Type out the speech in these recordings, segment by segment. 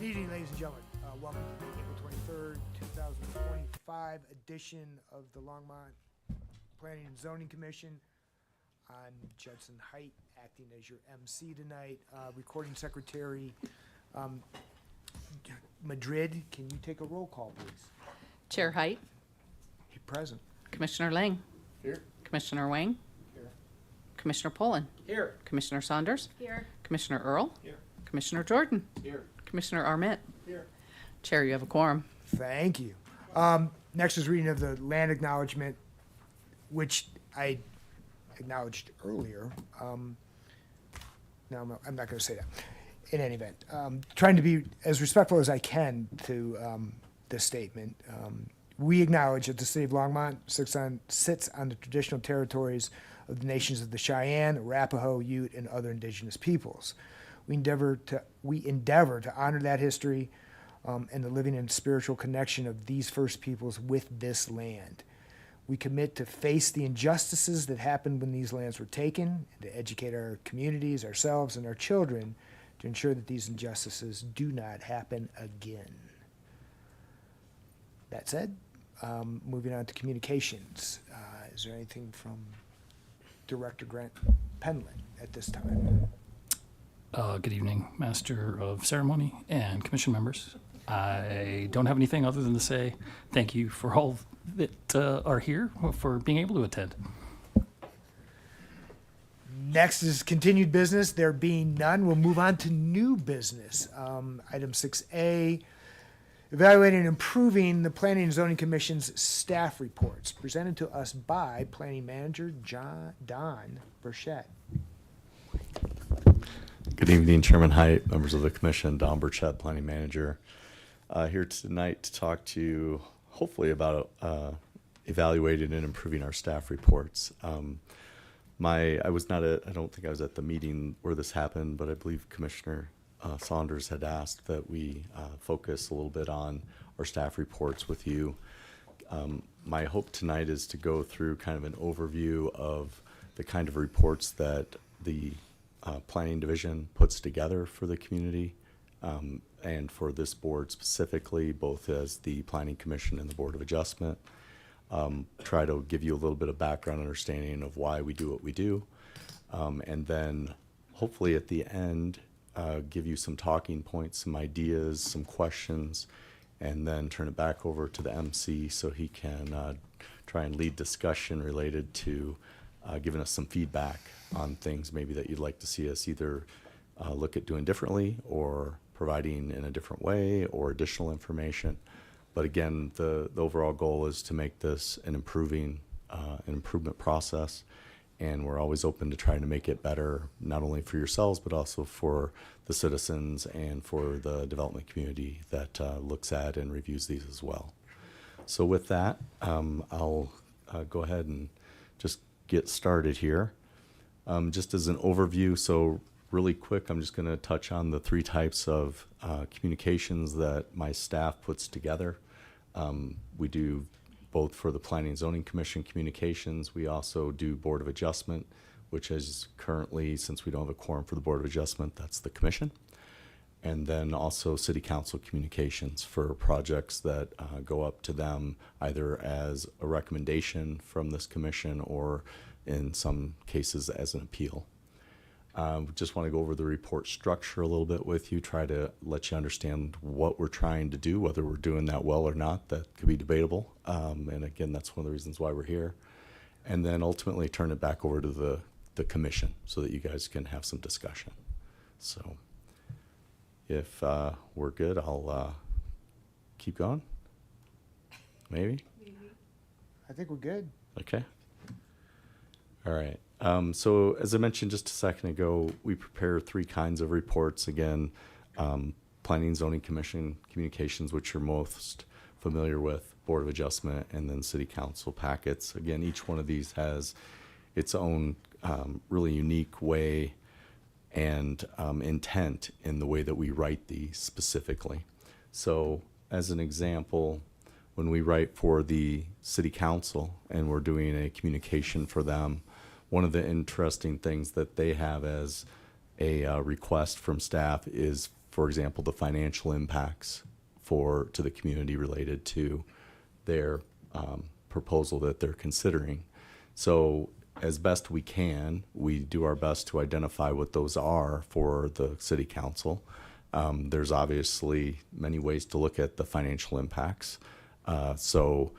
Good evening, ladies and gentlemen. Welcome to the April 23rd, 2025 edition of the Longmont Planning and Zoning Commission. I'm Judson Height, acting as your MC tonight. Recording Secretary Madrid, can you take a roll call, please? Chair Height. Present. Commissioner Lang. Here. Commissioner Wang. Here. Commissioner Poland. Here. Commissioner Saunders. Here. Commissioner Earl. Here. Commissioner Jordan. Here. Commissioner Armett. Here. Chair, you have a quorum. Thank you. Next is reading of the land acknowledgement, which I acknowledged earlier. No, I'm not going to say that. In any event, trying to be as respectful as I can to this statement. We acknowledge that the city of Longmont sits on the traditional territories of the nations of the Cheyenne, Arapaho, Ute, and other indigenous peoples. We endeavor to honor that history and the living and spiritual connection of these first peoples with this land. We commit to face the injustices that happened when these lands were taken, and to educate our communities, ourselves, and our children to ensure that these injustices do not happen again. That said, moving on to communications. Is there anything from Director Grant Penland at this time? Good evening, Master of Ceremony and Commission members. I don't have anything other than to say thank you for all that are here for being able to attend. Next is continued business. There being none, we'll move on to new business. Item 6A, evaluating and improving the Planning and Zoning Commission's staff reports, presented to us by Planning Manager Don Burchett. Good evening, Chairman Height, members of the Commission, Don Burchett, Planning Manager. Here tonight to talk to you hopefully about evaluating and improving our staff reports. I don't think I was at the meeting where this happened, but I believe Commissioner Saunders had asked that we focus a little bit on our staff reports with you. My hope tonight is to go through kind of an overview of the kind of reports that the Planning Division puts together for the community and for this board specifically, both as the Planning Commission and the Board of Adjustment. Try to give you a little bit of background understanding of why we do what we do, and then hopefully at the end give you some talking points, some ideas, some questions, and then turn it back over to the MC so he can try and lead discussion related to giving us some feedback on things maybe that you'd like to see us either look at doing differently or providing in a different way or additional information. But again, the overall goal is to make this an improvement process, and we're always open to trying to make it better, not only for yourselves, but also for the citizens and for the development community that looks at and reviews these as well. So with that, I'll go ahead and just get started here. Just as an overview, so really quick, I'm just going to touch on the three types of communications that my staff puts together. We do both for the Planning and Zoning Commission communications. We also do Board of Adjustment, which is currently, since we don't have a quorum for the Board of Adjustment, that's the Commission. And then also City Council communications for projects that go up to them either as a recommendation from this Commission or in some cases as an appeal. Just want to go over the report structure a little bit with you, try to let you understand what we're trying to do, whether we're doing that well or not. That could be debatable. And again, that's one of the reasons why we're here. And then ultimately turn it back over to the Commission so that you guys can have some discussion. So if we're good, I'll keep going. Maybe? I think we're good. Okay. All right. So as I mentioned just a second ago, we prepare three kinds of reports. Again, Planning and Zoning Commission communications, which you're most familiar with, Board of Adjustment, and then City Council packets. Again, each one of these has its own really unique way and intent in the way that we write these specifically. So as an example, when we write for the City Council and we're doing a communication for them, one of the interesting things that they have as a request from staff is for example, the financial impacts to the community related to their proposal that they're considering. So as best we can, we do our best to identify what those are for the city council. There's obviously many ways to look at the financial impacts. So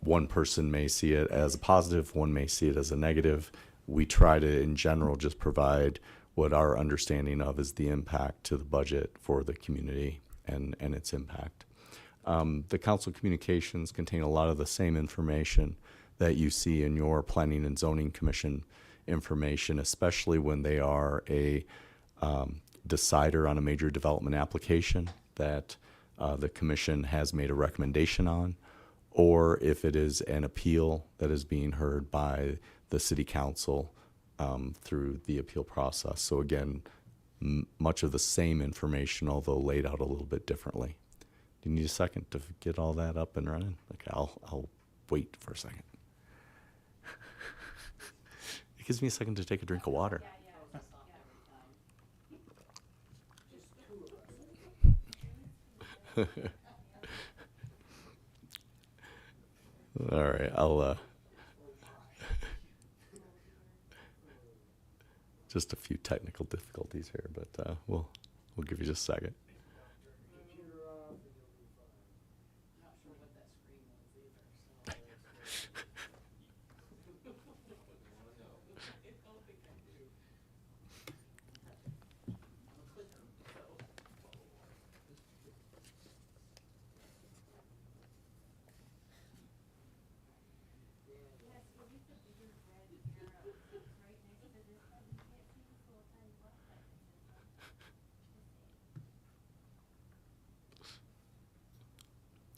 one person may see it as a positive, one may see it as a negative. We try to, in general, just provide what our understanding of is the impact to the budget for the community and its impact. The council communications contain a lot of the same information that you see in your Planning and Zoning Commission information, especially when they are a decider on a major development application that the commission has made a recommendation on, or if it is an appeal that is being heard by the city council through the appeal process. So again, much of the same information, although laid out a little bit differently. Do you need a second to get all that up and running? Okay, I'll wait for a second. It gives me a second to take a drink of water. All right, I'll just a few technical difficulties here, but we'll give you just a second.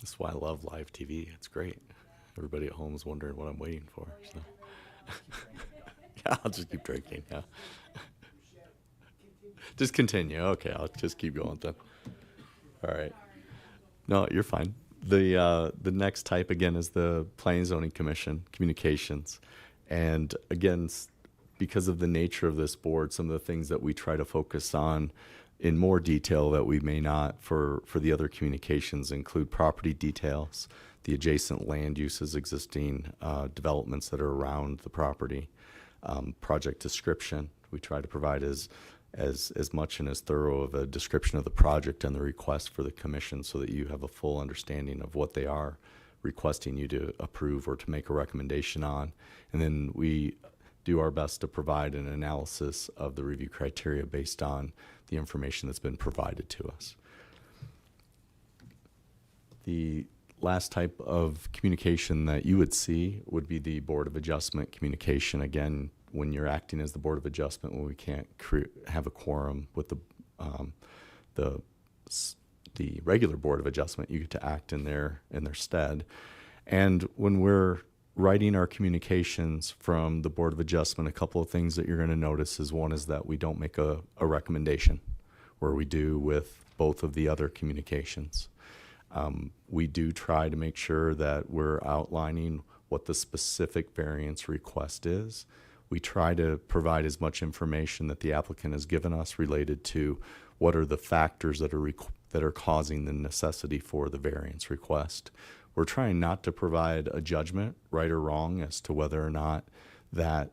That's why I love live TV. It's great. Everybody at home is wondering what I'm waiting for. So. Yeah, I'll just keep drinking. Yeah. Just continue. Okay, I'll just keep going then. All right. No, you're fine. The next type again is the Planning and Zoning Commission communications, and again, because of the nature of this board, some of the things that we try to focus on in more detail that we may not for the other communications include property details, the adjacent land uses, existing developments that are around the property, project description. We try to provide as much and as thorough of a description of the project and the request for the commission so that you have a full understanding of what they are requesting you to approve or to make a recommendation on. And then we do our best to provide an analysis of the review criteria based on the information that's been provided to us. The last type of communication that you would see would be the Board of Adjustment communication. Again, when you're acting as the Board of Adjustment, when we can't have a quorum with the regular Board of Adjustment, you get to act in their stead. And when we're writing our communications from the Board of Adjustment, a couple of things that you're going to notice is one is that we don't make a recommendation where we do with both of the other communications. We do try to make sure that we're outlining what the specific variance request is. We try to provide as much information that the applicant has given us related to what are the factors that are causing the necessity for the variance request. We're trying not to provide a judgment, right or wrong, as to whether or not that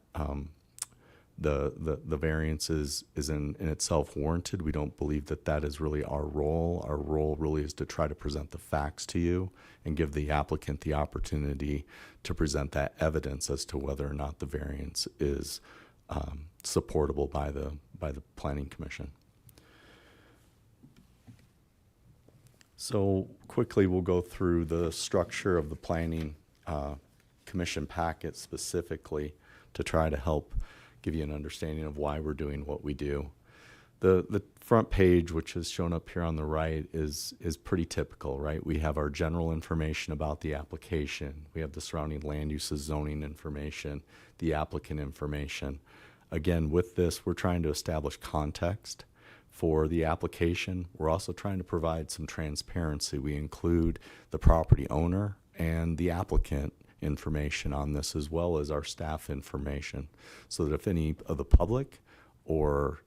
the variance is in itself warranted. We don't believe that that is really our role. Our role really is to try to present the facts to you and give the applicant the opportunity to present that evidence as to whether or not the variance is supportable by the Planning Commission. So quickly, we'll go through the structure of the Planning Commission packet specifically to try to help give you an understanding of why we're doing what we do. The front page, which is shown up here on the right, is pretty typical, right? We have our general information about the application. We have the surrounding land uses, zoning information, the applicant information. Again, with this, we're trying to establish context for the application. We're also trying to provide some transparency. We include the property owner and the applicant information on this, as well as our staff information, so that if any of the public or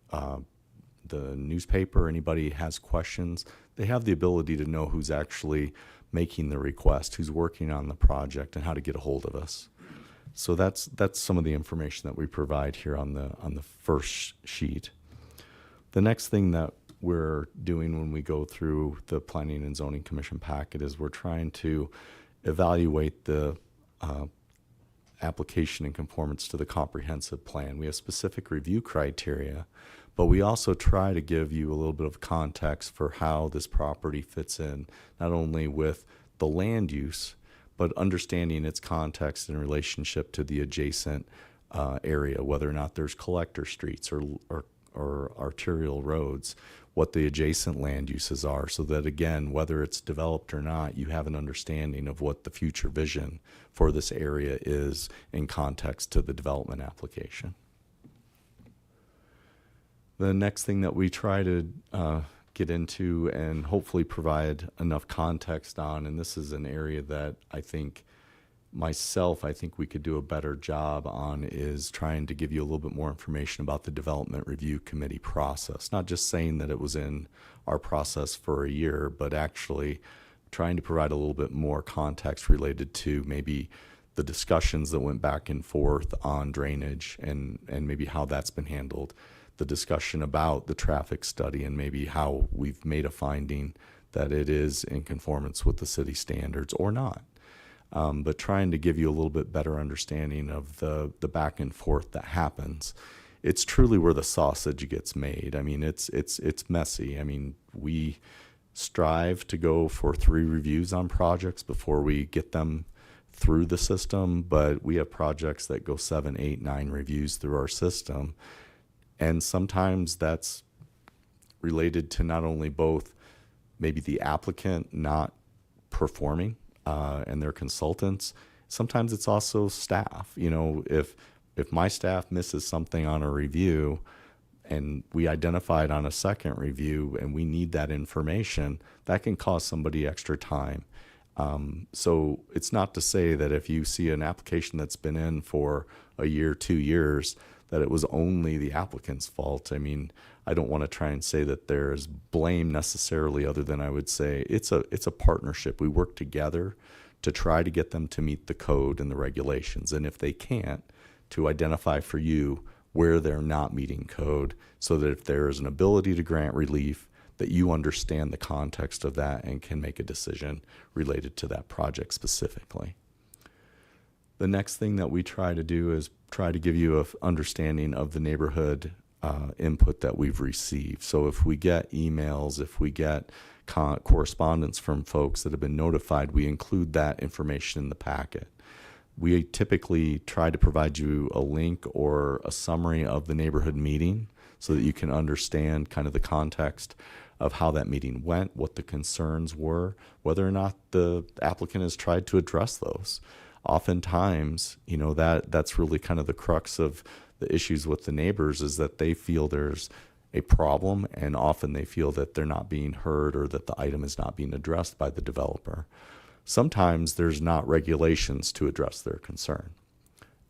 the newspaper, anybody has questions, they have the ability to know who's actually making the request, who's working on the project, and how to get a hold of us. So that's some of the information that we provide here on the first sheet. The next thing that we're doing when we go through the Planning and Zoning Commission packet is we're trying to evaluate the application in conformance to the comprehensive plan. We have specific review criteria, but we also try to give you a little bit of context for how this property fits in, not only with the land use, but understanding its context in relationship to the adjacent area, whether or not there's collector streets or arterial roads, what the adjacent land uses are, so that again, whether it's developed or not, you have an understanding of what the future vision for this area is in context to the development application. The next thing that we try to get into and hopefully provide enough context on, and this is an area that I think we could do a better job on, is trying to give you a little bit more information about the Development Review Committee process. Not just saying that it was in our process for a year, but actually trying to provide a little bit more context related to maybe the discussions that went back and forth on drainage and maybe how that's been handled. The discussion about the traffic study and maybe how we've made a finding that it is in conformance with the city standards or not. But trying to give you a little bit better understanding of the back and forth that happens. It's truly where the sausage gets made. I mean, it's messy. I mean, we strive to go for 3 reviews on projects before we get them through the system, but we have projects that go 7, 8, 9 reviews through our system. And sometimes that's related to not only both maybe the applicant not performing and their consultants. Sometimes it's also staff. You know, if my staff misses something on a review and we identify it on a second review and we need that information, that can cost somebody extra time. So it's not to say that if you see an application that's been in for a year, 2 years, that it was only the applicant's fault. I mean, I don't want to try and say that there's blame necessarily, other than I would say it's a partnership. We work together to try to get them to meet the code and the regulations. And if they can't, to identify for you where they're not meeting code, so that if there is an ability to grant relief, that you understand the context of that and can make a decision related to that project specifically. The next thing that we try to do is try to give you an understanding of the neighborhood input that we've received. So if we get emails, if we get correspondence from folks that have been notified, we include that information in the packet. We typically try to provide you a link or a summary of the neighborhood meeting so that you can understand kind of the context of how that meeting went, what the concerns were, whether or not the applicant has tried to address those. Oftentimes, you know, that's really kind of the crux of the issues with the neighbors, is that they feel there's a problem, and often they feel that they're not being heard or that the item is not being addressed by the developer. Sometimes there's not regulations to address their concern.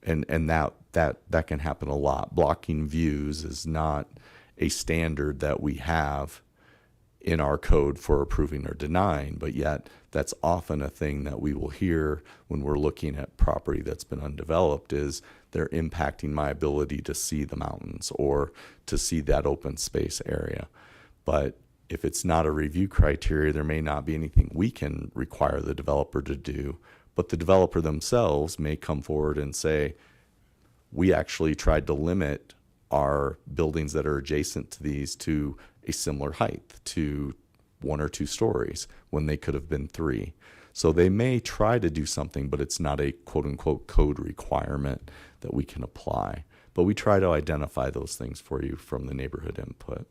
And that can happen a lot. Blocking views is not a standard that we have in our code for approving or denying, but yet that's often a thing that we will hear when we're looking at property that's been undeveloped, is they're impacting my ability to see the mountains or to see that open space area. But if it's not a review criteria, there may not be anything we can require the developer to do, but the developer themselves may come forward and say, we actually tried to limit our buildings that are adjacent to these to a similar height, to 1 or 2 stories, when they could have been 3. So they may try to do something, but it's not a quote unquote code requirement that we can apply. But we try to identify those things for you from the neighborhood input.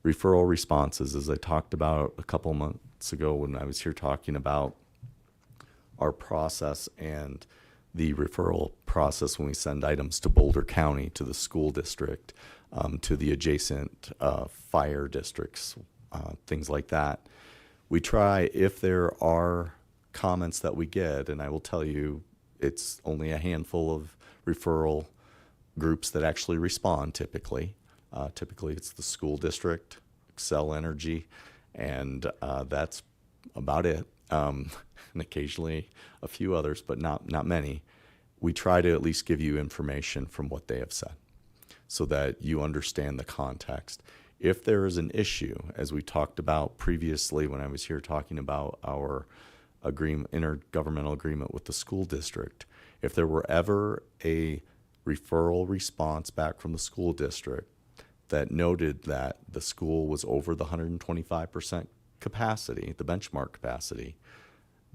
Referral responses, as I talked about a couple months ago when I was here talking about our process and the referral process when we send items to Boulder County, to the school district, to the adjacent fire districts, things like that. We try, if there are comments that we get, and I will tell you, it's only a handful of referral groups that actually respond typically. Typically, it's the school district, Excel Energy, and that's about it. And occasionally a few others, but not many. We try to at least give you information from what they have said so that you understand the context. If there is an issue, as we talked about previously when I was here talking about our intergovernmental agreement with the school district, if there were ever a referral response back from the school district that noted that the school was over the 125% capacity, the benchmark capacity,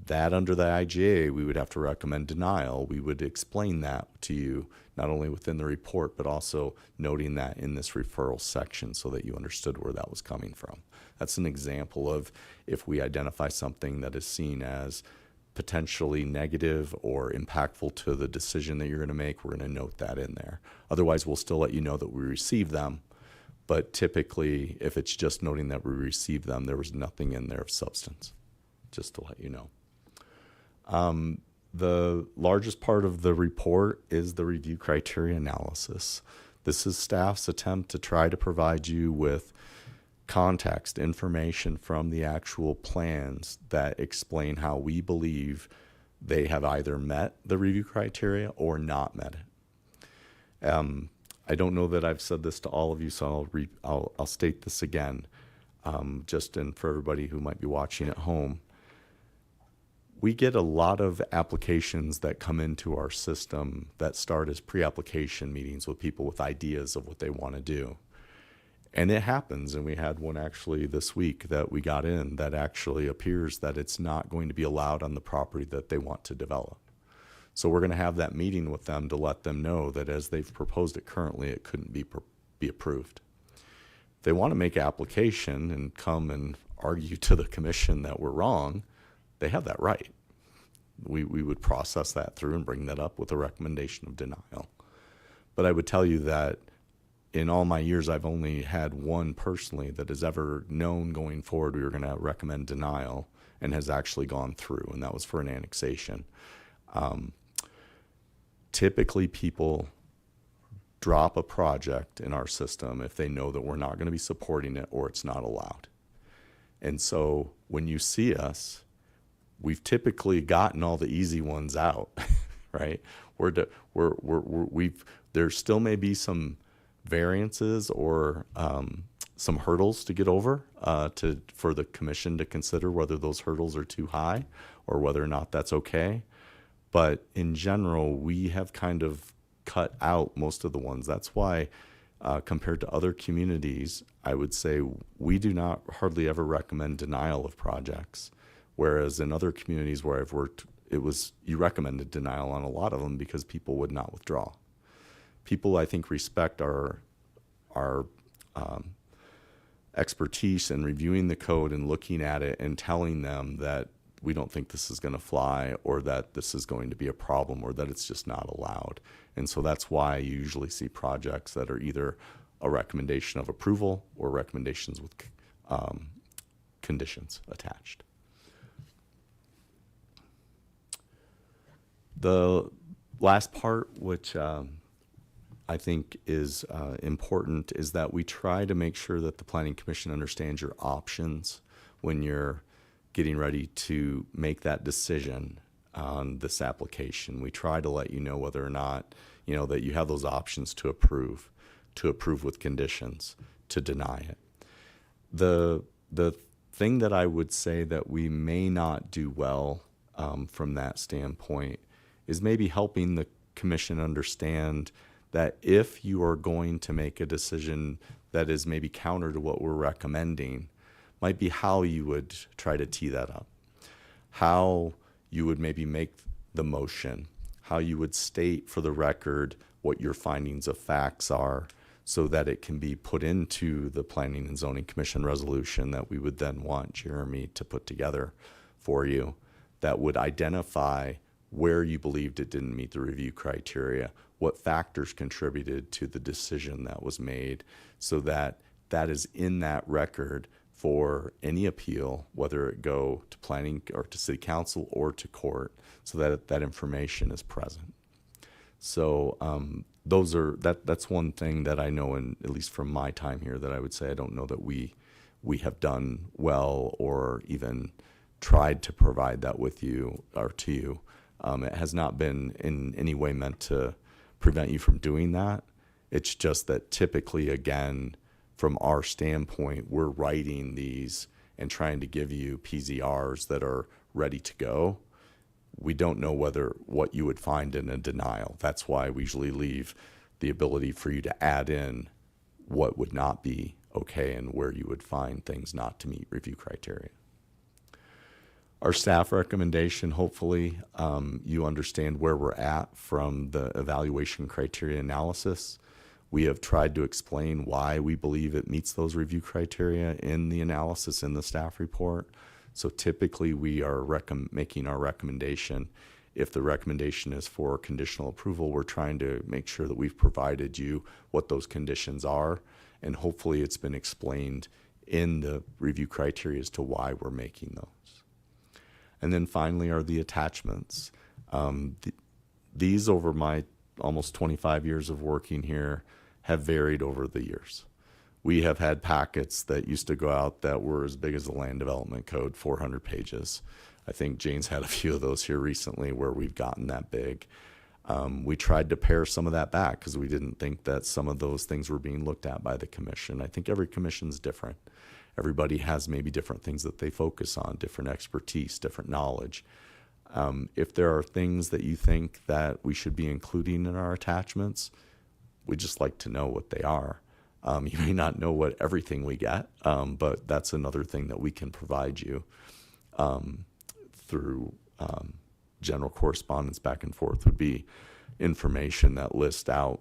that under the IGA, we would have to recommend denial. We would explain that to you, not only within the report, but also noting that in this referral section so that you understood where that was coming from. That's an example of if we identify something that is seen as potentially negative or impactful to the decision that you're going to make, we're going to note that in there. Otherwise, we'll still let you know that we received them. But typically, if it's just noting that we received them, there was nothing in there of substance, just to let you know. The largest part of the report is the review criteria analysis. This is staff's attempt to try to provide you with context, information from the actual plans that explain how we believe they have either met the review criteria or not met it. I don't know that I've said this to all of you, so I'll state this again, for everybody who might be watching at home. We get a lot of applications that come into our system that start as pre-application meetings with people with ideas of what they want to do. And it happens, and we had one actually this week that we got in that actually appears that it's not going to be allowed on the property that they want to develop. So we're going to have that meeting with them to let them know that as they've proposed it currently, it couldn't be approved. If they want to make application and come and argue to the commission that we're wrong, they have that right. We would process that through and bring that up with a recommendation of denial. But I would tell you that in all my years, I've only had one personally that has ever known going forward we were going to recommend denial and has actually gone through, and that was for an annexation. Typically, people drop a project in our system if they know that we're not going to be supporting it or it's not allowed. And so when you see us, we've typically gotten all the easy ones out, right? There still may be some variances or some hurdles to get over for the commission to consider whether those hurdles are too high or whether or not that's okay. But in general, we have kind of cut out most of the ones. That's why compared to other communities, I would say we do not hardly ever recommend denial of projects. Whereas in other communities where I've worked, you recommended denial on a lot of them because people would not withdraw. People, I think, respect our expertise in reviewing the code and looking at it and telling them that we don't think this is going to fly or that this is going to be a problem or that it's just not allowed. And so that's why you usually see projects that are either a recommendation of approval or recommendations with conditions attached. The last part, which I think is important, is that we try to make sure that the Planning Commission understands your options when you're getting ready to make that decision on this application. We try to let you know whether or not, that you have those options to approve with conditions, to deny it. The thing that I would say that we may not do well from that standpoint is maybe helping the commission understand that if you are going to make a decision that is maybe counter to what we're recommending, might be how you would try to tee that up, how you would maybe make the motion, how you would state for the record what your findings of facts are so that it can be put into the Planning and Zoning Commission resolution that we would then want Jeremy to put together for you that would identify where you believed it didn't meet the review criteria, what factors contributed to the decision that was made, so that that is in that record for any appeal, whether it go to planning or to city council or to court, so that that information is present. So that's one thing that I know, and at least from my time here, that I would say I don't know that we have done well or even tried to provide that with you or to you. It has not been in any way meant to prevent you from doing that. It's just that typically, again, from our standpoint, we're writing these and trying to give you PZRs that are ready to go. We don't know what you would find in a denial. That's why we usually leave the ability for you to add in what would not be okay and where you would find things not to meet review criteria. Our staff recommendation, hopefully, you understand where we're at from the evaluation criteria analysis. We have tried to explain why we believe it meets those review criteria in the analysis in the staff report. So typically we are making our recommendation. If the recommendation is for conditional approval, we're trying to make sure that we've provided you what those conditions are, and hopefully it's been explained in the review criteria as to why we're making those. And then finally are the attachments. These, over my almost 25 years of working here, have varied over the years. We have had packets that used to go out that were as big as the land development code, 400 pages. I think Jane's had a few of those here recently where we've gotten that big. We tried to pare some of that back because we didn't think that some of those things were being looked at by the commission. I think every commission's different. Everybody has maybe different things that they focus on, different expertise, different knowledge. If there are things that you think that we should be including in our attachments, we'd just like to know what they are. You may not know what everything we get, but that's another thing that we can provide you through general correspondence back and forth, would be information that lists out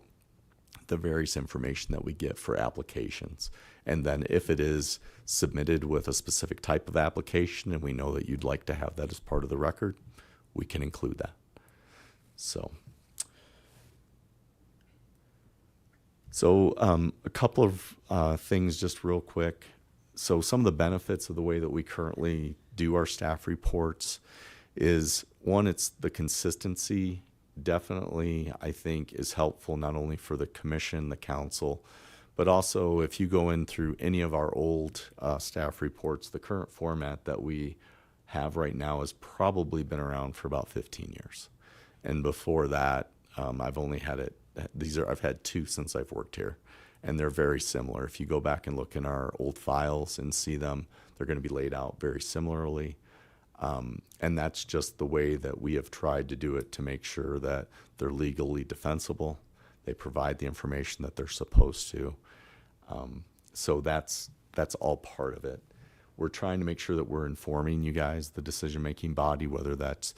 the various information that we get for applications. And then if it is submitted with a specific type of application and we know that you'd like to have that as part of the record, we can include that. So a couple of things just real quick. So some of the benefits of the way that we currently do our staff reports is, one, it's the consistency. Definitely, I think, is helpful not only for the commission, the council, but also if you go in through any of our old staff reports, the current format that we have right now has probably been around for about 15 years. And before that, I've only had it, I've had two since I've worked here, and they're very similar. If you go back and look in our old files and see them, they're going to be laid out very similarly. And that's just the way that we have tried to do it, to make sure that they're legally defensible. They provide the information that they're supposed to. So that's all part of it. We're trying to make sure that we're informing you guys, the decision-making body, whether that's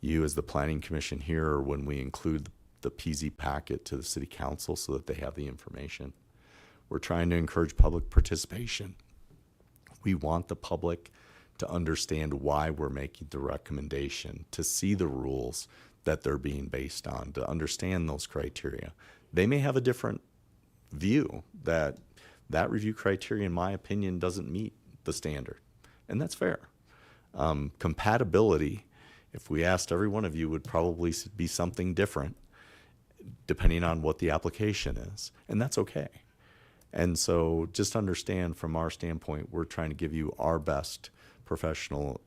you as the planning commission here or when we include the PZ packet to the city council so that they have the information. We're trying to encourage public participation. We want the public to understand why we're making the recommendation, to see the rules that they're being based on, to understand those criteria. They may have a different view that review criteria, in my opinion, doesn't meet the standard, and that's fair. Compatibility, if we asked every one of you, would probably be something different depending on what the application is, and that's okay. And so just understand, from our standpoint, we're trying to give you our best professional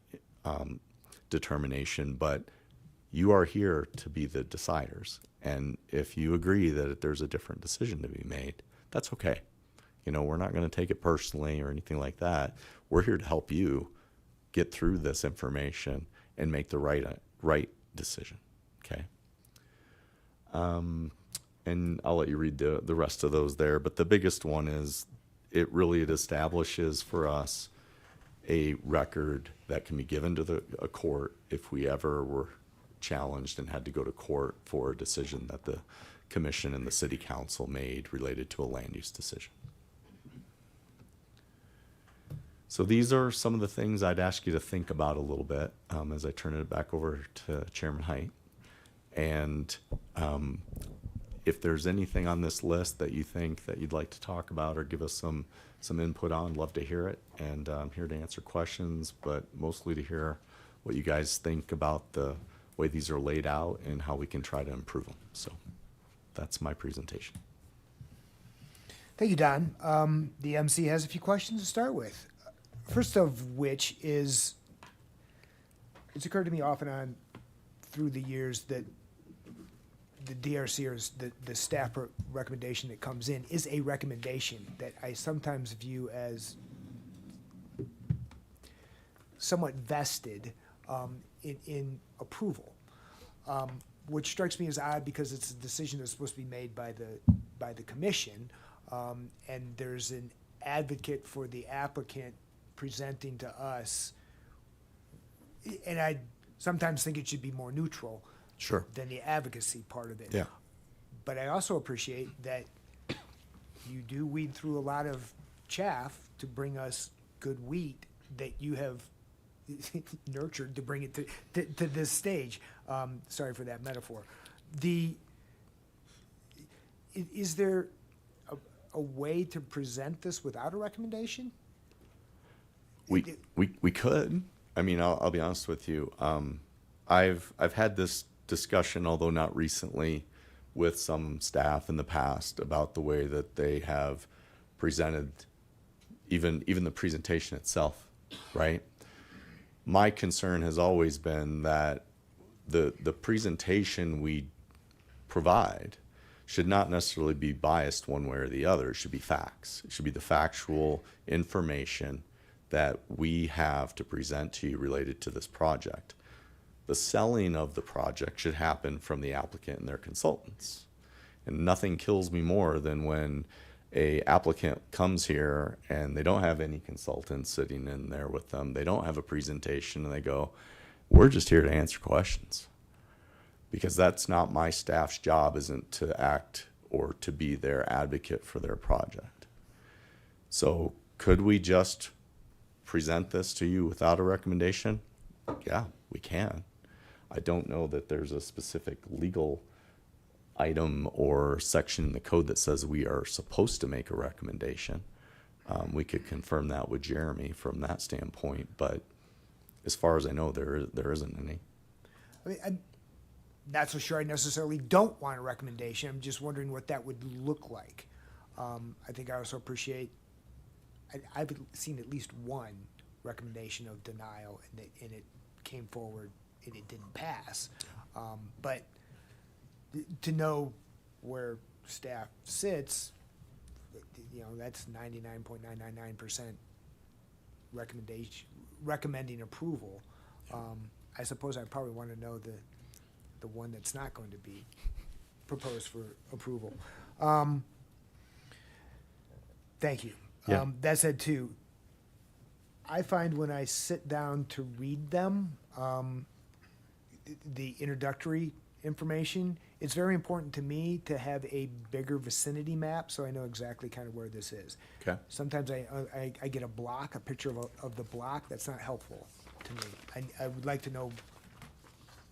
determination, but you are here to be the deciders. And if you agree that there's a different decision to be made, that's okay. You know, we're not going to take it personally or anything like that. We're here to help you get through this information and make the right decision. Okay. And I'll let you read the rest of those there. But the biggest one is it establishes for us a record that can be given to a court if we ever were challenged and had to go to court for a decision that the commission and the city council made related to a land use decision. So these are some of the things I'd ask you to think about a little bit as I turn it back over to Chairman Height. And if there's anything on this list that you think that you'd like to talk about or give us some input on, love to hear it. And I'm here to answer questions, but mostly to hear what you guys think about the way these are laid out and how we can try to improve them. So that's my presentation. Thank you, Don. The MC has a few questions to start with. First of which is, it's occurred to me off and on through the years that the DRC or the staff recommendation that comes in is a recommendation that I sometimes view as somewhat vested in approval, which strikes me as odd because it's a decision that's supposed to be made by the commission, and there's an advocate for the applicant presenting to us, and I sometimes think it should be more neutral Sure. than the advocacy part of it. Yeah. But I also appreciate that you do weed through a lot of chaff to bring us good wheat that you have nurtured to bring it to this stage. Sorry for that metaphor. Is there a way to present this without a recommendation? We could. I mean, I'll be honest with you. I've had this discussion, although not recently, with some staff in the past about the way that they have presented even the presentation itself, right? My concern has always been that the presentation we provide should not necessarily be biased one way or the other. It should be facts. It should be the factual information that we have to present to you related to this project. The selling of the project should happen from the applicant and their consultants. And nothing kills me more than when a applicant comes here and they don't have any consultants sitting in there with them. They don't have a presentation and they go, we're just here to answer questions. Because that's not my staff's job, isn't to act or to be their advocate for their project. So could we just present this to you without a recommendation? Yeah, we can. I don't know that there's a specific legal item or section in the code that says we are supposed to make a recommendation. We could confirm that with Jeremy from that standpoint, but as far as I know, there isn't any. I mean, I'm not so sure I necessarily don't want a recommendation. I'm just wondering what that would look like. I think I also appreciate, I've seen at least one recommendation of denial, and it came forward and it didn't pass. But to know where staff sits, that's 99.999% recommending approval. I suppose I probably want to know the one that's not going to be proposed for approval. Thank you. Yeah. That said, too, I find when I sit down to read them, the introductory information, it's very important to me to have a bigger vicinity map so I know exactly kind of where this is. Okay. Sometimes I get a picture of the block. That's not helpful to me. I would like to know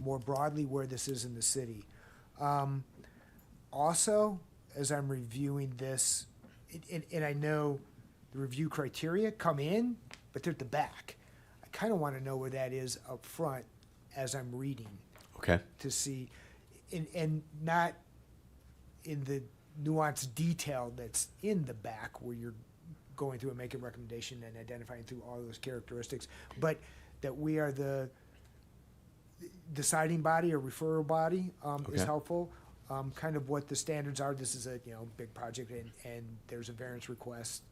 more broadly where this is in the city. Also, as I'm reviewing this, and I know the review criteria come in, but they're at the back. I kind of want to know where that is up front as I'm reading Okay. to see, and not in the nuanced detail that's in the back where you're going through and making a recommendation and identifying through all those characteristics, but that we are the deciding body or referral body is Okay. helpful. Kind of what the standards are. This is a big project, and there's a variance request.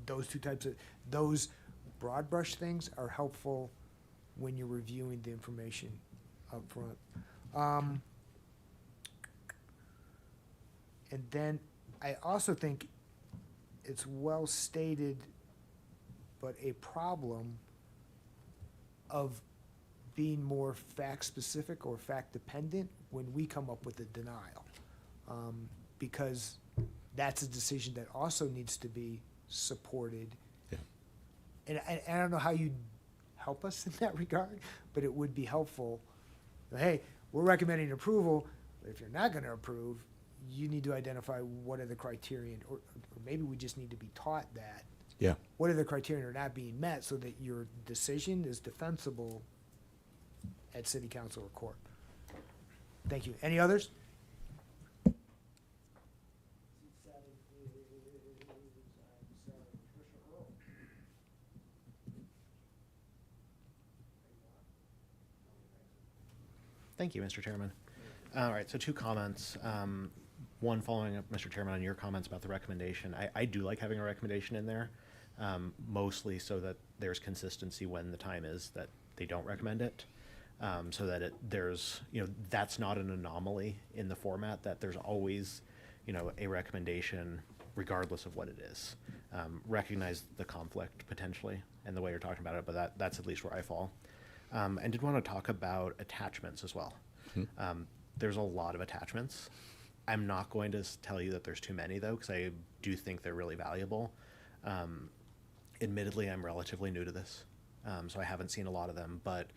Those broad brush things are helpful when you're reviewing the information up front. And then I also think it's well stated, but a problem of being more fact-specific or fact-dependent when we come up with a denial. Because that's a decision that also needs to be supported. Yeah. And I don't know how you'd help us in that regard, but it would be helpful. Hey, we're recommending approval, but if you're not gonna approve, you need to identify what are the criteria, or maybe we just need to be taught that. Yeah. What are the criteria are not being met so that your decision is defensible at city council or court. Thank you. Any others? Thank you, Mr. Chairman. All right, so two comments. One, following up, Mr. Chairman, on your comments about the recommendation. I do like having a recommendation in there, mostly so that there's consistency when the time is that they don't recommend it, so that there's, that's not an anomaly in the format, that there's always, a recommendation regardless of what it is. Recognize the conflict potentially and the way you're talking about it, but that's at least where I fall. And did want to talk about attachments as well. There's a lot of attachments. I'm not going to tell you that there's too many, though, because I do think they're really valuable. Admittedly, I'm relatively new to this, so I haven't seen a lot of them. But,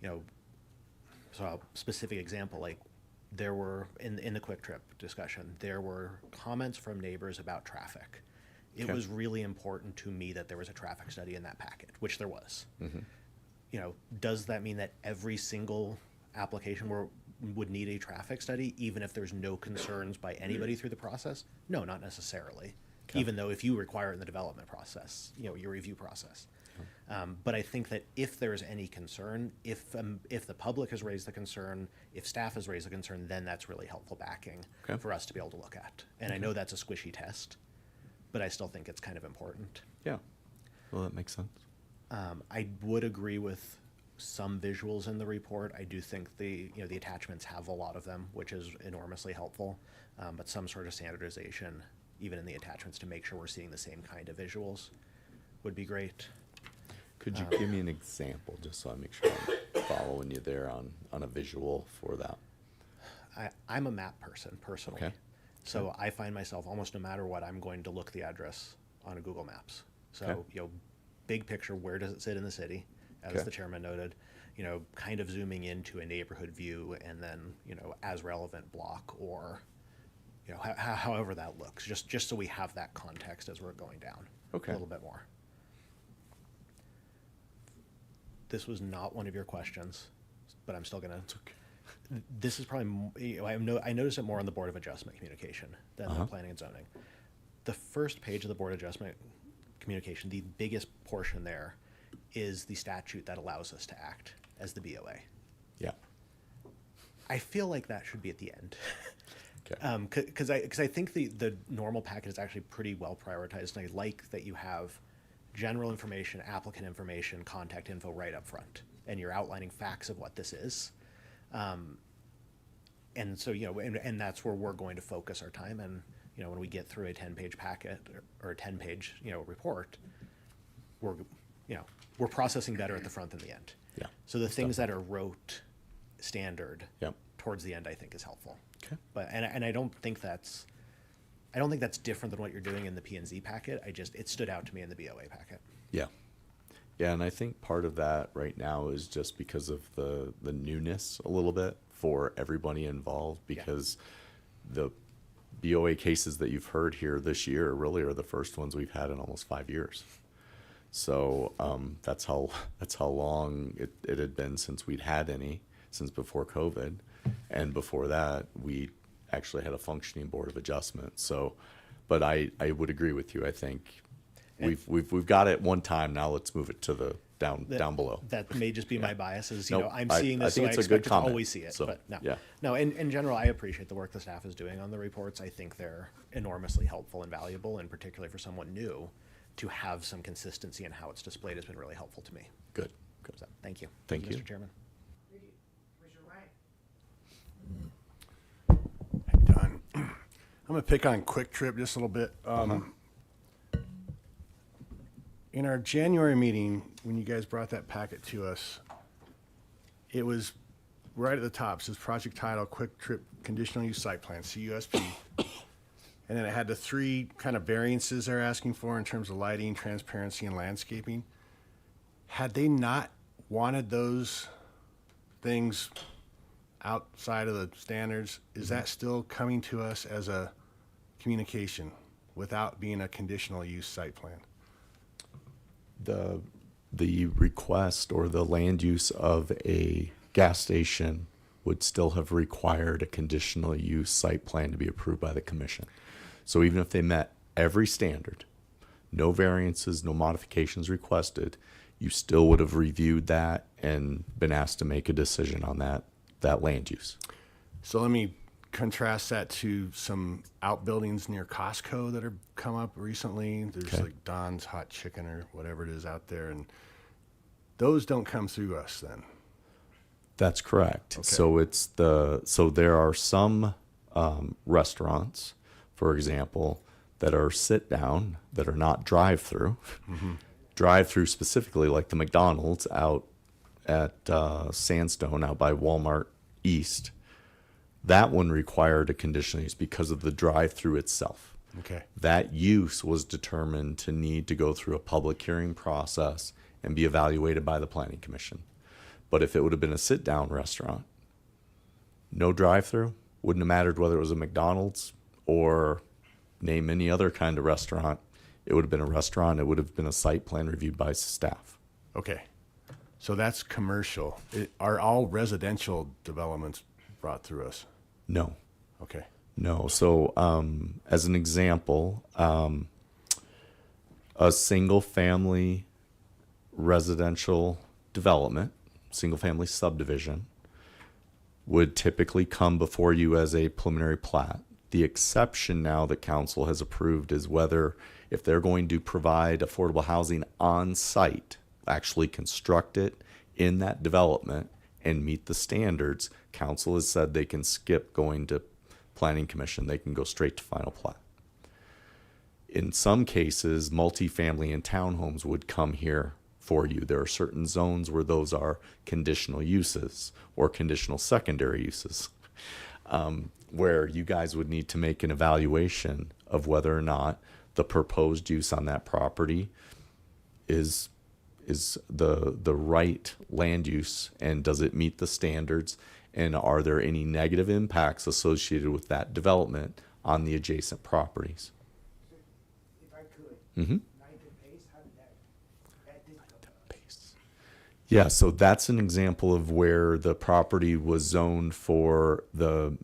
so a specific example, like there were, in the Quick Trip discussion, there were comments from neighbors about traffic. It Okay. was really important to me that there was a traffic study in that packet, which there was. Does that mean that every single application would need a traffic study, even if there's no concerns by anybody through the process? No, not necessarily. Okay. Even though if you require it in the development process, your review process. But I think that if there's any concern, if the public has raised the concern, if staff has raised the concern, then that's really helpful backing Okay. for us to be able to look at. And I know that's a squishy test, but I still think it's kind of important. Yeah. Well, that makes sense. I would agree with some visuals in the report. I do think the attachments have a lot of them, which is enormously helpful. But some sort of standardization, even in the attachments, to make sure we're seeing the same kind of visuals would be great. Could you give me an example, just so I make sure I'm following you there on a visual for that? I'm a map person personally. Okay. So I find myself almost no matter what, I'm going to look the address on a Google Maps. So, Okay. big picture, where does it sit in the city? As Okay. the chairman noted, kind of zooming into a neighborhood view and then, as relevant block or, however that looks, just so we have that context as we're going down Okay. a little bit more. This was not one of your questions, but I'm still gonna. This is probably, I noticed it more on the Board of Adjustment communication than the planning and zoning. The first page of the Board of Adjustment communication, the biggest portion there is the statute that allows us to act as the BOA. Yeah. I feel like that should be at the end. Okay. Because I think the normal packet is actually pretty well prioritized, and I like that you have general information, applicant information, contact info right up front, and you're outlining facts of what this is. And so, and that's where we're going to focus our time. And, when we get through a 10-page packet or a 10-page, report, we're processing better at the front than the end. Yeah. So the things that are rote standard Yep. towards the end, I think, is helpful. Okay. But, and I don't think that's different than what you're doing in the P&Z packet. It stood out to me in the BOA packet. Yeah. Yeah, and I think part of that right now is just because of the newness a little bit for everybody involved, because the BOA cases that you've heard here this year really are the first ones we've had in almost 5 years. So that's how long it had been since we'd had any, since before COVID, and before that we actually had a functioning Board of Adjustment. So, but I would agree with you. I think we've got it one time. Now let's move it to the down below. That may just be my biases. Nope, I'm seeing this, I think so it's I a good expect to comment. always see it. So, but no, yeah. no. In general, I appreciate the work the staff is doing on the reports. I think they're enormously helpful and valuable, and particularly for someone new, to have some consistency in how it's displayed has been really helpful to me. Good. Good. So, thank you. Thank you. Mr. Chairman. How you doing? I'm gonna pick on Quick Trip just a little bit. In our January meeting, when you guys brought that packet to us, it was right at the top. It says project title, Quick Trip Conditional Use Site Plan, CUSP. And then it had the three kind of variances they're asking for in terms of lighting, transparency, and landscaping. Had they not wanted those things outside of the standards, is that still coming to us as a communication without being a conditional use site plan? The request or the land use of a gas station would still have required a conditional use site plan to be approved by the commission. So even if they met every standard, no variances, no modifications requested, you still would have reviewed that and been asked to make a decision on that land use. So let me contrast that to some outbuildings near Costco that have come up recently. There's Okay. like Don's Hot Chicken or whatever it is out there, and those don't come through us then. That's correct. Okay. So there are some restaurants, for example, that are sit down, that are not drive through. Drive through specifically, like the McDonald's out at Sandstone, out by Walmart East. That one required a conditional use because of the drive through itself. Okay. That use was determined to need to go through a public hearing process and be evaluated by the planning commission. But if it would have been a sit-down restaurant, no drive-through, wouldn't have mattered whether it was a McDonald's or name any other kind of restaurant. It would have been a restaurant. It would have been a site plan reviewed by staff. Okay. So that's commercial. Are all residential developments brought through us? No, Okay. no. So as an example, a single-family residential development, single-family subdivision, would typically come before you as a preliminary plat. The exception now that council has approved is whether if they're going to provide affordable housing on site, actually construct it in that development and meet the standards, council has said they can skip going to planning commission. They can go straight to final plat. In some cases, multifamily and townhomes would come here for you. There are certain zones where those are conditional uses or conditional secondary uses, where you guys would need to make an evaluation of whether or not the proposed use on that property is the right land use, and does it meet the standards, and are there any negative impacts associated with that development on the adjacent properties. If I could, Mm-hmm. Ninth and Pace, how did that didn't go down. Yeah, so that's an example of where the property was zoned for the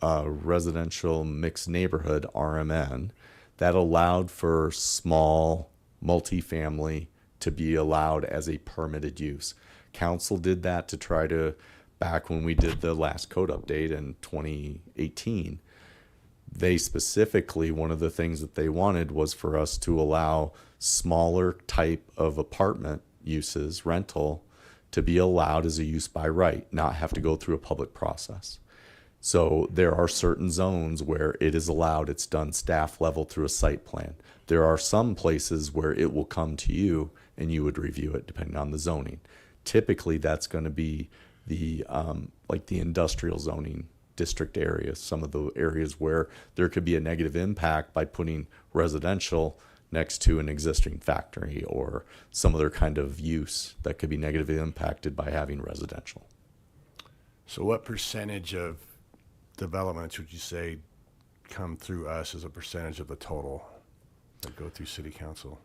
residential mixed neighborhood, RMN, that allowed for small multifamily to be allowed as a permitted use. Council did that to try to, back when we did the last code update in 2018, they specifically, one of the things that they wanted was for us to allow smaller type of apartment uses, rental, to be allowed as a use by right, not have to go through a public process. So there are certain zones where it is allowed, it's done staff level through a site plan. There are some places where it will come to you and you would review it depending on the zoning. Typically that's going to be the like the industrial zoning district areas, some of the areas where there could be a negative impact by putting residential next to an existing factory or some other kind of use that could be negatively impacted by having residential. So what percentage of developments would you say come through us as a percentage of the total that go through city council?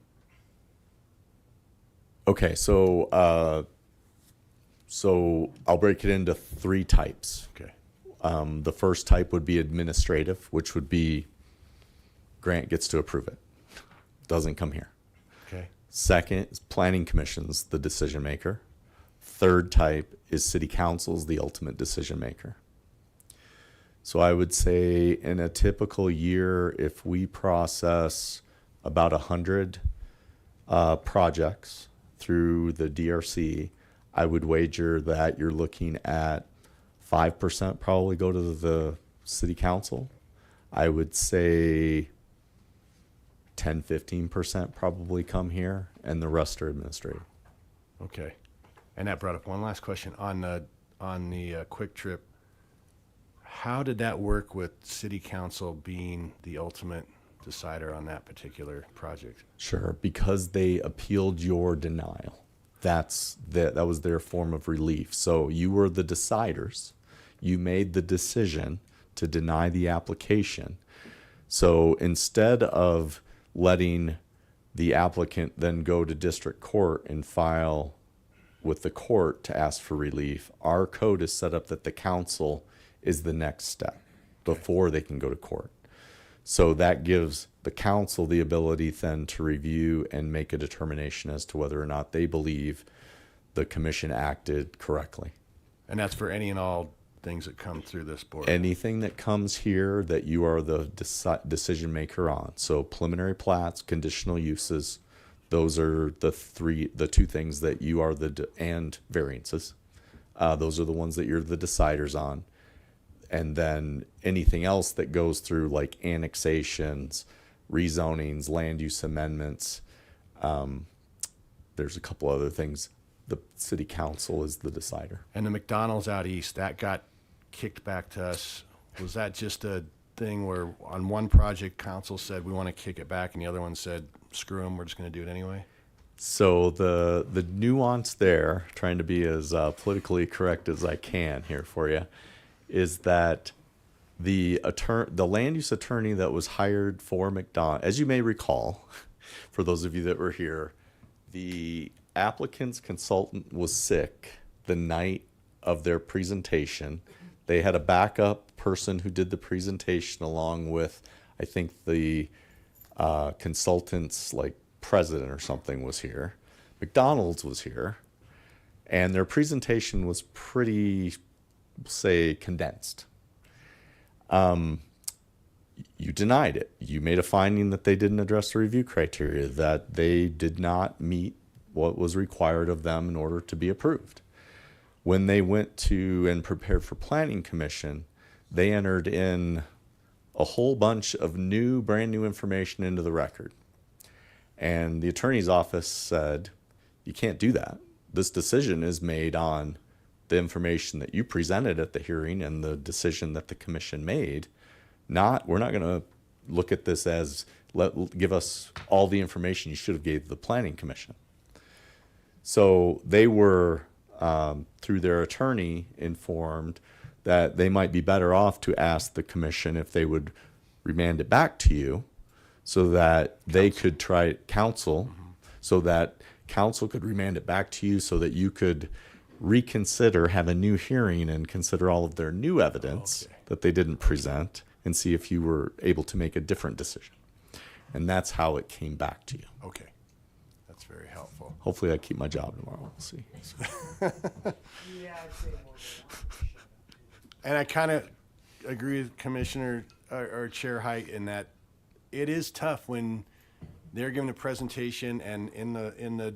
Okay, so I'll break it into three types. Okay. The first type would be administrative, which would be Grant gets to approve it. Doesn't come here. Okay. Second is planning commission's the decision maker. Third type is city council's the ultimate decision maker. So I would say in a typical year, if we process about 100 projects through the DRC, I would wager that you're looking at 5% probably go to the city council. I would say 10-15% probably come here, and the rest are administrative. Okay. And that brought up one last question on the Quick Trip. How did that work with city council being the ultimate decider on that particular project? Sure, because they appealed your denial. That was their form of relief. So you were the deciders. You made the decision to deny the application. So instead of letting the applicant then go to district court and file with the court to ask for relief, our code is set up that the council is the next step before they can go to court. So that gives the council the ability then to review and make a determination as to whether or not they believe the commission acted correctly. And that's for any and all things that come through this board. Anything that comes here that you are the decision maker on. So preliminary plats, conditional uses, those are the two things that you are and variances. Those are the ones that you're the deciders on. And then anything else that goes through like annexations, rezonings, land use amendments. There's a couple other things. The city council is the decider. And the McDonald's out east, that got kicked back to us. Was that just a thing where on one project council said we want to kick it back and the other one said screw them, we're just going to do it anyway? So the nuance there, trying to be as politically correct as I can here for you, is that the land use attorney that was hired for McDonald, as you may recall, for those of you that were here, the applicant's consultant was sick the night of their presentation. They had a backup person who did the presentation along with, I think, the consultant's like president or something was here. McDonald's was here, and their presentation was pretty, say, condensed. You denied it. You made a finding that they didn't address the review criteria, that they did not meet what was required of them in order to be approved. When they went to and prepared for planning commission, they entered in a whole bunch of brand new information into the record. And the attorney's office said, you can't do that. This decision is made on the information that you presented at the hearing and the decision that the commission made. We're not going to look at this as give us all the information you should have gave the planning commission. So they were, through their attorney, informed that they might be better off to ask the commission if they would remand it back to you so that they could try counsel, so that counsel could remand it back to you so that you could reconsider, have a new hearing and consider all of their new evidence that they didn't present and see if you were able to make a different decision. And that's how it came back to you. Okay. That's very helpful. Hopefully I keep my job tomorrow. We'll see. And I kind of agree with Commissioner or Chair Height in that it is tough when they're giving a presentation and in the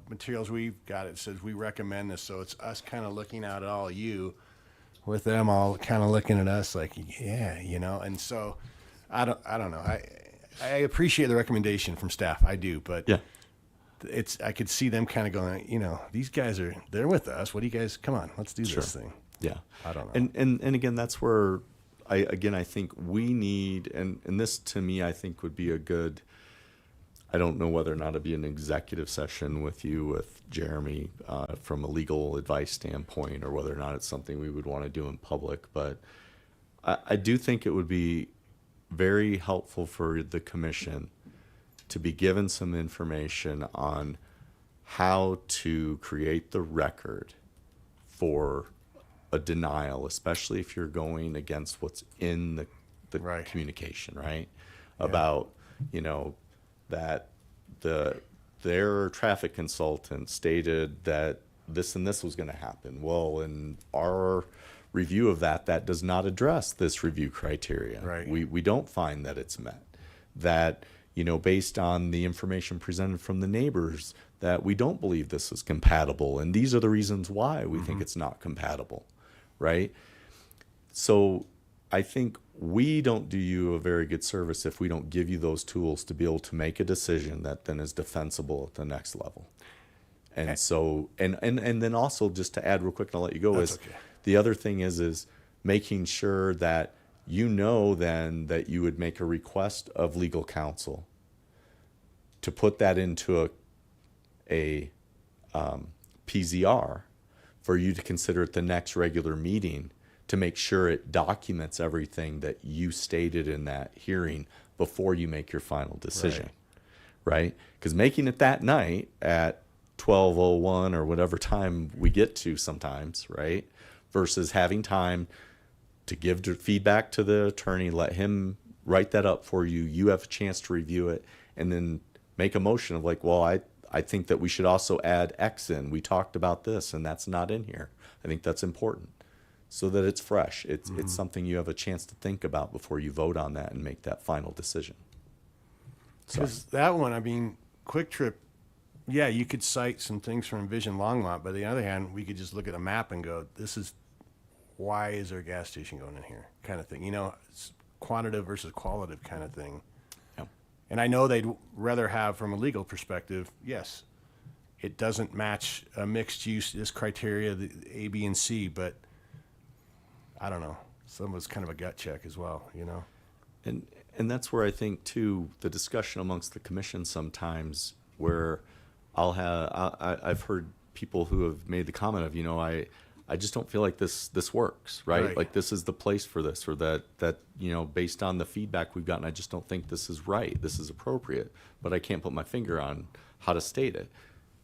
materials we've got, it says we recommend this. So it's us kind of looking out at all you with them all kind of looking at us like, yeah, and so I don't know. I appreciate the recommendation from staff. I do, but Yeah. I could see them kind of going, these guys they're with us. What do you guys, come on, let's do this thing. Yeah. I don't know. And again, that's where I think we need, and this to me, I think would be a good, I don't know whether or not it'd be an executive session with you, with Jeremy, from a legal advice standpoint, or whether or not it's something we would want to do in public. But I do think it would be very helpful for the commission to be given some information on how to create the record for a denial, especially if you're going against what's in the Right. communication, right? About, that their traffic consultant stated that this and this was going to happen. Well, in our review of that does not address this review criteria. Right. We don't find that it's met. That, based on the information presented from the neighbors, that we don't believe this is compatible. And these are the reasons why we think it's not compatible, right? So I think we don't do you a very good service if we don't give you those tools to be able to make a decision that then is defensible at the next level. And so, and then also just to add real quick, and I'll let you go, That's is okay. the other thing is making sure that then that you would make a request of legal counsel to put that into a PZR for you to consider at the next regular meeting to make sure it documents everything that you stated in that hearing before you make your final decision, right? Because making it that night at 12:01 or whatever time we get to sometimes, right? Versus having time to give feedback to the attorney, let him write that up for you. You have a chance to review it and then make a motion of like, well, I think that we should also add X in. We talked about this and that's not in here. I think that's important so that it's fresh. It's something you have a chance to think about before you vote on that and make that final decision. So, Because that one, I mean, Quick Trip, yeah, you could cite some things from Envision Longmont, but on the other hand, we could just look at a map and go, this is, why is there a gas station going in here? Kind of thing. You know, it's quantitative versus qualitative kind of thing. yeah. And I know they'd rather have, from a legal perspective, yes, it doesn't match a mixed use, this criteria, the A, B, and C, but I don't know. Some was kind of a gut check as well, you know? And that's where I think too the discussion amongst the commission sometimes where I've heard people who have made the comment of, you know, I just don't feel like this works, right? Right. Like this is the place for this, or that you know, based on the feedback we've gotten, I just don't think this is right, this is appropriate, but I can't put my finger on how to state it.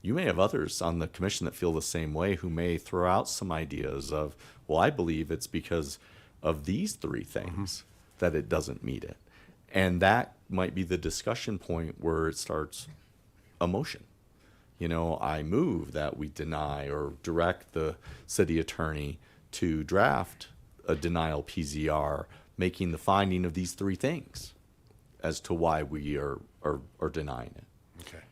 You may have others on the commission that feel the same way, who may throw out some ideas of, well, I believe it's because of these three things that it doesn't meet it. And that might be the discussion point where it starts a motion. You know, I move that we deny or direct the city attorney to draft a denial PZR, making the finding of these three things as to why we are denying it. Okay.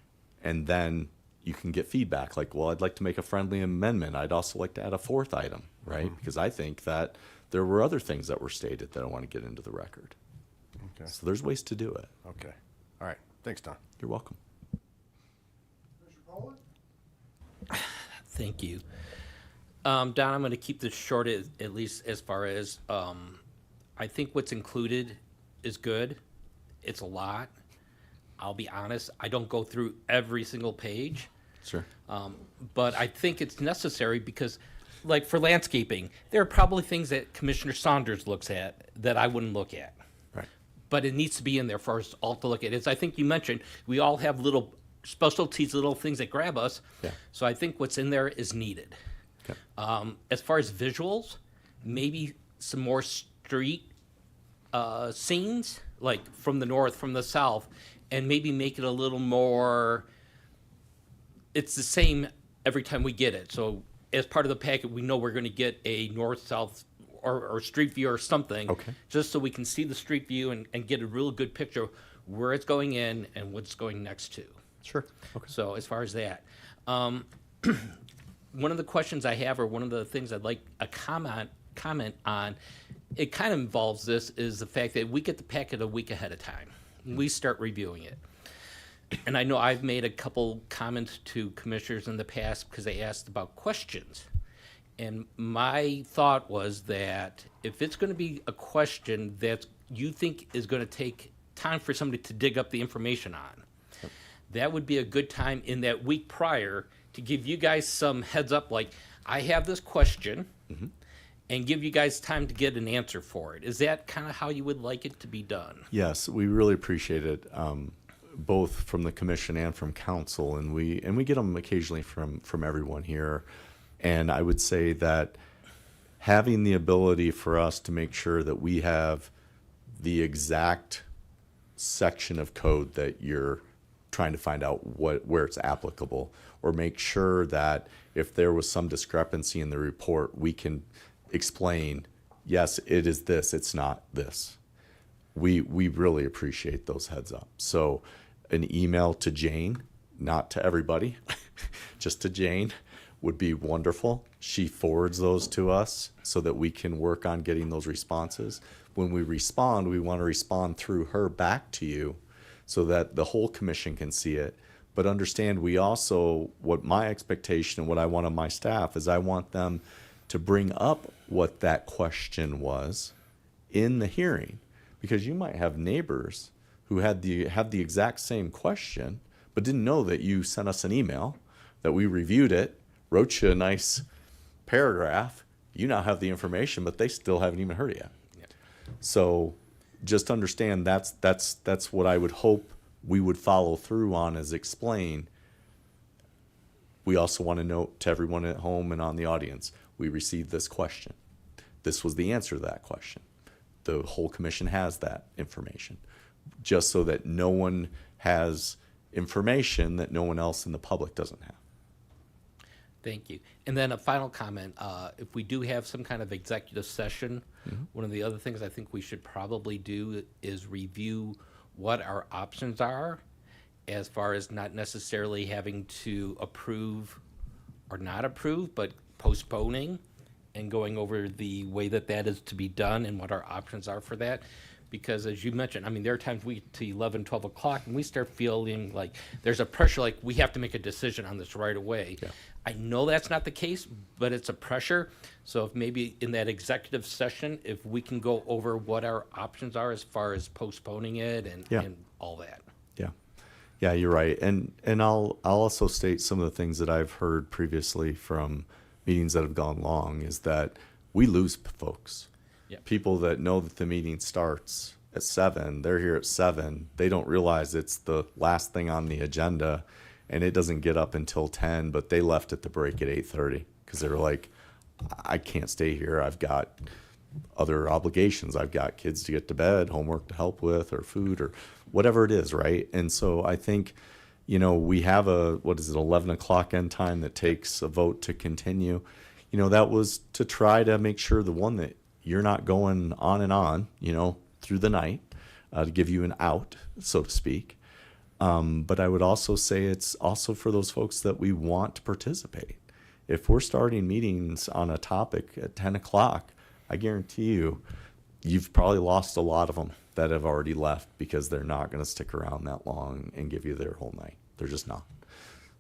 And then you can get feedback like, well, I'd like to make a friendly amendment. I'd also like to add a fourth item, right? Because I think that there were other things that were stated that I want to get into the record. Okay. So there's ways to do it. Okay. All right. Thanks, Don. You're welcome. Thank you. Don, I'm going to keep this short, at least as far as I think what's included is good. It's a lot. I'll be honest, I don't go through every single page, Sure. but I think it's necessary because, like for landscaping, there are probably things that Commissioner Saunders looks at that I wouldn't look at. Right. But it needs to be in there for us all to look at. As I think you mentioned, we all have little specialties, little things that grab us. Yeah. So I think what's in there is needed. Okay. As far as visuals, maybe some more street scenes, like from the north, from the south, and maybe make it a little more, it's the same every time we get it. So as part of the packet, we know we're going to get a north-south or street view or something. Okay. Just so we can see the street view and get a real good picture of where it's going in and what's going next to. Sure. Okay. So as far as that, one of the questions I have, or one of the things I'd like a comment on, it kind of involves this, is the fact that we get the packet a week ahead of time. We start reviewing it. And I know I've made a couple comments to commissioners in the past because they asked about questions. And my thought was that if it's going to be a question that you think is going to take time for somebody to dig up the information on, that would be a good time in that week prior to give you guys some heads up, like, I have this question, and give you guys time to get an answer for it. Is that kind of how you would like it to be done? Yes, we really appreciate it, both from the commission and from council, and we get them occasionally from everyone here. And I would say that having the ability for us to make sure that we have the exact section of code that you're trying to find out where it's applicable, or make sure that if there was some discrepancy in the report, we can explain, yes, it is this, it's not this. We really appreciate those heads up. So an email to Jane, not to everybody, just to Jane, would be wonderful. She forwards those to us so that we can work on getting those responses. When we respond, we want to respond through her back to you so that the whole commission can see it. But understand, we also, what my expectation and what I want of my staff is I want them to bring up what that question was in the hearing. Because you might have neighbors who have the exact same question, but didn't know that you sent us an email, that we reviewed it, wrote you a nice paragraph. You now have the information, but they still haven't even heard it yet. Yeah. So just understand that's what I would hope we would follow through on, is explain We also want to note to everyone at home and on the audience, we received this question. This was the answer to that question. The whole commission has that information, just so that no one has information that no one else in the public doesn't have. Thank you. And then a final comment, if we do have some kind of executive session, one of the other things I think we should probably do is review what our options are, as far as not necessarily having to approve or not approve, but postponing and going over the way that that is to be done and what our options are for that. Because as you mentioned, I mean, there are times we get to 11, 12 o'clock and we start feeling like there's a pressure, like we have to make a decision on this right away. Yeah. I know that's not the case, but it's a pressure. So if maybe in that executive session, if we can go over what our options are as far as postponing it and, Yeah. and all that. Yeah. Yeah, you're right. And I'll also state some of the things that I've heard previously from meetings that have gone long is that we lose folks. Yep. People that know that the meeting starts at 7, they're here at 7. They don't realize it's the last thing on the agenda and it doesn't get up until 10, but they left at the break at 8:30 because they were like, I can't stay here. I've got other obligations. I've got kids to get to bed, homework to help with, or food, or whatever it is, right? And so I think, we have 11 o'clock end time that takes a vote to continue. That was to try to make sure the one that you're not going on and on, through the night, to give you an out, so to speak. But I would also say it's also for those folks that we want to participate. If we're starting meetings on a topic at 10 o'clock, I guarantee you've probably lost a lot of them that have already left because they're not going to stick around that long and give you their whole night. They're just not.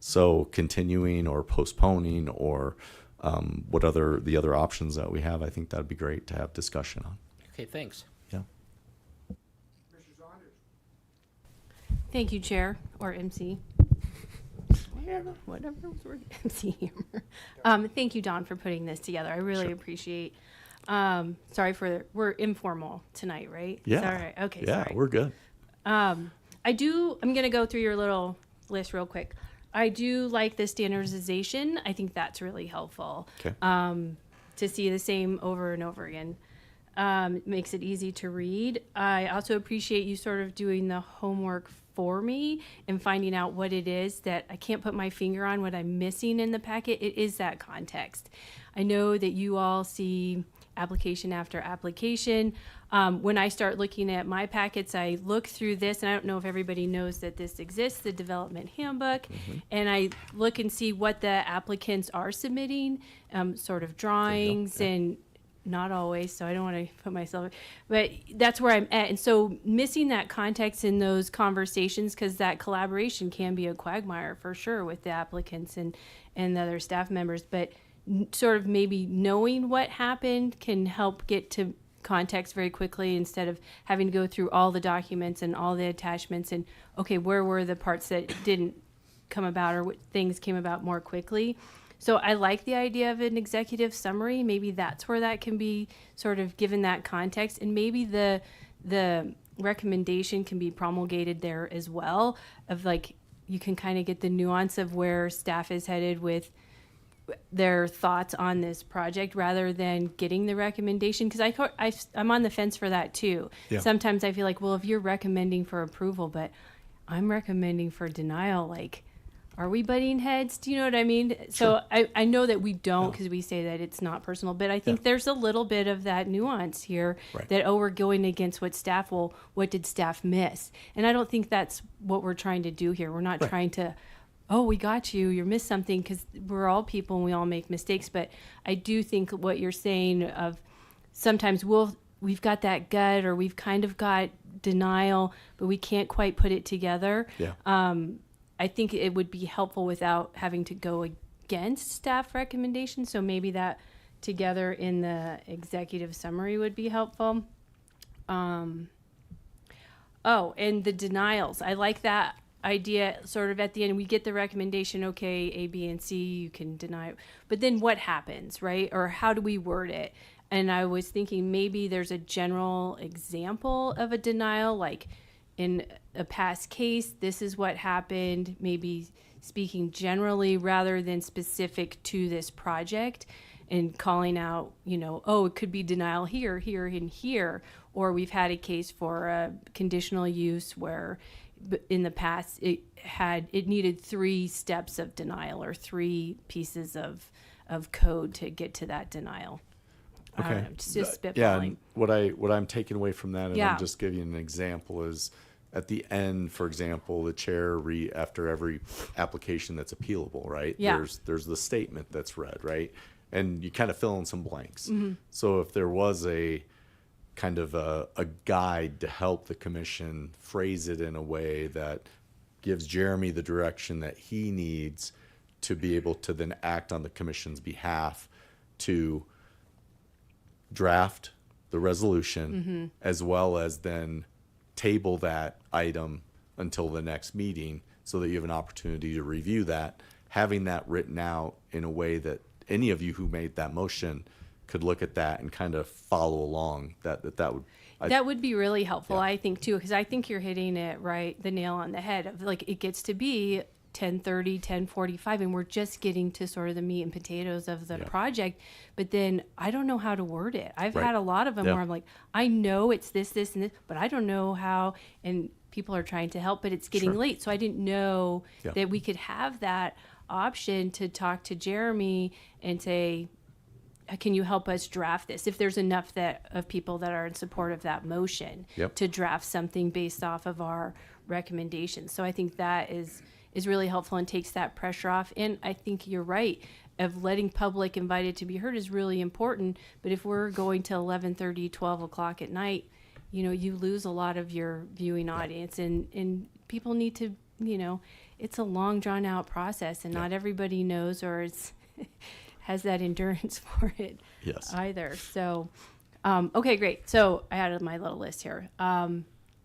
So continuing or postponing or the other options that we have, I think that'd be great to have discussion on. Okay, thanks. Yeah. Thank you, Chair, or MC. Whatever word, MC here. Thank you, Don, for putting this together. I really appreciate. We're informal tonight, right? Yeah. Is that all right? Okay, Yeah, sorry. we're good. I'm going to go through your little list real quick. I do like the standardization. I think that's really helpful. Okay. To see the same over and over again. It makes it easy to read. I also appreciate you sort of doing the homework for me and finding out what it is that I can't put my finger on, what I'm missing in the packet. It is that context. I know that you all see application after application. When I start looking at my packets, I look through this, and I don't know if everybody knows that this exists, the development handbook, and I look and see what the applicants are submitting, sort of drawings and not always, so I don't want to put myself, but that's where I'm at. And so missing that context in those conversations, because that collaboration can be a quagmire for sure with the applicants and the other staff members, but sort of maybe knowing what happened can help get to context very quickly instead of having to go through all the documents and all the attachments and, okay, where were the parts that didn't come about or what things came about more quickly. So I like the idea of an executive summary. Maybe that's where that can be sort of given that context, and maybe the recommendation can be promulgated there as well, of like you can kind of get the nuance of where staff is headed with their thoughts on this project rather than getting the recommendation, because I'm on the fence for that too. Yeah. Sometimes I feel like, well, if you're recommending for approval but I'm recommending for denial, like, are we butting heads? Do you know what I mean? So I know that we don't, because we say that it's not personal, but I think there's a little bit of that nuance here, Right. that, we're going against what did staff miss? And I don't think that's what we're trying to do here. We're not Right. trying to, we got you missed something, because we're all people and we all make mistakes. But I do think what you're saying of sometimes we've got that gut, or we've kind of got denial, but we can't quite put it together. Yeah. I think it would be helpful without having to go against staff recommendations. So maybe that together in the executive summary would be helpful. And the denials. I like that idea sort of at the end. We get the recommendation, okay, A, B, and C, you can deny it. But then what happens, right? Or how do we word it? And I was thinking maybe there's a general example of a denial, like in a past case, this is what happened. Maybe speaking generally rather than specific to this project and calling out, oh, it could be denial here, here, and here. Or we've had a case for a conditional use where in the past it needed 3 steps of denial or 3 pieces of code to get to that denial. I don't know, just spitballing. Yeah, and what I'm taking away from that, and Yeah. I'm just giving an example, is at the end, for example, the chair after every application that's appealable, right? Yeah. There's the statement that's read, right? And you kind of fill in some blanks. Mm-hmm. So if there was a kind of a guide to help the commission phrase it in a way that gives Jeremy the direction that he needs to be able to then act on the commission's behalf to draft the resolution, as well as then table that item until the next meeting so that you have an opportunity to review that, having that written out in a way that any of you who made that motion could look at that and kind of follow along. That would That would be really helpful, Yeah. I think, too, because I think you're hitting it right, the nail on the head of like it gets to be 10:30, 10:45, and we're just getting to sort of the meat and potatoes of the Yeah. project. But then I don't know how to word it. I've Right. had a lot of them Yeah. where I'm like, I know it's this, this, and this, but I don't know how. And people are trying to help, but it's getting Sure. late. So I didn't know Yeah. that we could have that option to talk to Jeremy and say, can you help us draft this? If there's enough of people that are in support of that motion Yep. to draft something based off of our recommendations. So I think that is really helpful and takes that pressure off. And I think you're right, of letting public invited to be heard is really important. But if we're going to 11:30, 12 o'clock at night, you lose a lot of your viewing audience, and people need to, it's a long drawn out process, and not everybody knows or is has that endurance for it Yes. either. So, okay, great. So I had my little list here. I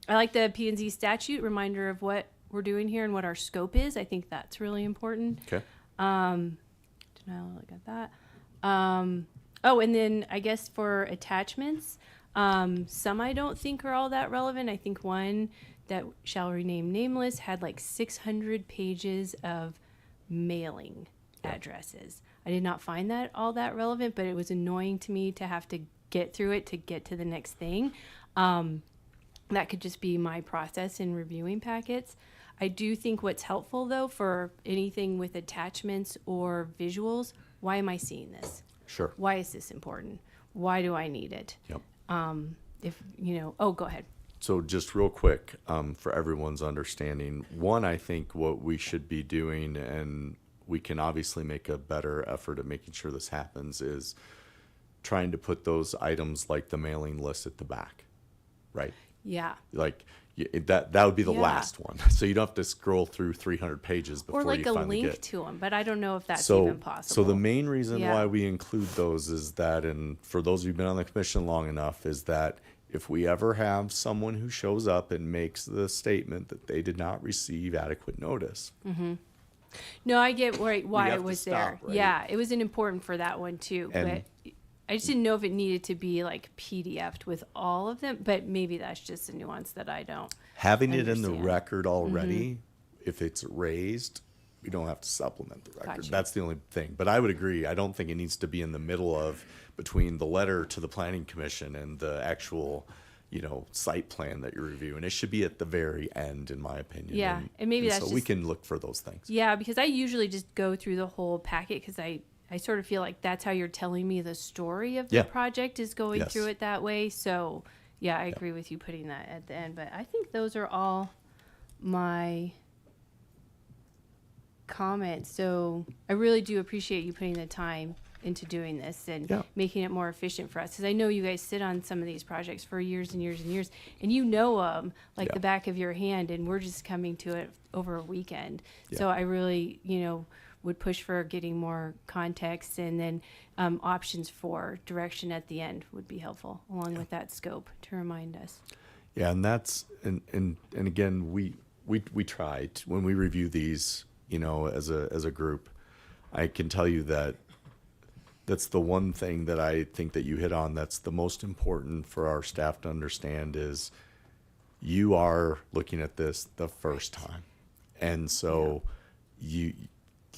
like the P&Z statute, reminder of what we're doing here and what our scope is. I think that's really important. Okay. Denial, look at that. Oh, and then I guess for attachments, some I don't think are all that relevant. I think one that shall remain nameless had like 600 pages of mailing addresses. I did not find that all that relevant, but it was annoying to me to have to get through it to get to the next thing. That could just be my process in reviewing packets. I do think what's helpful, though, for anything with attachments or visuals, why am I seeing this? Sure. Why is this important? Why do I need it? Yep. Go ahead. So just real quick, for everyone's understanding, one, I think what we should be doing, and we can obviously make a better effort at making sure this happens, is trying to put those items like the mailing list at the back, right? Yeah. Like that would be the Yeah. last one. So you don't have to scroll through 300 pages before Or like you a finally link get. to them, but I don't know if that's So, even possible. so the main reason Yeah. why we include those is that, and for those who've been on the commission long enough, is that if we ever have someone who shows up and makes the statement that they did not receive adequate notice, No, I get why have it to was stop, there. right? Yeah, it was an important for that one too. And- but I just didn't know if it needed to be like PDF'd with all of them. But maybe that's just a nuance that I don't. having it in the Understand. record already, if it's raised, we don't have to supplement the record. Gotcha. That's the only thing. But I would agree. I don't think it needs to be in the middle of between the letter to the planning commission and the actual, site plan that you're reviewing. It should be at the very end, in my opinion. Yeah, and maybe that's so we just- can look for those things. Yeah, because I usually just go through the whole packet because I sort of feel like that's how you're telling me the story of the Yeah. project is going Yes. through it that way. So yeah, I agree with you putting that at the end. But I think those are all my comments. So I really do appreciate you putting the time into doing this and Yeah. making it more efficient for us. Because I know you guys sit on some of these projects for years and years and years, and you know them like Yeah. the back of your hand, and we're just coming to it over a weekend. So Yeah. I really, would push for getting more context, and then options for direction at the end would be helpful, along with that scope to remind us. Yeah, and that's and again, we try when we review these, as a group. I can tell you that that's the one thing that I think that you hit on that's the most important for our staff to understand is you are looking at this the first time. And so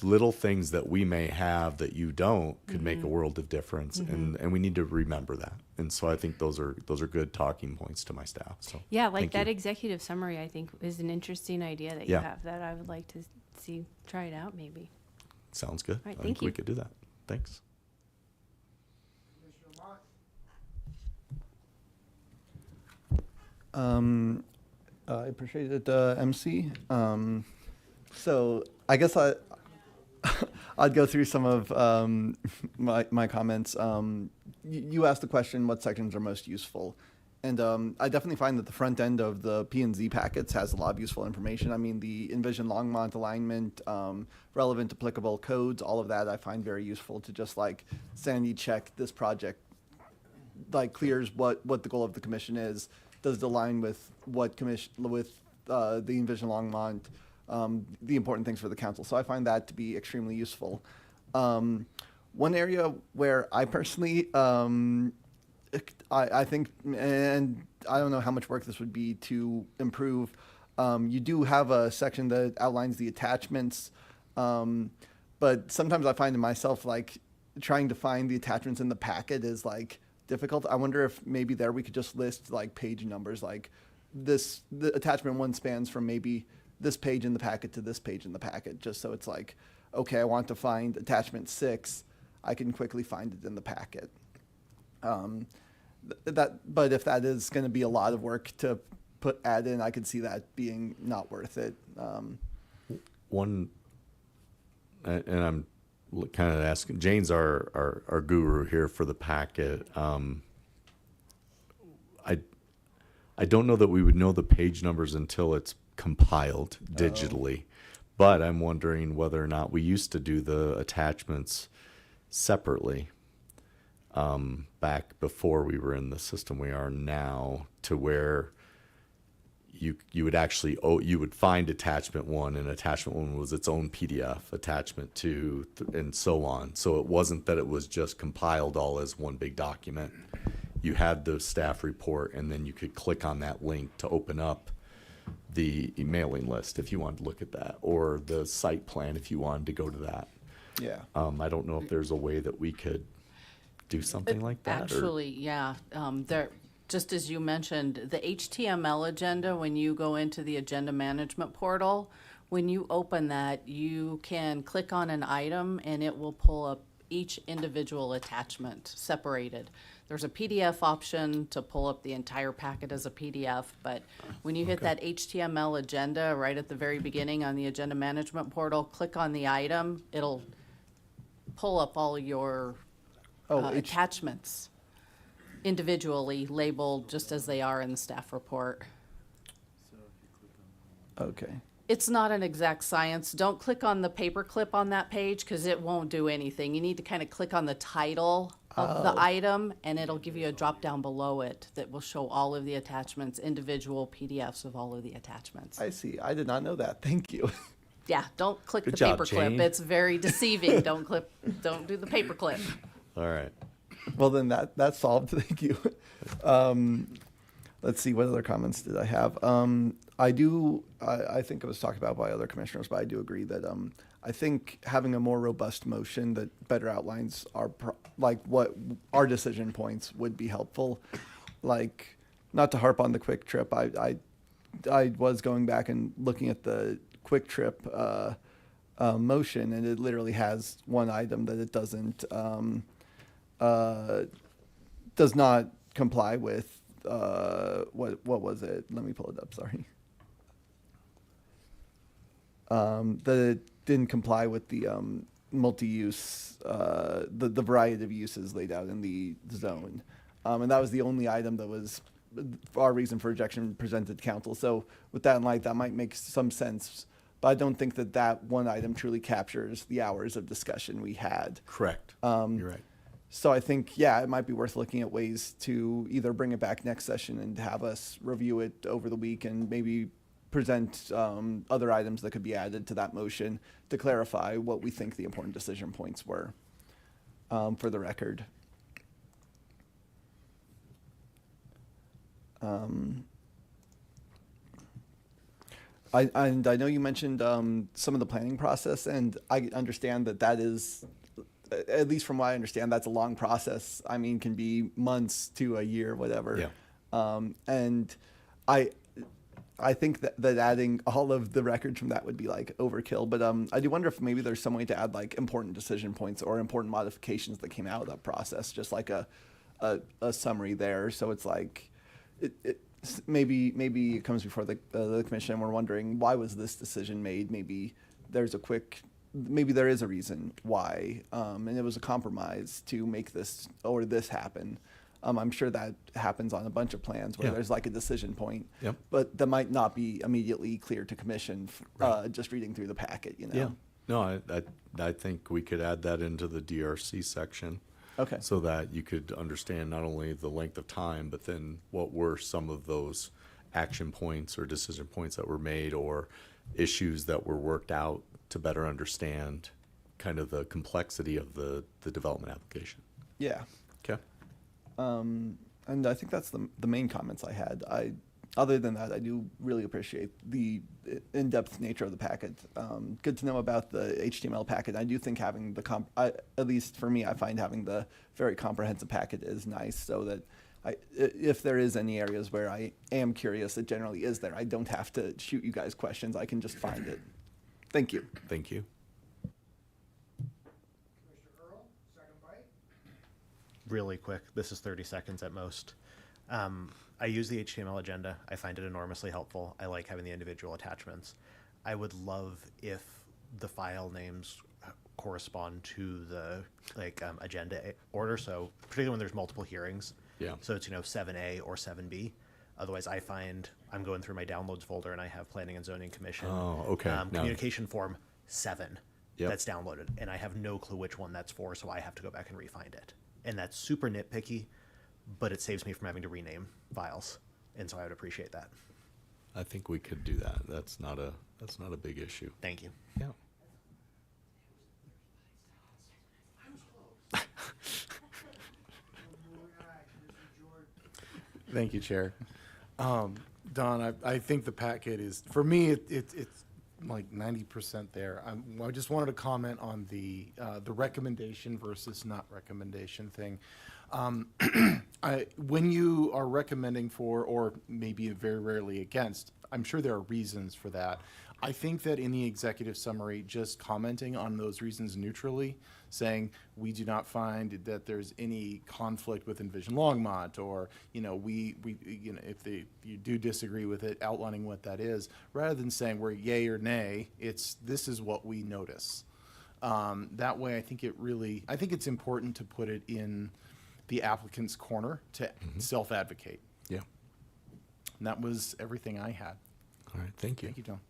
little things that we may have that you don't could make a world of difference, and we need to remember that. And so I think those are good talking points to my staff. So Yeah, like thank that you. executive summary, I think is an interesting idea that you Yeah. have that I would like to see, try it out maybe. Sounds good. Right, I thank think we you. could do that. Thanks. I appreciate it, MC. So I guess I'd go through some of my comments. You asked the question, what sections are most useful? And I definitely find that the front end of the P&Z packets has a lot of useful information. I mean, the Envision Longmont alignment, relevant applicable codes, all of that I find very useful to just like sanity check this project, like clears what the goal of the commission is. Does it align with what the Envision Longmont, the important things for the council? So I find that to be extremely useful. One area where I personally, I think, and I don't know how much work this would be to improve. You do have a section that outlines the attachments, but sometimes I find in myself like trying to find the attachments in the packet is like difficult. I wonder if maybe there we could just list like page numbers, like the attachment 1 spans from maybe this page in the packet to this page in the packet, just so it's like, okay, I want to find attachment 6, I can quickly find it in the packet. But if that is going to be a lot of work to add in, I could see that being not worth it. One, and I'm kind of asking, Jane's our guru here for the packet. I don't know that we would know the page numbers until it's compiled digitally, but I'm wondering whether or not we used to do the attachments separately back before we were in the system we are now, to where you would actually you would find attachment 1, and attachment 1 was its own PDF, attachment 2, and so on. So it wasn't that it was just compiled all as one big document. You had the staff report, and then you could click on that link to open up the mailing list if you wanted to look at that, or the site plan if you wanted to go to that. Yeah. I don't know if there's a way that we could do something like that. or- Actually, yeah, there, just as you mentioned, the HTML agenda, when you go into the agenda management portal, when you open that, you can click on an item and it will pull up each individual attachment separated. There's a PDF option to pull up the entire packet as a PDF, but when you hit that HTML agenda right at the very beginning on the agenda management portal, click on the item, it'll pull up all your attachments individually labeled just as they are in the staff report. Okay. It's not an exact science. Don't click on the paperclip on that page because it won't do anything. You need to kind of click on the title of the item and it'll give you a drop down below it that will show all of the attachments, individual PDFs of all of the attachments. I see. I did not know that. Thank you. Yeah, don't click Good the job, paperclip. Jane. It's very deceiving. Don't do the paperclip. All right. Well, then that's solved. Thank you. Let's see, what other comments did I have? I think it was talked about by other commissioners, but I do agree that I think having a more robust motion that better outlines what our decision points would be helpful. Like, not to harp on the quick trip, I was going back and looking at the quick trip motion, and it literally has one item that it does not comply with. What was it? Let me pull it up. Sorry. That it didn't comply with the multi-use, the variety of uses laid out in the zone, and that was the only item that was our reason for rejection presented to council. So with that in light, that might make some sense, but I don't think that one item truly captures the hours of discussion we had. Correct. You're right. So I think, yeah, it might be worth looking at ways to either bring it back next session and have us review it over the week and maybe present other items that could be added to that motion to clarify what we think the important decision points were for the record. and I know you mentioned some of the planning process, and I understand that is, at least from what I understand, that's a long process. I mean, can be months to a year, whatever. Yeah. And I think that adding all of the records from that would be like overkill. But I do wonder if maybe there's some way to add like important decision points or important modifications that came out of that process, just like a summary there. So it's like maybe it comes before the commission and we're wondering, why was this decision made? Maybe there is a reason why, and it was a compromise to make this or this happen. I'm sure that happens on a bunch of plans where Yeah. there's like a decision point, Yep. but that might not be immediately clear to commission Right. just reading through the packet, you know? Yeah. No, I think we could add that into the DRC section. Okay. So that you could understand not only the length of time, but then what were some of those action points or decision points that were made or issues that were worked out to better understand kind of the complexity of the development application. Yeah. Okay. And I think that's the main comments I had. Other than that, I do really appreciate the in-depth nature of the packet. Good to know about the HTML packet. I do think having at least for me, I find having the very comprehensive packet is nice, so that if there is any areas where I am curious, it generally is there. I don't have to shoot you guys questions. I can just find it. Thank you. Thank you. Really quick, this is 30 seconds at most. I use the HTML agenda. I find it enormously helpful. I like having the individual attachments. I would love if the file names correspond to the agenda order. So particularly when there's multiple hearings. Yeah. So it's 7A or 7B. Otherwise, I find I'm going through my downloads folder and I have Planning and Zoning Commission. Oh, okay. Now- Communication form 7 Yep. that's downloaded, and I have no clue which one that's for, so I have to go back and re-find it. And that's super nitpicky, but it saves me from having to rename files, and so I would appreciate that. I think we could do that. That's not a big issue. Thank you. Yeah. Thank you, Chair. Don, I think the packet is, for me, it's like 90% there. I just wanted to comment on the recommendation versus not recommendation thing. When you are recommending for, or maybe very rarely against, I'm sure there are reasons for that. I think that in the executive summary, just commenting on those reasons neutrally, saying we do not find that there's any conflict with Envision Longmont, or we if you do disagree with it, outlining what that is, rather than saying we're yay or nay. This is what we notice. That way, I think it's important to put it in the applicant's corner to self-advocate. Yeah. And that was everything I had. All right. Thank you. Thank you, John.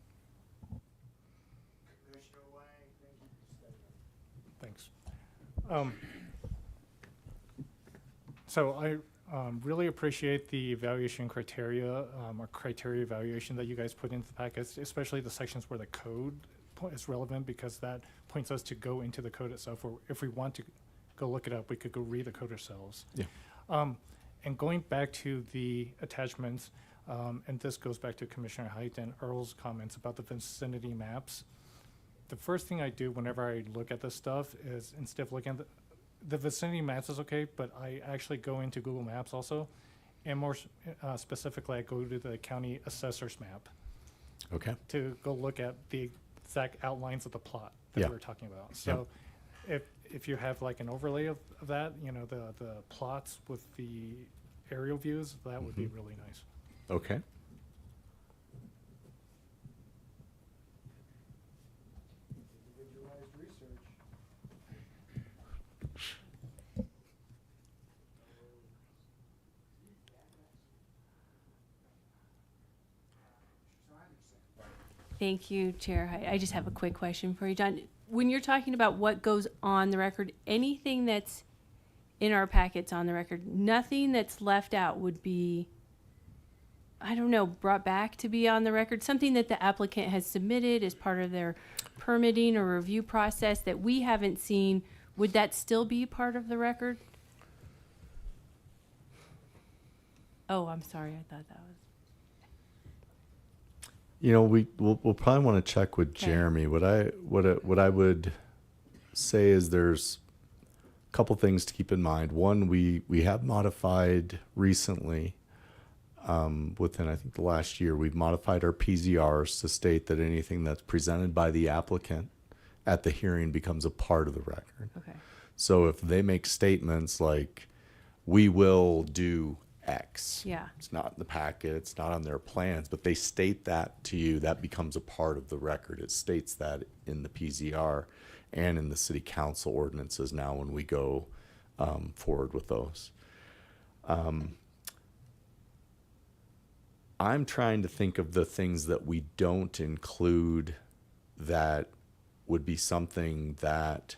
Thanks. So I really appreciate the evaluation criteria, or criteria evaluation that you guys put into the packets, especially the sections where the code is relevant, because that points us to go into the code itself, or if we want to go look it up, we could go read the code ourselves. Yeah. And going back to the attachments, and this goes back to Commissioner Height and Earl's comments about the vicinity maps. The first thing I do whenever I look at this stuff is, instead of looking at the vicinity maps is okay, but I actually go into Google Maps also, and more specifically, I go to the county assessor's map Okay. to go look at the exact outlines of the plot that Yeah. we were talking about. So if you have like an overlay of that, the plots with the aerial views, that would be really nice. Okay. Thank you, Chair. I just have a quick question for you, John. When you're talking about what goes on the record, anything that's in our packets on the record, nothing that's left out would be, I don't know, brought back to be on the record, something that the applicant has submitted as part of their permitting or review process that we haven't seen, would that still be part of the record? Oh, I'm sorry, I thought that was. We'll probably want to check with Okay. Jeremy. What I would say is there's a couple things to keep in mind. One, we have modified recently, within I think the last year, we've modified our PZRs to state that anything that's presented by the applicant at the hearing becomes a part of the record. Okay. So if they make statements like, we will do X. Yeah. It's not in the packet, it's not on their plans, but they state that to you, that becomes a part of the record. It states that in the PZR and in the city council ordinances now when we go forward with those. I'm trying to think of the things that we don't include that would be something that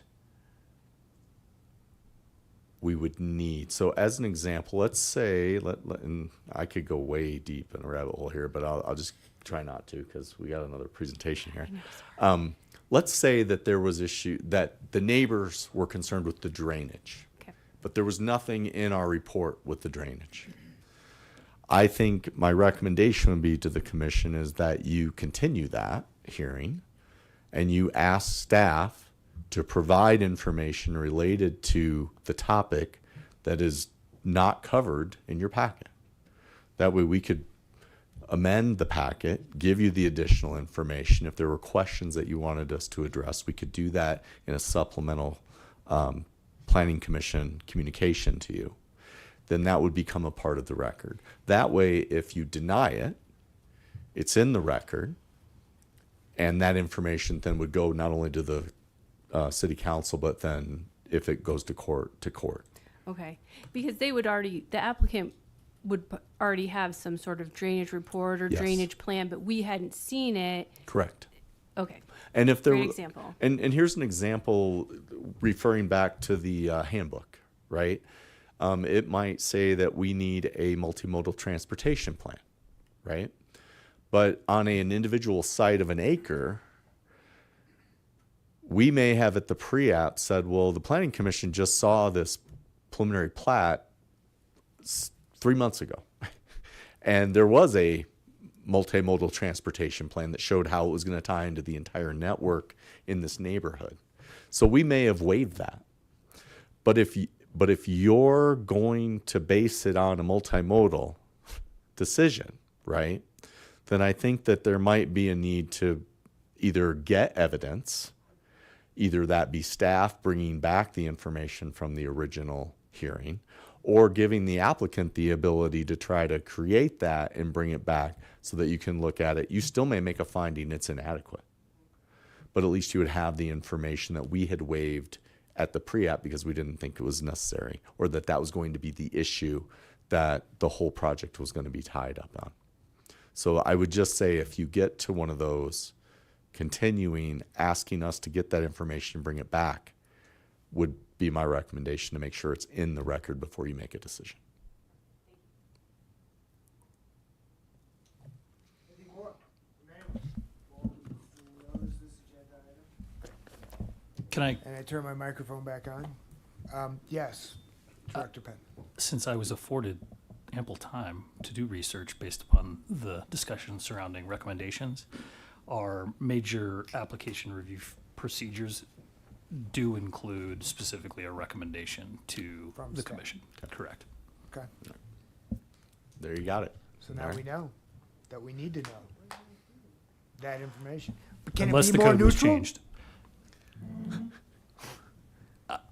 we would need. So as an example, let's say, and I could go way deep in a rabbit hole here, but I'll just try not to because we got another presentation here. Let's say that there was that the neighbors were concerned with the drainage, Okay. but there was nothing in our report with the drainage. I think my recommendation would be to the commission is that you continue that hearing and you ask staff to provide information related to the topic that is not covered in your packet. That way we could amend the packet, give you the additional information. If there were questions that you wanted us to address, we could do that in a supplemental planning commission communication to you. Then that would become a part of the record. That way, if you deny it, it's in the record, and that information then would go not only to the city council, but then if it goes to court, Okay, because the applicant would already have some sort of drainage report or Yes. drainage plan, but we hadn't seen it. Correct. Okay, And if there, Great example. And here's an example referring back to the handbook, right? It might say that we need a multimodal transportation plan, right? But on an individual site of an acre, we may have at the pre-app said, well, the planning commission just saw this preliminary plat 3 months ago. And there was a multimodal transportation plan that showed how it was going to tie into the entire network in this neighborhood. So we may have waived that. But if you're going to base it on a multimodal decision, right, then I think that there might be a need to either get evidence, either that be staff bringing back the information from the original hearing, or giving the applicant the ability to try to create that and bring it back so that you can look at it. You still may make a finding it's inadequate, but at least you would have the information that we had waived at the pre-app because we didn't think it was necessary, or that that was going to be the issue that the whole project was going to be tied up on. So I would just say if you get to one of those, continuing asking us to get that information and bring it back would be my recommendation to make sure it's in the record before you make a decision. Can I, And I turn my microphone back on. Yes, Director Penn. since I was afforded ample time to do research based upon the discussion surrounding recommendations, our major application review procedures do include specifically a recommendation to From the staff. commission. Correct. Okay, There you got it. so now All right. we know that we need to know that information. But can Unless it the be more code was neutral? changed.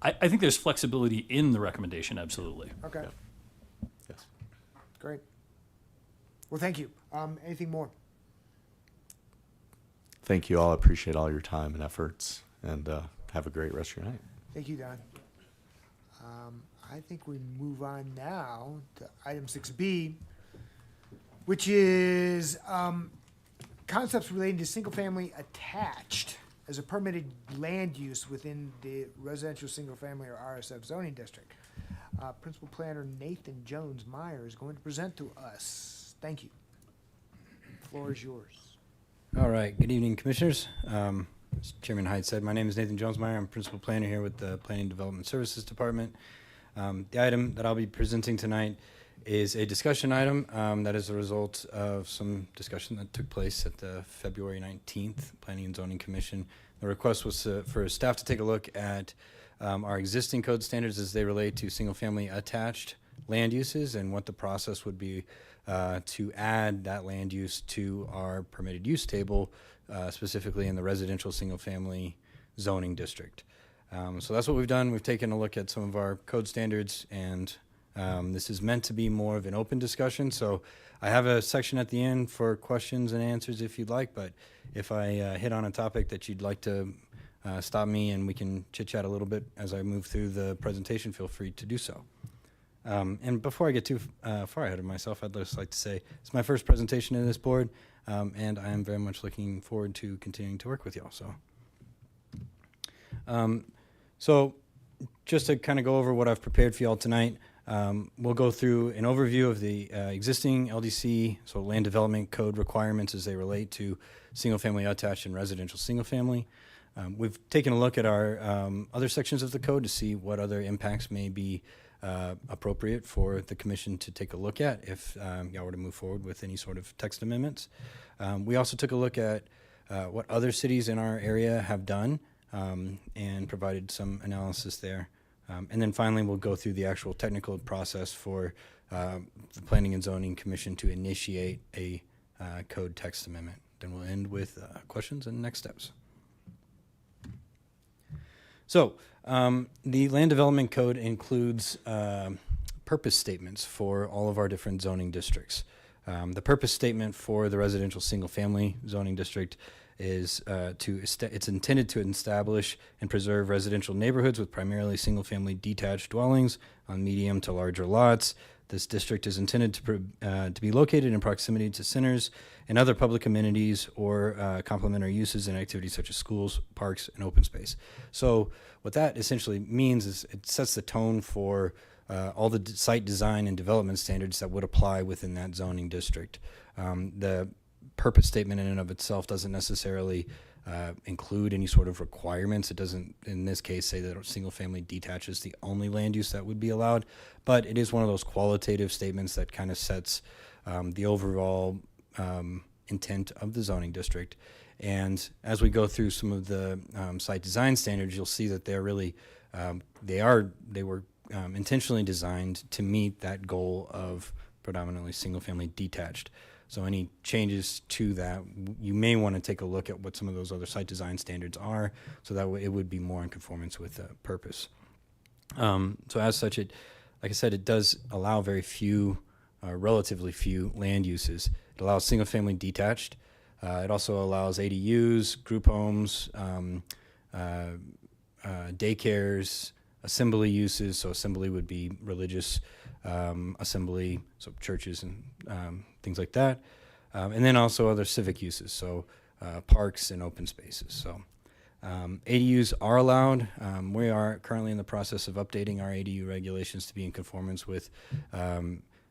I think there's flexibility in the recommendation, absolutely. Okay, Yes. great. Well, thank you. Anything more? Thank you all. I appreciate all your time and efforts, and have a great rest of your night. Thank you, Don. I think we move on now to item 6B, which is concepts relating to single-family attached as a permitted land use within the residential single-family or RSF zoning district. Principal Planner Nathan Jones Meyer is going to present to us. Thank you. The floor is yours. All right. Good evening, Commissioners. As Chairman Hyde said, my name is Nathan Jonesmeyer. I'm Principal Planner here with the Planning Development Services Department. The item that I'll be presenting tonight is a discussion item that is a result of some discussion that took place at the February 19th Planning and Zoning Commission. The request was for staff to take a look at our existing code standards as they relate to single-family attached land uses and what the process would be to add that land use to our permitted use table, specifically in the residential single-family zoning district. So that's what we've done. We've taken a look at some of our code standards, and this is meant to be more of an open discussion. So I have a section at the end for questions and answers if you'd like, but if I hit on a topic that you'd like to stop me and we can chit-chat a little bit as I move through the presentation, feel free to do so. And before I get too far ahead of myself, I'd just like to say it's my first presentation to this board, and I am very much looking forward to continuing to work with y'all. So just to kind of go over what I've prepared for y'all tonight, we'll go through an overview of the existing LDC, so land development code requirements as they relate to single-family attached and residential single-family. We've taken a look at our other sections of the code to see what other impacts may be appropriate for the commission to take a look at if y'all were to move forward with any sort of text amendments. We also took a look at what other cities in our area have done and provided some analysis there. And then finally, we'll go through the actual technical process for the Planning and Zoning Commission to initiate a code text amendment. Then we'll end with questions and next steps. So the Land Development Code includes purpose statements for all of our different zoning districts. The purpose statement for the residential single-family zoning district is it's intended to establish and preserve residential neighborhoods with primarily single-family detached dwellings on medium to larger lots. This district is intended to be located in proximity to centers and other public amenities or complementary uses and activities such as schools, parks, and open space. So what that essentially means is it sets the tone for all the site design and development standards that would apply within that zoning district. The purpose statement in and of itself doesn't necessarily include any sort of requirements. It doesn't, in this case, say that single family detached is the only land use that would be allowed, but it is one of those qualitative statements that kind of sets the overall intent of the zoning district. And as we go through some of the site design standards, you'll see that they're really, they were intentionally designed to meet that goal of predominantly single family detached. So any changes to that, you may want to take a look at what some of those other site design standards are, so that way it would be more in conformance with the purpose. So as such, like I said, it does allow very few, relatively few land uses. It allows single-family detached. It also allows ADUs, group homes, daycares, assembly uses. So assembly would be religious assembly, so churches and things like that. And then also other civic uses, so parks and open spaces. So ADUs are allowed. We are currently in the process of updating our ADU regulations to be in conformance with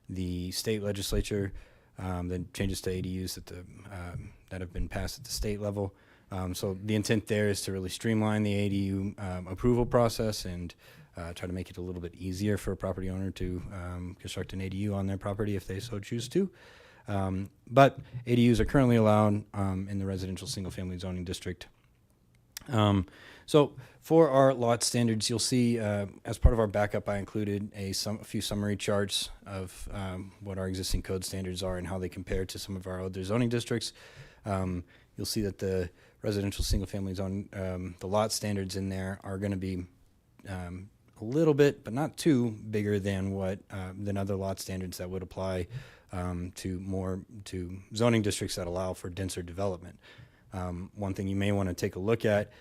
the state legislature, the changes to ADUs that have been passed at the state level. So the intent there is to really streamline the ADU approval process and try to make it a little bit easier for a property owner to construct an ADU on their property if they so choose to. But ADUs are currently allowed in the residential single-family zoning district. So for our lot standards, you'll see as part of our backup, I included a few summary charts of what our existing code standards are and how they compare to some of our other zoning districts. You'll see that the residential single-family zone, the lot standards in there are going to be a little bit, but not too bigger than than other lot standards that would apply to zoning districts that allow for denser development. One thing you may want to take a look at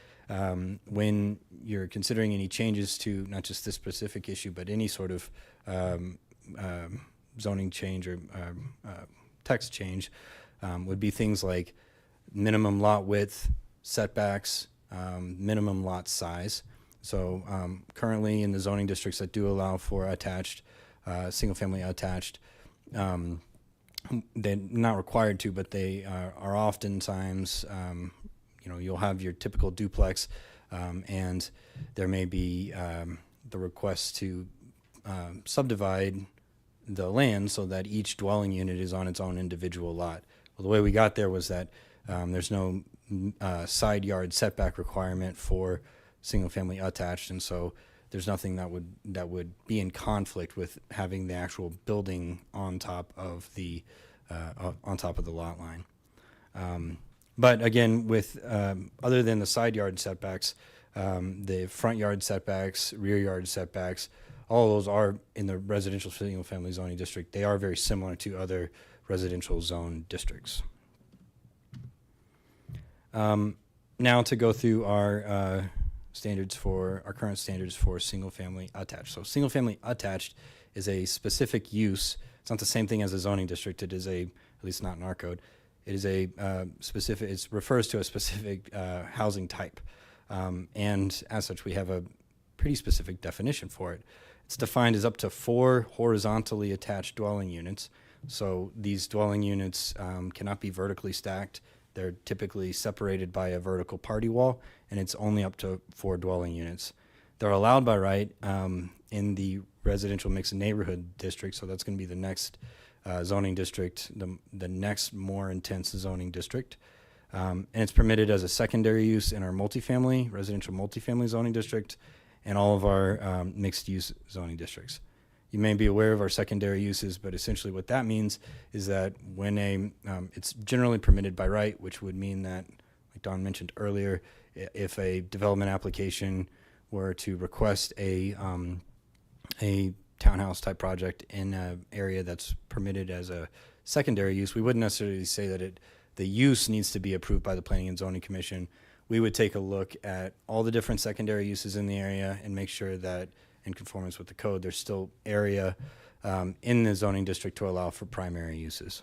when you're considering any changes to not just this specific issue, but any sort of zoning change or text change would be things like minimum lot width, setbacks, minimum lot size. So currently in the zoning districts that do allow for attached, single-family attached, they're not required to, but they are oftentimes, you'll have your typical duplex, and there may be the request to subdivide the land so that each dwelling unit is on its own individual lot. Well, the way we got there was that there's no side yard setback requirement for single-family attached, and so there's nothing that would be in conflict with having the actual building on top of the lot line. But again, with other than the side yard setbacks, the front yard setbacks, rear yard setbacks, all of those are in the residential single-family zoning district. They are very similar to other residential zone districts. Now to go through our current standards for single-family attached. So single-family attached is a specific use. It's not the same thing as a zoning district. It is at least not in our code. It is a specific. It refers to a specific housing type, and as such, we have a pretty specific definition for it. It's defined as up to 4 horizontally attached dwelling units. So these dwelling units cannot be vertically stacked. They're typically separated by a vertical party wall, and it's only up to 4 dwelling units. They're allowed by right in the residential mixed neighborhood district, so that's going to be the next zoning district, the next more intense zoning district. And it's permitted as a secondary use in our residential multifamily zoning district, and all of our mixed-use zoning districts. You may be aware of our secondary uses, but essentially what that means is that when it's generally permitted by right, which would mean that, like Don mentioned earlier, if a development application were to request a townhouse type project in an area that's permitted as a secondary use, we wouldn't necessarily say that the use needs to be approved by the Planning and Zoning Commission. We would take a look at all the different secondary uses in the area and make sure that in conformance with the code, there's still area in the zoning district to allow for primary uses.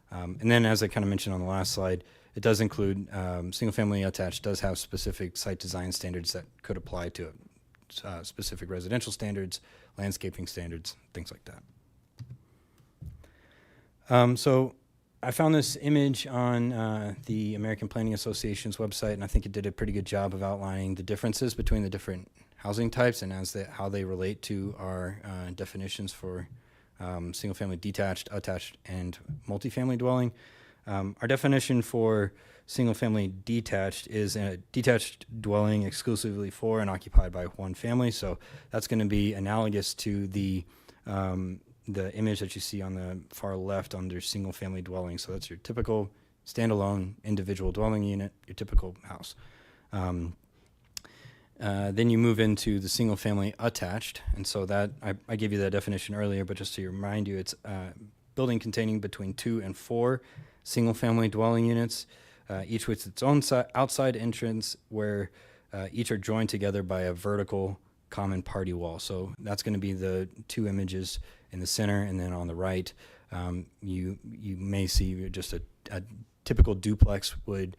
And then, as I kind of mentioned on the last slide, it does include single-family attached does have specific site design standards that could apply to it, specific residential standards, landscaping standards, things like that. So I found this image on the American Planning Association's website, and I think it did a pretty good job of outlining the differences between the different housing types and how they relate to our definitions for single-family detached, attached, and multifamily dwelling. Our definition for single-family detached is a detached dwelling exclusively for and occupied by one family. So that's going to be analogous to the image that you see on the far left under single-family dwelling. So that's your typical standalone individual dwelling unit, your typical house. Then you move into the single-family attached, and so that I gave you that definition earlier, but just to remind you, it's building containing between 2 and 4 single-family dwelling units, each with its own outside entrance, where each are joined together by a vertical common party wall. So that's going to be the 2 images in the center, and then on the right, you may see just a typical duplex would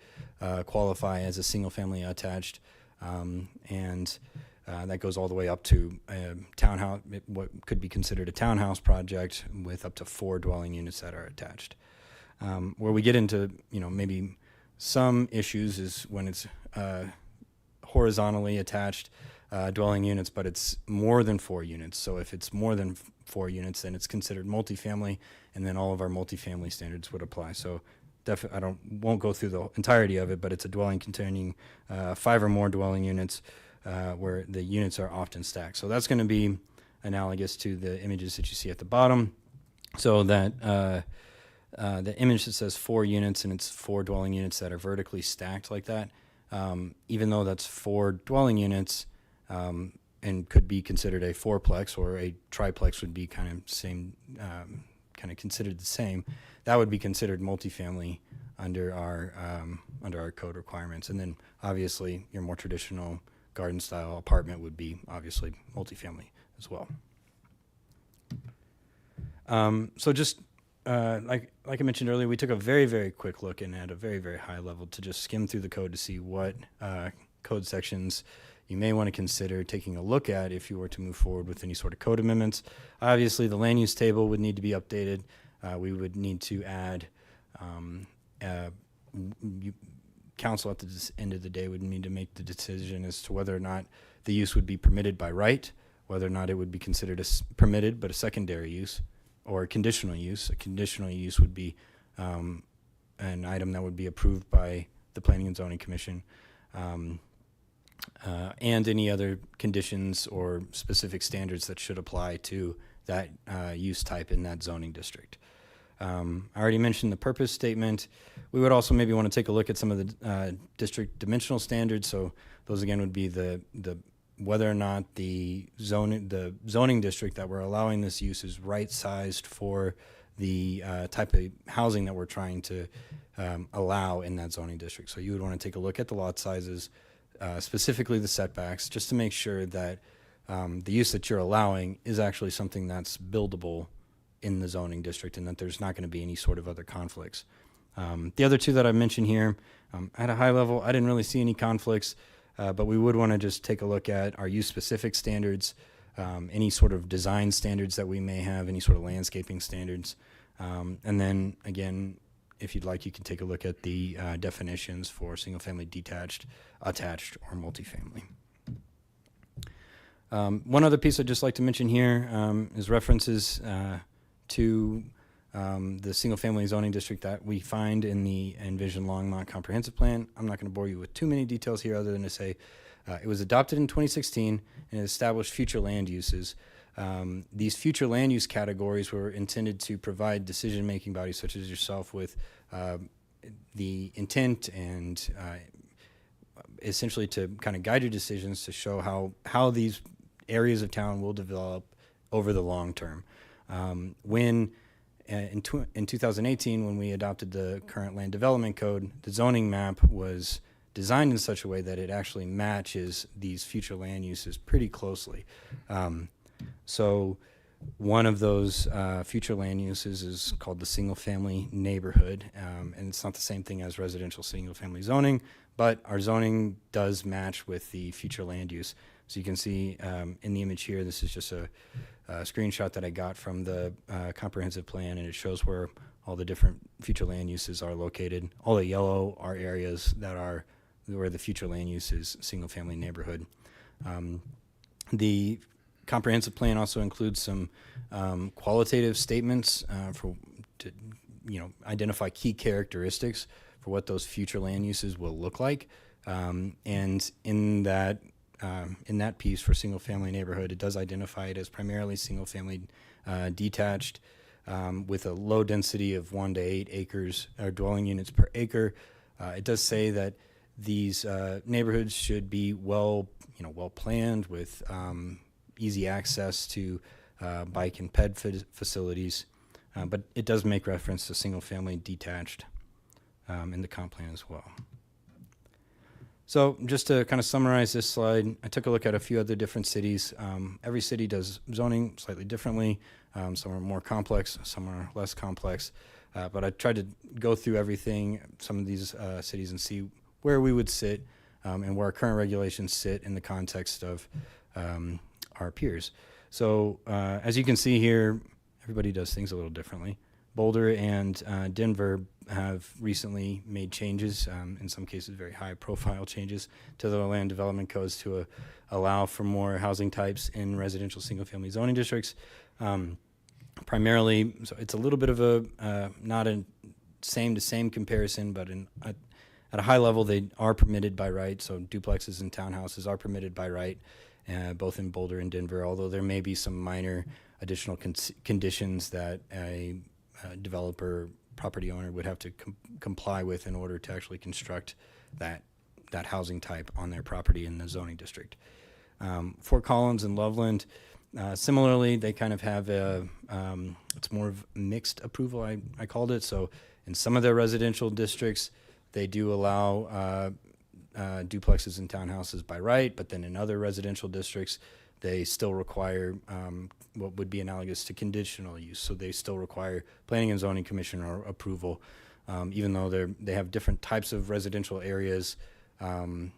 qualify as a single-family attached. And that goes all the way up to a townhouse, what could be considered a townhouse project with up to 4 dwelling units that are attached. Where we get into, maybe some issues is when it's horizontally attached dwelling units, but it's more than 4 units. So if it's more than 4 units, then it's considered multifamily, and then all of our multifamily standards would apply. So won't go through the entirety of it, but it's a dwelling containing 5 or more dwelling units where the units are often stacked. So that's going to be analogous to the images that you see at the bottom. So that the image that says 4 units and it's 4 dwelling units that are vertically stacked like that, even though that's 4 dwelling units and could be considered a fourplex, or a triplex would be kind of considered the same, that would be considered multifamily under our code requirements. And then obviously your more traditional garden style apartment would be obviously multifamily as well. So just like I mentioned earlier, we took a very, very quick look and at a very, very high level to just skim through the code to see what code sections you may want to consider taking a look at if you were to move forward with any sort of code amendments. Obviously, the land use table would need to be updated. We would need to add, council at the end of the day would need to make the decision as to whether or not the use would be permitted by right, whether or not it would be considered permitted but a secondary use, or conditional use. A conditional use would be an item that would be approved by the Planning and Zoning Commission, and any other conditions or specific standards that should apply to that use type in that zoning district. I already mentioned the purpose statement. We would also maybe want to take a look at some of the district dimensional standards. So those again would be the whether or not the zoning district that we're allowing this use is right sized for the type of housing that we're trying to allow in that zoning district. So you would want to take a look at the lot sizes, specifically the setbacks, just to make sure that the use that you're allowing is actually something that's buildable in the zoning district and that there's not going to be any sort of other conflicts. The other two that I mentioned here, at a high level, I didn't really see any conflicts, but we would want to just take a look at our use-specific standards, any sort of design standards that we may have, any sort of landscaping standards. And then, again, if you'd like, you can take a look at the definitions for single-family detached, attached, or multifamily. One other piece I'd just like to mention here is references to the single-family zoning district that we find in the Envision Longmont Comprehensive Plan. I'm not going to bore you with too many details here other than to say it was adopted in 2016 and it established future land uses. These future land use categories were intended to provide decision-making bodies such as yourself with the intent and essentially to kind of guide your decisions to show how these areas of town will develop over the long term. In 2018, when we adopted the current land development code, the zoning map was designed in such a way that it actually matches these future land uses pretty closely. So one of those future land uses is called the single-family neighborhood, and it's not the same thing as residential single-family zoning, but our zoning does match with the future land use. So you can see in the image here, this is just a screenshot that I got from the comprehensive plan, and it shows where all the different future land uses are located. All the yellow are areas that are where the future land use is single-family neighborhood. The comprehensive plan also includes some qualitative statements to identify key characteristics for what those future land uses will look like. And in that piece for single-family neighborhood, it does identify it as primarily single-family detached with a low density of 1 to 8 acres or dwelling units per acre. It does say that these neighborhoods should be well planned with easy access to bike and ped facilities, but it does make reference to single-family detached in the comp plan as well. So just to kind of summarize this slide, I took a look at a few other different cities. Every city does zoning slightly differently. Some are more complex, some are less complex. But I tried to go through everything, some of these cities, and see where we would sit and where our current regulations sit in the context of our peers. So as you can see here, everybody does things a little differently. Boulder and Denver have recently made changes, in some cases very high-profile changes, to the land development codes to allow for more housing types in residential single-family zoning districts. Primarily, so it's a little bit of a not a same-to-same comparison, but at a high level, they are permitted by right. So duplexes and townhouses are permitted by right, both in Boulder and Denver, although there may be some minor additional conditions that a developer, property owner would have to comply with in order to actually construct that housing type on their property in the zoning district. Fort Collins and Loveland, similarly, they kind of have it's more of mixed approval, I called it. So in some of their residential districts, they do allow duplexes and townhouses by right, but then in other residential districts, they still require what would be analogous to conditional use. So they still require Planning and Zoning Commission or approval, even though they have different types of residential areas. And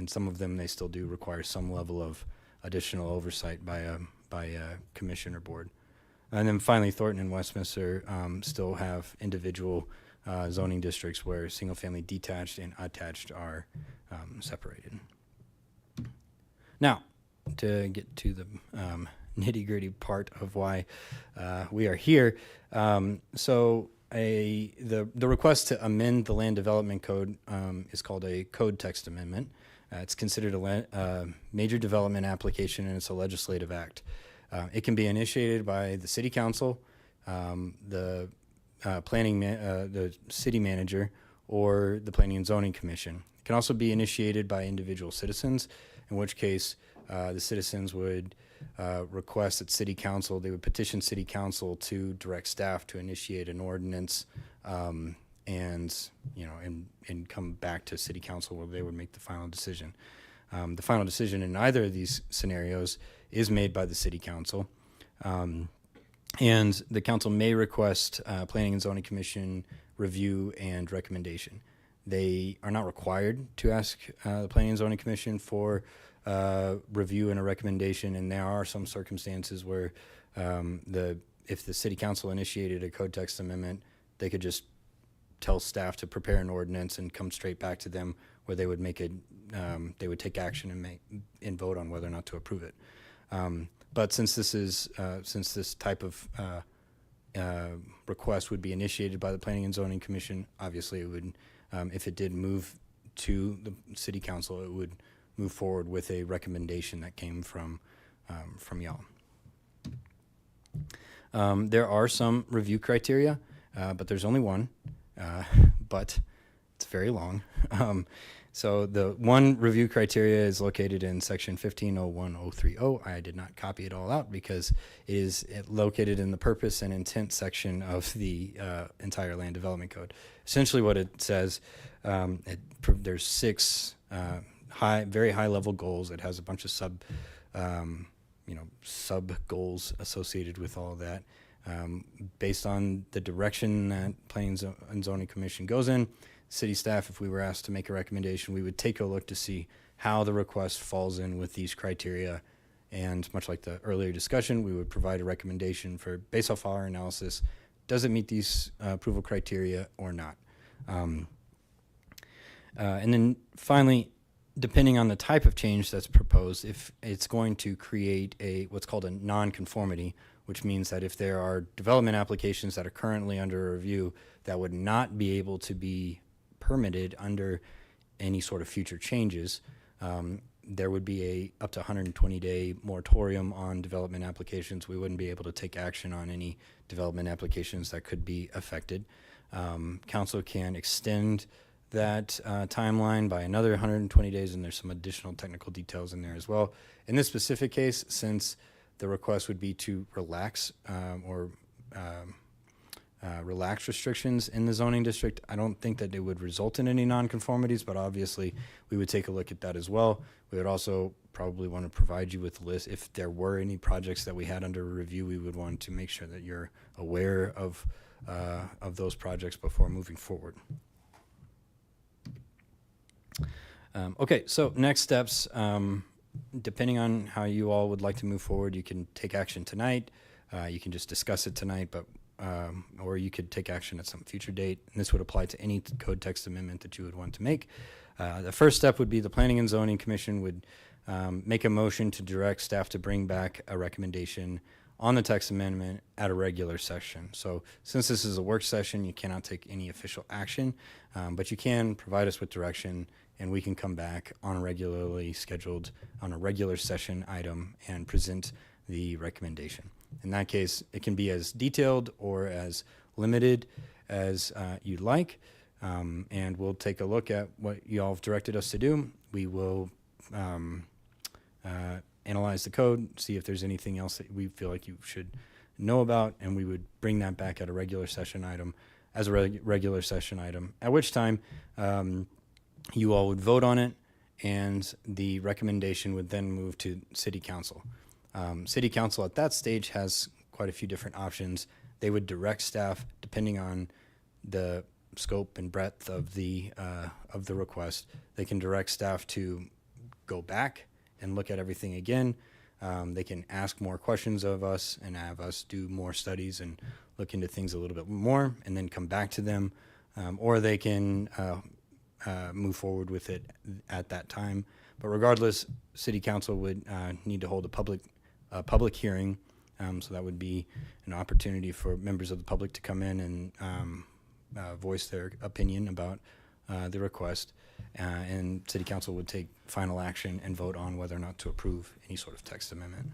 some of them, they still do require some level of additional oversight by a commission or board. And then finally, Thornton and Westminster still have individual zoning districts where single-family detached and attached are separated. Now, to get to the nitty gritty part of why we are here. The request to amend the land development code is called a code text amendment. It's considered a major development application, and it's a legislative act. It can be initiated by the city council, the city manager, or the planning and zoning commission. It can also be initiated by individual citizens, in which case the citizens would request that city council, they would petition city council to direct staff to initiate an ordinance, and come back to city council where they would make the final decision. The final decision in either of these scenarios is made by the city council. And the council may request planning and zoning commission review and recommendation. They are not required to ask the planning and zoning commission for review and a recommendation, and there are some circumstances where if the city council initiated a code text amendment, they could just tell staff to prepare an ordinance and come straight back to them, where they would they would take action and vote on whether or not to approve it. But since this type of request would be initiated by the Planning and Zoning Commission, obviously it would, if it did move to the City Council, it would move forward with a recommendation that came from y'all. There are some review criteria, but there's only one, but it's very long. So the one review criteria is located in section 1501030. I did not copy it all out because it is located in the purpose and intent section of the entire land development code. Essentially what it says, there's 6 very high level goals. It has a bunch of sub goals associated with all that. Based on the direction that Planning and Zoning Commission goes in, city staff, if we were asked to make a recommendation, we would take a look to see how the request falls in with these criteria. And much like the earlier discussion, we would provide a recommendation for, based off our analysis, does it meet these approval criteria or not? And then finally, depending on the type of change that's proposed, if it's going to create what's called a non-conformity, which means that if there are development applications that are currently under review that would not be able to be permitted under any sort of future changes, there would be a up to 120-day moratorium on development applications. We wouldn't be able to take action on any development applications that could be affected. Council can extend that timeline by another 120 days, and there's some additional technical details in there as well. In this specific case, since the request would be to relax relax restrictions in the zoning district, I don't think that it would result in any nonconformities, but obviously we would take a look at that as well. We would also probably want to provide you with a list. If there were any projects that we had under review, we would want to make sure that you're aware of those projects before moving forward. Okay, so next steps. Depending on how you all would like to move forward, you can take action tonight. You can just discuss it tonight, or you could take action at some future date. And this would apply to any code text amendment that you would want to make. The first step would be the Planning and Zoning Commission would make a motion to direct staff to bring back a recommendation on the text amendment at a regular session. So since this is a work session, you cannot take any official action, but you can provide us with direction, and we can come back on a regular session item and present the recommendation. In that case, it can be as detailed or as limited as you'd like, and we'll take a look at what y'all have directed us to do. We will analyze the code, see if there's anything else that we feel like you should know about, and we would bring that back at a regular session item, regular session item, at which time you all would vote on it, and the recommendation would then move to City Council. City Council at that stage has quite a few different options. They would direct staff, depending on the scope and breadth of the request. They can direct staff to go back and look at everything again. They can ask more questions of us and have us do more studies and look into things a little bit more and then come back to them. Or they can move forward with it at that time. But regardless, City Council would need to hold a public a public hearing. So that would be an opportunity for members of the public to come in and voice their opinion about the request. And City Council would take final action and vote on whether or not to approve any sort of text amendment.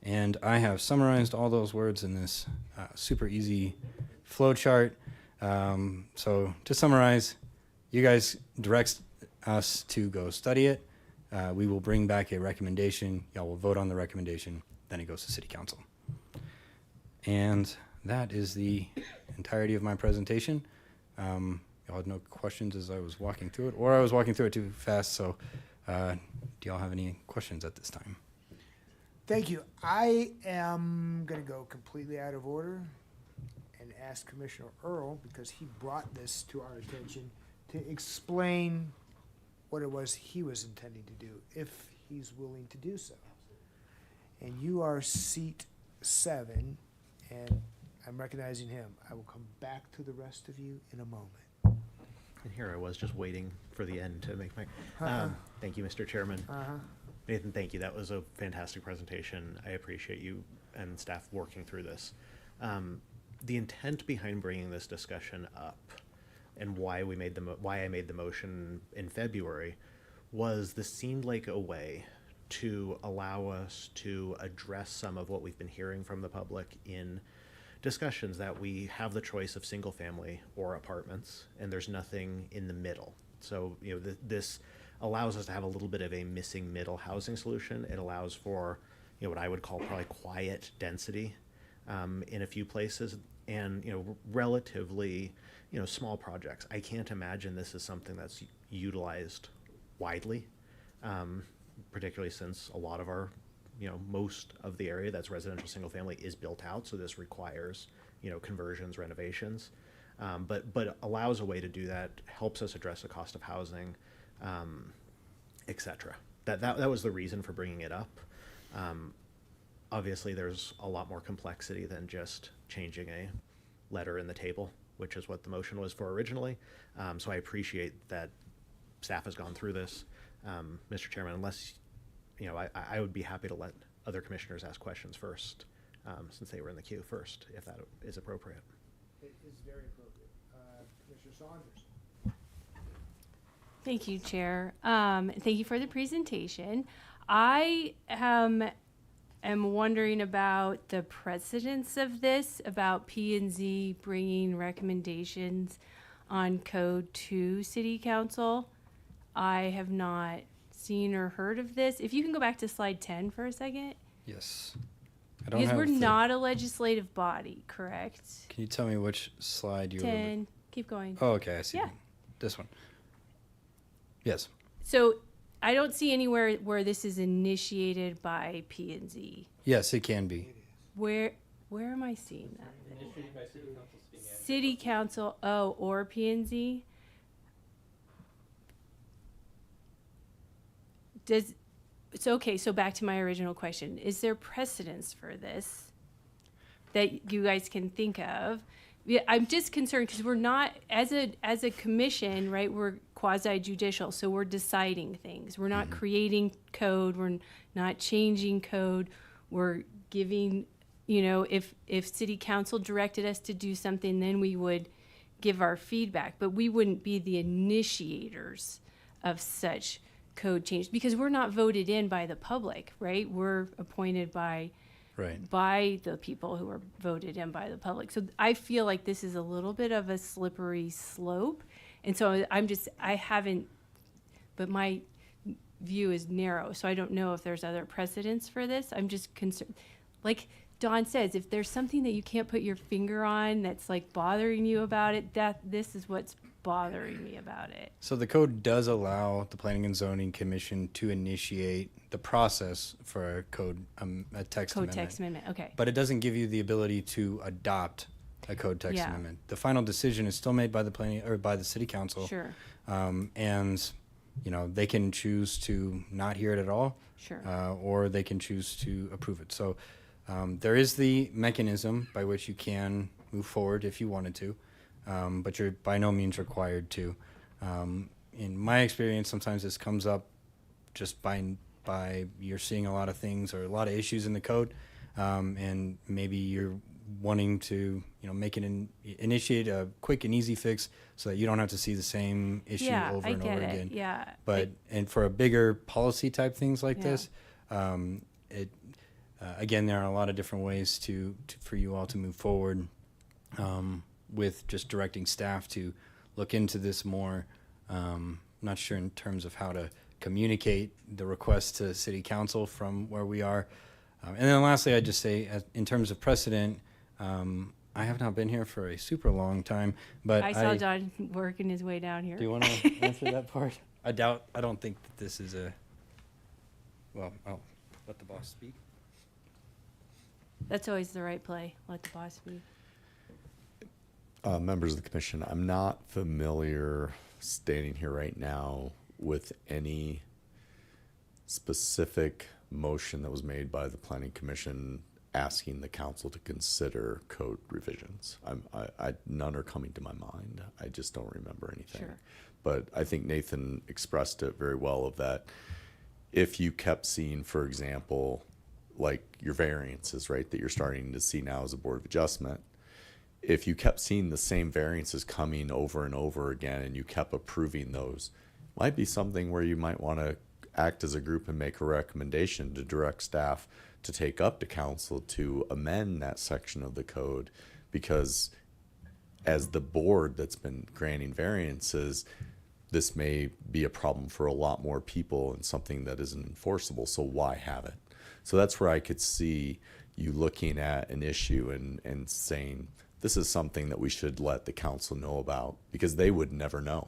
And I have summarized all those words in this super easy flow chart. So to summarize, you guys direct us to go study it. We will bring back a recommendation. Y'all will vote on the recommendation. Then it goes to City Council. And that is the entirety of my presentation. Y'all had no questions as I was walking through it, or I was walking through it too fast. So do y'all have any questions at this time? Thank you. I am going to go completely out of order and ask Commissioner Earl, because he brought this to our attention, to explain what it was he was intending to do, if he's willing to do so. And you are seat 7, and I'm recognizing him. I will come back to the rest of you in a moment. And here I was just waiting for the end to make my, thank you, Mr. Chairman. Nathan, thank you. That was a fantastic presentation. I appreciate you and staff working through this. The intent behind bringing this discussion up and why we made why I made the motion in February was this seemed like a way to allow us to address some of what we've been hearing from the public in discussions, that we have the choice of single family or apartments, and there's nothing in the middle. So, you know, this allows us to have a little bit of a missing middle housing solution. It allows for, you know, what I would call probably quiet density in a few places, and, you know, relatively, you know, small projects. I can't imagine this is something that's utilized widely, particularly since a lot of our, you know, most of the area that's residential single family is built out. So this requires, you know, conversions, renovations, but allows a way to do that, helps us address the cost of housing, et cetera. That was the reason for bringing it up. Obviously, there's a lot more complexity than just changing a letter in the table, which is what the motion was for originally. So I appreciate that staff has gone through this. Mr. Chairman, unless, you know, I would be happy to let other commissioners ask questions first, since they were in the queue first, if that is appropriate. It is very appropriate. Commissioner Saunders. Thank you, Chair. Thank you for the presentation. I am wondering about the precedence of this, about P&Z bringing recommendations on code to City Council. I have not seen or heard of this. If you can go back to slide 10 for a second. Yes. Because we're not a legislative body, correct? Can you tell me which slide you were? 10. Keep going. Oh, okay. I see. Yeah. This one. Yes. So I don't see anywhere where this is initiated by P&Z. Yes, it can be. Where am I seeing that? City Council, or P&Z? So back to my original question. Is there precedence for this that you guys can think of? Yeah, I'm just concerned because we're not, as a commission, right, we're quasi-judicial, so we're deciding things. We're not creating code, we're not changing code, we're giving, you know, if City Council directed us to do something, then we would give our feedback, but we wouldn't be the initiators of such code change because we're not voted in by the public, right? We're appointed by the people who are voted in by the public. So I feel like this is a little bit of a slippery slope. And so I haven't, but my view is narrow. So I don't know if there's other precedents for this. I'm just concerned. Like Dawn says, if there's something that you can't put your finger on that's like bothering you about it, this is what's bothering me about it. So the code does allow the Planning and Zoning Commission to initiate the process for a text amendment. Okay. But it doesn't give you the ability to adopt a code text amendment. The final decision is still made by the planning or by the City Council. Sure. And you know, they can choose to not hear it at all. Sure. Or they can choose to approve it. So there is the mechanism by which you can move forward if you wanted to. But you're by no means required to. In my experience, sometimes this comes up just by by you're seeing a lot of things or a lot of issues in the code, and maybe you're wanting to, make initiate a quick and easy fix so that you don't have to see the same issue Yeah, over I and over get it. again. Yeah. But and for a bigger policy type things like Yeah. this, again, there are a lot of different ways for you all to move forward, with just directing staff to look into this more. Not sure in terms of how to communicate the request to city council from where we are. And then lastly, I'd just say, in terms of precedent, I have not been here for a super long time, but I saw John working his way down here. do you want to answer that part? I don't think that this is well, I'll let the boss speak. That's always the right play. Let the boss speak. Members of the commission, I'm not familiar standing here right now with any specific motion that was made by the planning commission asking the council to consider code revisions. None are coming to my mind. I just don't remember anything. Sure. But I think Nathan expressed it very well of that. If you kept seeing, for example, like your variances, right, that you're starting to see now as a board of adjustment, if you kept seeing the same variances coming over and over again and you kept approving those, might be something where you might want to act as a group and make a recommendation to direct staff to take up to council to amend that section of the code, because as the board that's been granting variances, this may be a problem for a lot more people and something that isn't enforceable, so why have it? So that's where I could see you looking at an issue and saying, this is something that we should let the council know about, because they would never know,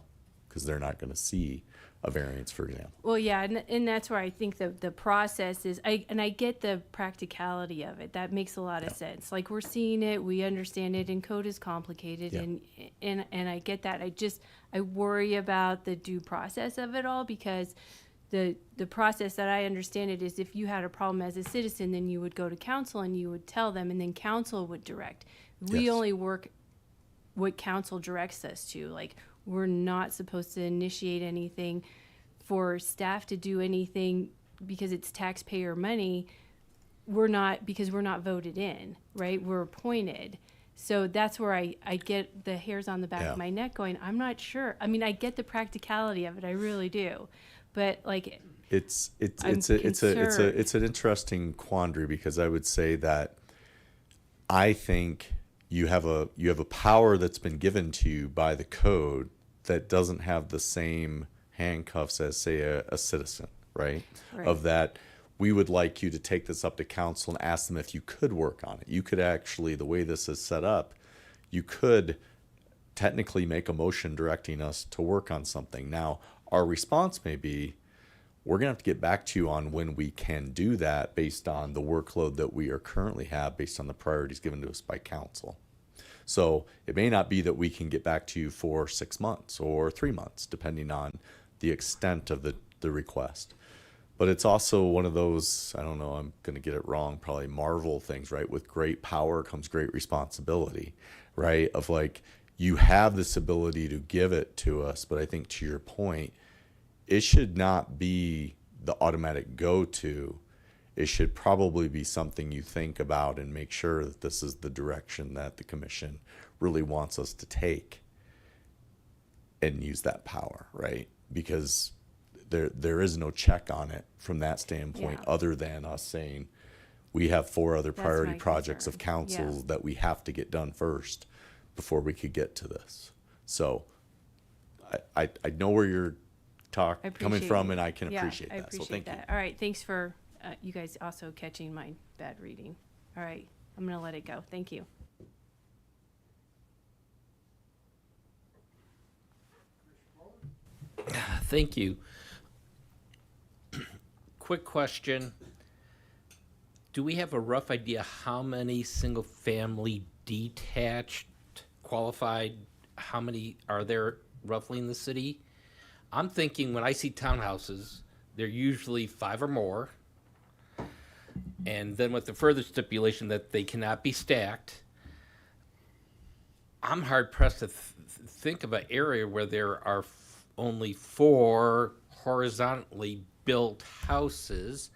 because they're not going to see a variance, for example. Well, yeah, and that's where I think the process is. I get the practicality of it. That makes a lot of sense. Like, we're seeing it, we understand it, and code is complicated, and I get that. I worry about the due process of it all, because the process that I understand it is, if you had a problem as a citizen, then you would go to council and you would tell them, and then council would direct. We Yes. only work what council directs us to. Like, we're not supposed to initiate anything for staff to do anything because it's taxpayer money. We're not, because we're not voted in, right? We're appointed. So that's where I get the hairs on the back of my neck going, I'm not sure. I mean, I get the practicality of it. I really do. But like, It's I'm an interesting quandary, because I would say that I think you have a power that's been given to you by the code that doesn't have the same handcuffs as, say, a citizen, right? Right. Of that, we would like you to take this up to council and ask them if you could work on it. You could actually, the way this is set up, you could technically make a motion directing us to work on something. Now, our response may be, we're going to have to get back to you on when we can do that based on the workload that we are currently have, based on the priorities given to us by council. So it may not be that we can get back to you for 6 months or 3 months, depending on the extent of the request. But it's also one of those, I don't know, I'm going to get it wrong, probably Marvel things, right? With great power comes great responsibility, right? Of like, you have this ability to give it to us, but I think to your point, it should not be the automatic go-to. It should probably be something you think about and make sure that this is the direction that the commission really wants us to take and use that power, right? Because there is no check on it from that standpoint, other than us saying, we have 4 other priority my projects of concern. councils that we have to get done first before we could get to this. So I know where you're coming appreciate from, it. and I can Yeah, appreciate I that. So appreciate thank you. that. All right, thanks for you guys also catching my bad reading. All right, I'm gonna let it go. Thank you. Thank you. Quick question. Do we have a rough idea how many single-family detached qualified, how many are there roughly in the city? I'm thinking when I see townhouses, they're usually 5 or more. And then with the further stipulation that they cannot be stacked, I'm hard pressed to think of an area where there are only 4 horizontally built houses,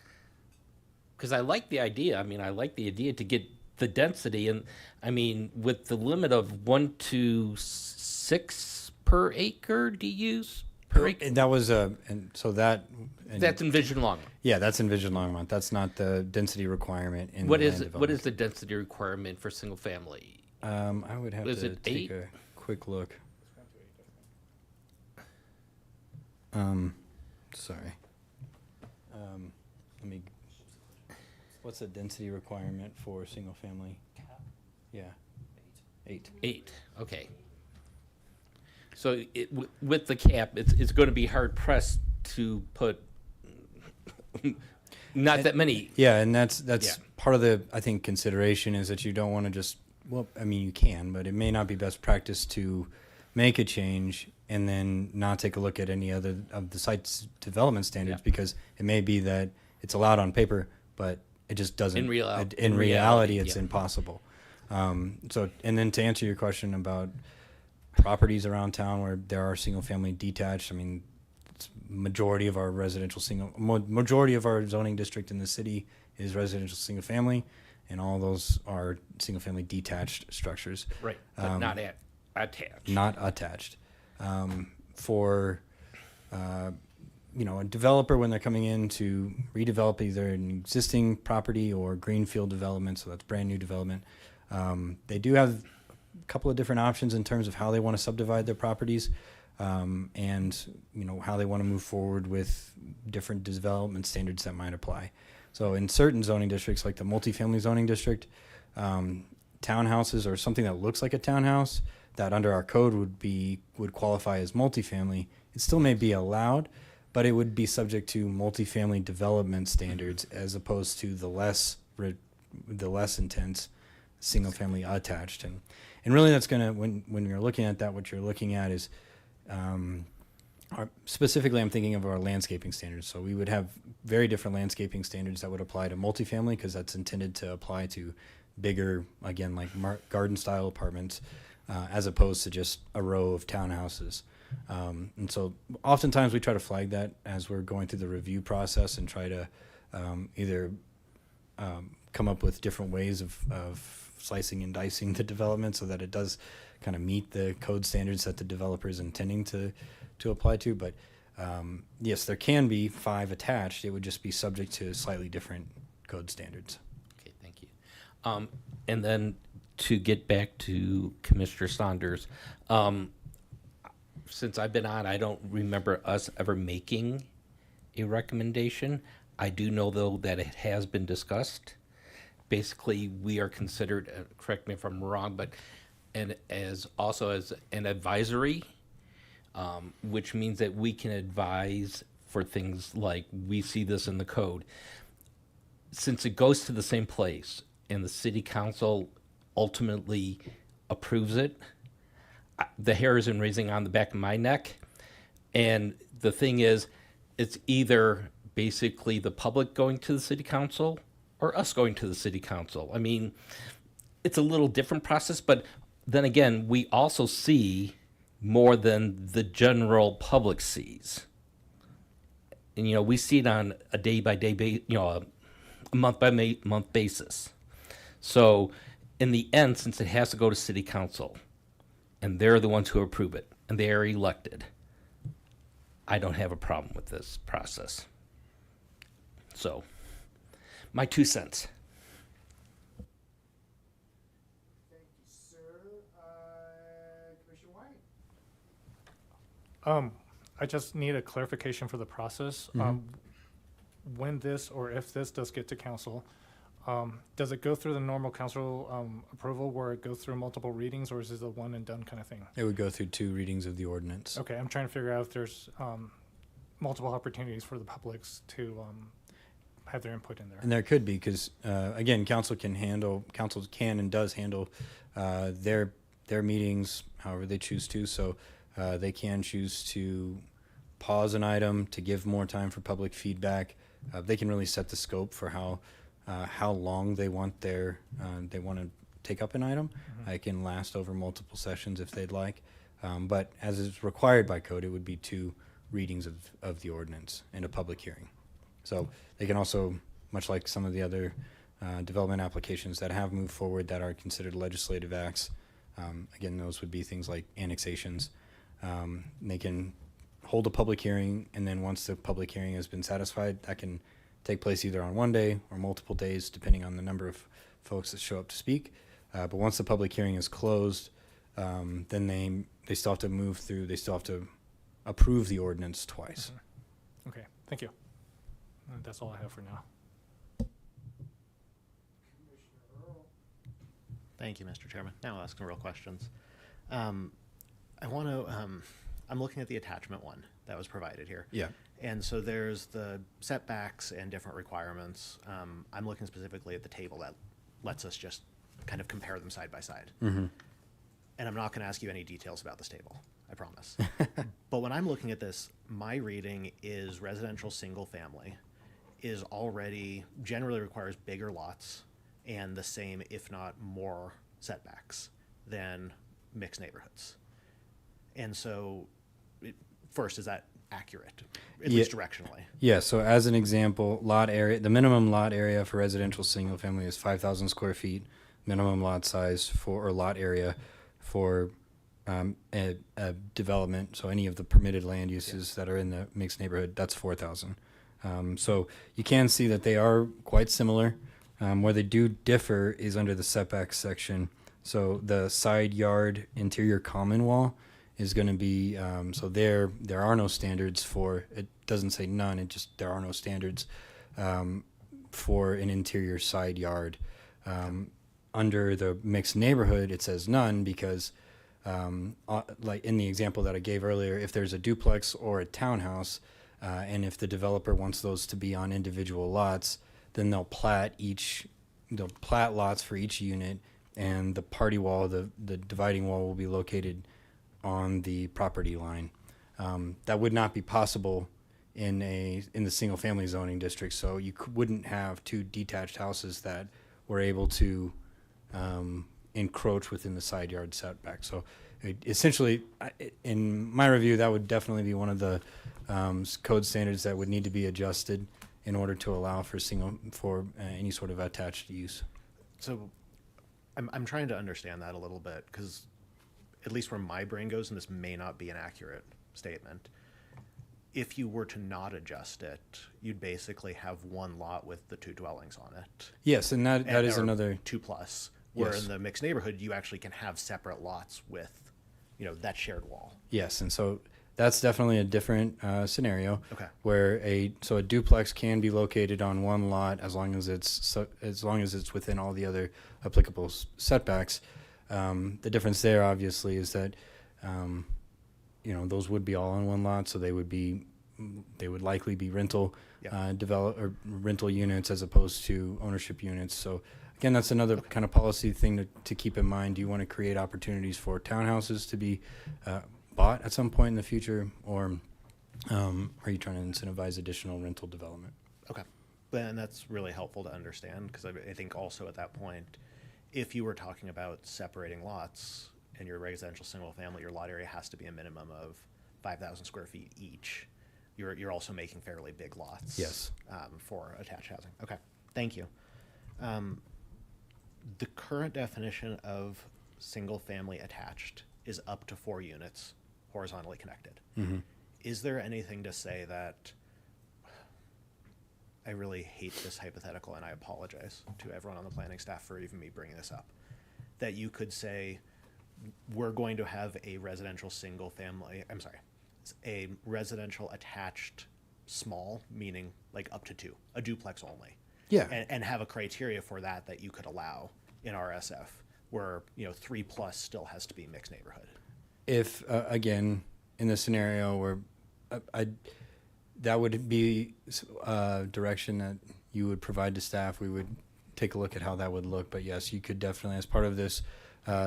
because I like the idea. I mean, I like the idea to get the density, and I mean, with the limit of 1 to 6 per acre DUs per acre. And that was and so that. And That's Envision Longmont. yeah, that's Envision Longmont. That's not the density requirement in What the is land it? What development. is the density requirement for single family? I would have Is to it take 8? a quick look. Sorry. Let me. What's the density requirement for single family? Yeah. 8. 8. Okay. So with the cap, it's going to be hard pressed to put not that many. Yeah, and that's Yeah. part of the I think consideration is that you don't want to just well, I mean you can, but it may not be best practice to make a change and then not take a look at any other of the site's development standards Yeah. because it may be that it's allowed on paper, but it just doesn't. In in reality, reality, it's yeah. impossible. So, and then to answer your question about properties around town where there are single-family detached, I mean, it's majority of our majority of our zoning district in the city is residential single-family, and all those are single-family detached structures. Right, but not attached. Not attached. For a developer when they're coming in to redevelop either an existing property or greenfield development, so that's brand new development, they do have a couple of different options in terms of how they want to subdivide their properties, and how they want to move forward with different development standards that might apply. So in certain zoning districts, like the multifamily zoning district, townhouses or something that looks like a townhouse that under our code would qualify as multifamily, it still may be allowed, but it would be subject to multifamily development standards as opposed to the less intense single family attached. And really that's going to, when you're looking at that, what you're looking at is, specifically I'm thinking of our landscaping standards. So we would have very different landscaping standards that would apply to multifamily because that's intended to apply to bigger, again, like garden style apartments, as opposed to just a row of townhouses. And so oftentimes we try to flag that as we're going through the review process and try to either come up with different ways of slicing and dicing the development so that it does kind of meet the code standards that the developer is intending to apply to. But yes, there can be 5 attached. It would just be subject to slightly different code standards. Okay, thank you. And then to get back to Commissioner Saunders, since I've been on, I don't remember us ever making a recommendation. I do know, though, that it has been discussed. Basically, we are considered, correct me if I'm wrong, but as an advisory, which means that we can advise for things like we see this in the code. Since it goes to the same place and the city council ultimately approves it, the hair isn't raising on the back of my neck. And the thing is, it's either basically the public going to the city council or us going to the city council. I mean, it's a little different process, but then again, we also see more than the general public sees. And, we see it on a day-by-day, a month-by-month basis. So in the end, since it has to go to city council, and they're the ones who approve it, and they are elected, I don't have a problem with this process. So, my 2 cents. Thank you, sir. Commissioner White? I just need a clarification for the process. When this, or if this does get to council, does it go through the normal council approval where it goes through multiple readings, or is this a one and done kind of thing? It would go through 2 readings of the ordinance. Okay, I'm trying to figure out if there's multiple opportunities for the publics to have their input in there. And there could be, because again, council can and does handle their meetings however they choose to. So they can choose to pause an item to give more time for public feedback. They can really set the scope for how long they want to take up an item. It can last over multiple sessions if they'd like. But as is required by code, it would be 2 readings of the ordinance and a public hearing. So they can also, much like some of the other development applications that have moved forward that are considered legislative acts, again, those would be things like annexations. They can hold a public hearing, and then once the public hearing has been satisfied, that can take place either on one day or multiple days, depending on the number of folks that show up to speak. But once the public hearing is closed, then they still have to move through, they still have to approve the ordinance twice. Okay, thank you. That's all I have for now. Thank you, Mr. Chairman. Now I'll ask some real questions. I want to, I'm looking at the attachment one that was provided here. Yeah. And so there's the setbacks and different requirements. I'm looking specifically at the table that lets us just kind of compare them side by side. Mm-hmm. And I'm not going to ask you any details about this table, I promise. But when I'm looking at this, my reading is residential single family is already generally requires bigger lots and the same, if not more, setbacks than mixed neighborhoods. And so, first, is that accurate, at least directionally? Yeah, so as an example, lot area, the minimum lot area for residential single family is 5,000 square feet. Minimum lot size for, or lot area for a development, so any of the permitted land uses that are in the mixed neighborhood, that's 4,000. So you can see that they are quite similar. Where they do differ is under the setbacks section. So the side yard interior common wall is going to be, so there are no standards for, it doesn't say none, it just, there are no standards for an interior side yard. Under the mixed neighborhood, it says none because, like in the example that I gave earlier, if there's a duplex or a townhouse, and if the developer wants those to be on individual lots, then they'll plat lots for each unit, and the party wall, the dividing wall, will be located on the property line. That would not be possible in the single family zoning district. So you wouldn't have two detached houses that were able to encroach within the side yard setback. So essentially, in my review, that would definitely be one of the code standards that would need to be adjusted in order to allow for any sort of attached use. So I'm trying to understand that a little bit because at least where my brain goes, and this may not be an accurate statement, if you were to not adjust it, you'd basically have one lot with the two dwellings on it. Yes, and that is or another 2+. Where Yes. in the mixed neighborhood, you actually can have separate lots with, that shared wall. Yes, and so that's definitely a different scenario. Okay. Where a duplex can be located on one lot as long as it's within all the other applicable setbacks. The difference there, obviously, is that those would be all on one lot, so they would likely be rental rental units as opposed to ownership units. So again, that's another kind of policy thing to keep in mind. Do you want to create opportunities for townhouses to be bought at some point in the future, or are you trying to incentivize additional rental development? Okay. And that's really helpful to understand because I think also at that point, if you were talking about separating lots in your residential single family, your lot area has to be a minimum of 5,000 square feet each. You're also making fairly big lots. Yes. For attached housing. Okay. Thank you. The current definition of single family attached is up to 4 units horizontally connected. Mm-hmm. Is there anything to say that, I really hate this hypothetical and I apologize to everyone on the planning staff for even me bringing this up, that you could say we're going to have a residential a residential attached small, meaning like up to 2, a duplex only. Yeah. And have a criteria for that you could allow in RSF where, 3+ still has to be mixed neighborhood. If, again, in the scenario where that would be a direction that you would provide to staff, we would take a look at how that would look. But yes, you could definitely, as part of this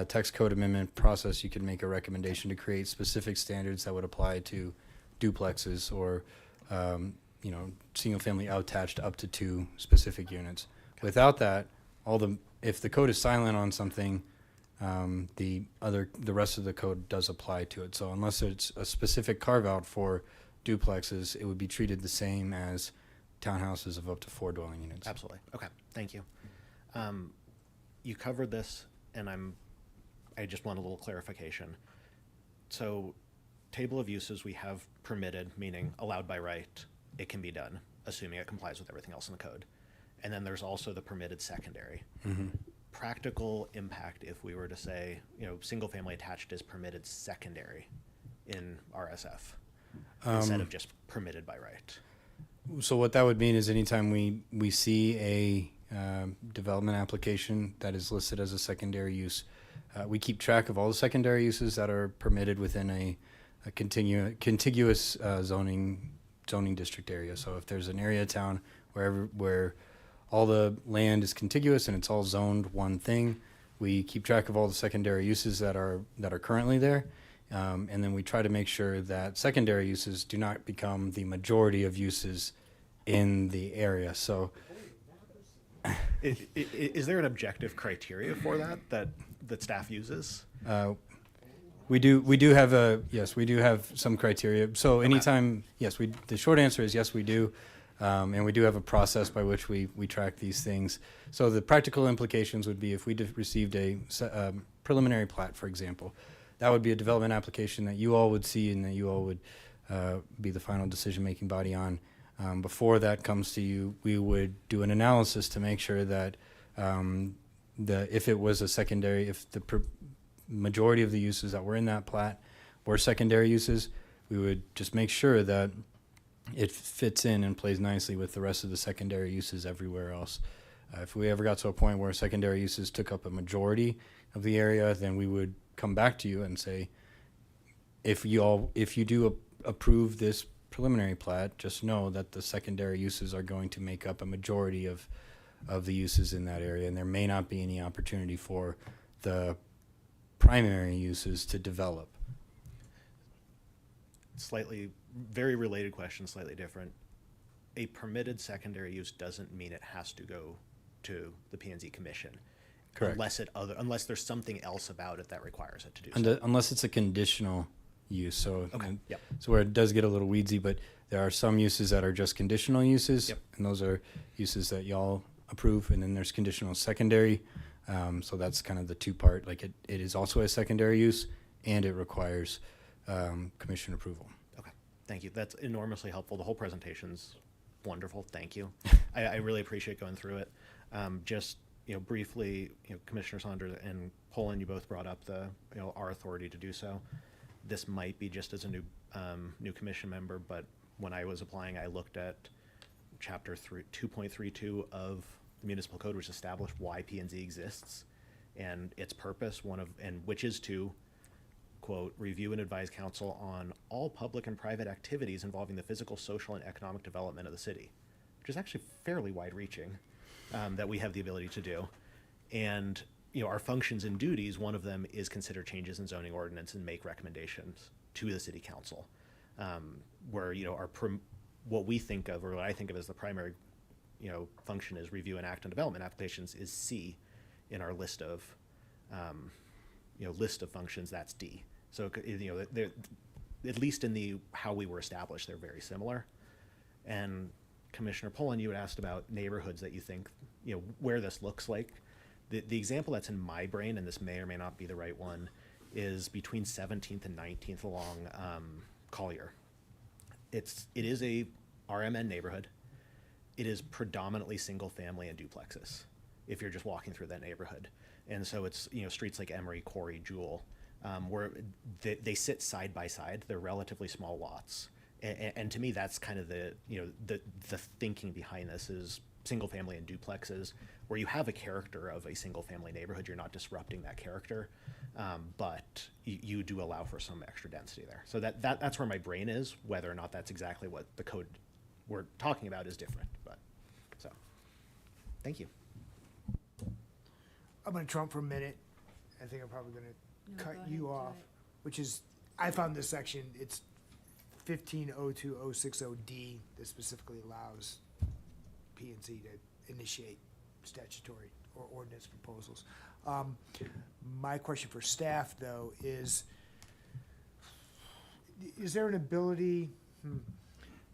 text code amendment process, you could make a recommendation to create specific standards that would apply to duplexes or, single family attached up to 2 specific units. Okay. Without that, if the code is silent on something, the rest of the code does apply to it. So unless it's a specific carve out for duplexes, it would be treated the same as townhouses of up to 4 dwelling units. Absolutely. Okay, thank you. You covered this, and I just want a little clarification. So, table of uses, we have permitted, meaning allowed by right, it can be done, assuming it complies with everything else in the code. And then there's also the permitted secondary. Practical impact if we were to say, single family attached is permitted secondary in RSF instead of just permitted by right. So what that would mean is anytime we see a development application that is listed as a secondary use, we keep track of all the secondary uses that are permitted within a contiguous zoning district area. So if there's an area of town where all the land is contiguous and it's all zoned one thing, we keep track of all the secondary uses that are currently there, and then we try to make sure that secondary uses do not become the majority of uses in the area. So, Is there an objective criteria for that staff uses? we do have some criteria. So anytime, the short answer is yes, we do. And we do have a process by which we track these things. So the practical implications would be if we received a preliminary plat, for example, that would be a development application that you all would see and that you all would be the final decision-making body on. Before that comes to you, we would do an analysis to make sure that if it was a secondary, if the majority of the uses that were in that plat were secondary uses, we would just make sure that it fits in and plays nicely with the rest of the secondary uses everywhere else. If we ever got to a point where secondary uses took up a majority of the area, then we would come back to you and say, if you do approve this preliminary plat, just know that the secondary uses are going to make up a majority of the uses in that area, and there may not be any opportunity for the primary uses to develop. Very related question, slightly different. A permitted secondary use doesn't mean it has to go to the P&Z Commission. Correct. Unless there's something else about it that requires it to do so. Unless it's a conditional use. So, Okay, yep. So where it does get a little weedsy, but there are some uses that are just conditional uses, Yep. and those are uses that y'all approve, and then there's conditional secondary. So that's kind of the two-part. Like it is also a secondary use, and it requires commission approval. Okay, thank you. That's enormously helpful. The whole presentation's wonderful. Thank you. I really appreciate going through it. Just briefly, Commissioner Saunders and Poland, you both brought up our authority to do so. This might be just as a new commission member, but when I was applying, I looked at Chapter 2.32 of the Municipal Code, which established why P&Z exists and its purpose. Which is to, quote, review and advise council on all public and private activities involving the physical, social, and economic development of the city, which is actually fairly wide-reaching, that we have the ability to do. And our functions and duties, one of them is consider changes in zoning ordinance and make recommendations to the city council, where what we think of, or what I think of as the primary function is review and act on development applications is C in our list of functions. That's D. So they're, at least in how we were established, they're very similar. And Commissioner Poland, you had asked about neighborhoods that you think where this looks like. The example that's in my brain, and this may or may not be the right one, is between 17th and 19th along Collier. It is a RMN neighborhood. It is predominantly single family and duplexes if you're just walking through that neighborhood. And so it's streets like Emery, Corey, Jewel, where they sit side by side. They're relatively small lots. And to me, that's kind of the thinking behind this is single family and duplexes, where you have a character of a single family neighborhood. You're not disrupting that character, but you do allow for some extra density there. So that's where my brain is. Whether or not that's exactly what the code we're talking about is different. But so, thank you. I'm going to trump for a minute. I think I'm probably going to No, cut go you ahead, off, which is, I found this section, it's 1502060D that specifically allows P&Z to initiate statutory or ordinance proposals. My question for staff, though, is there an ability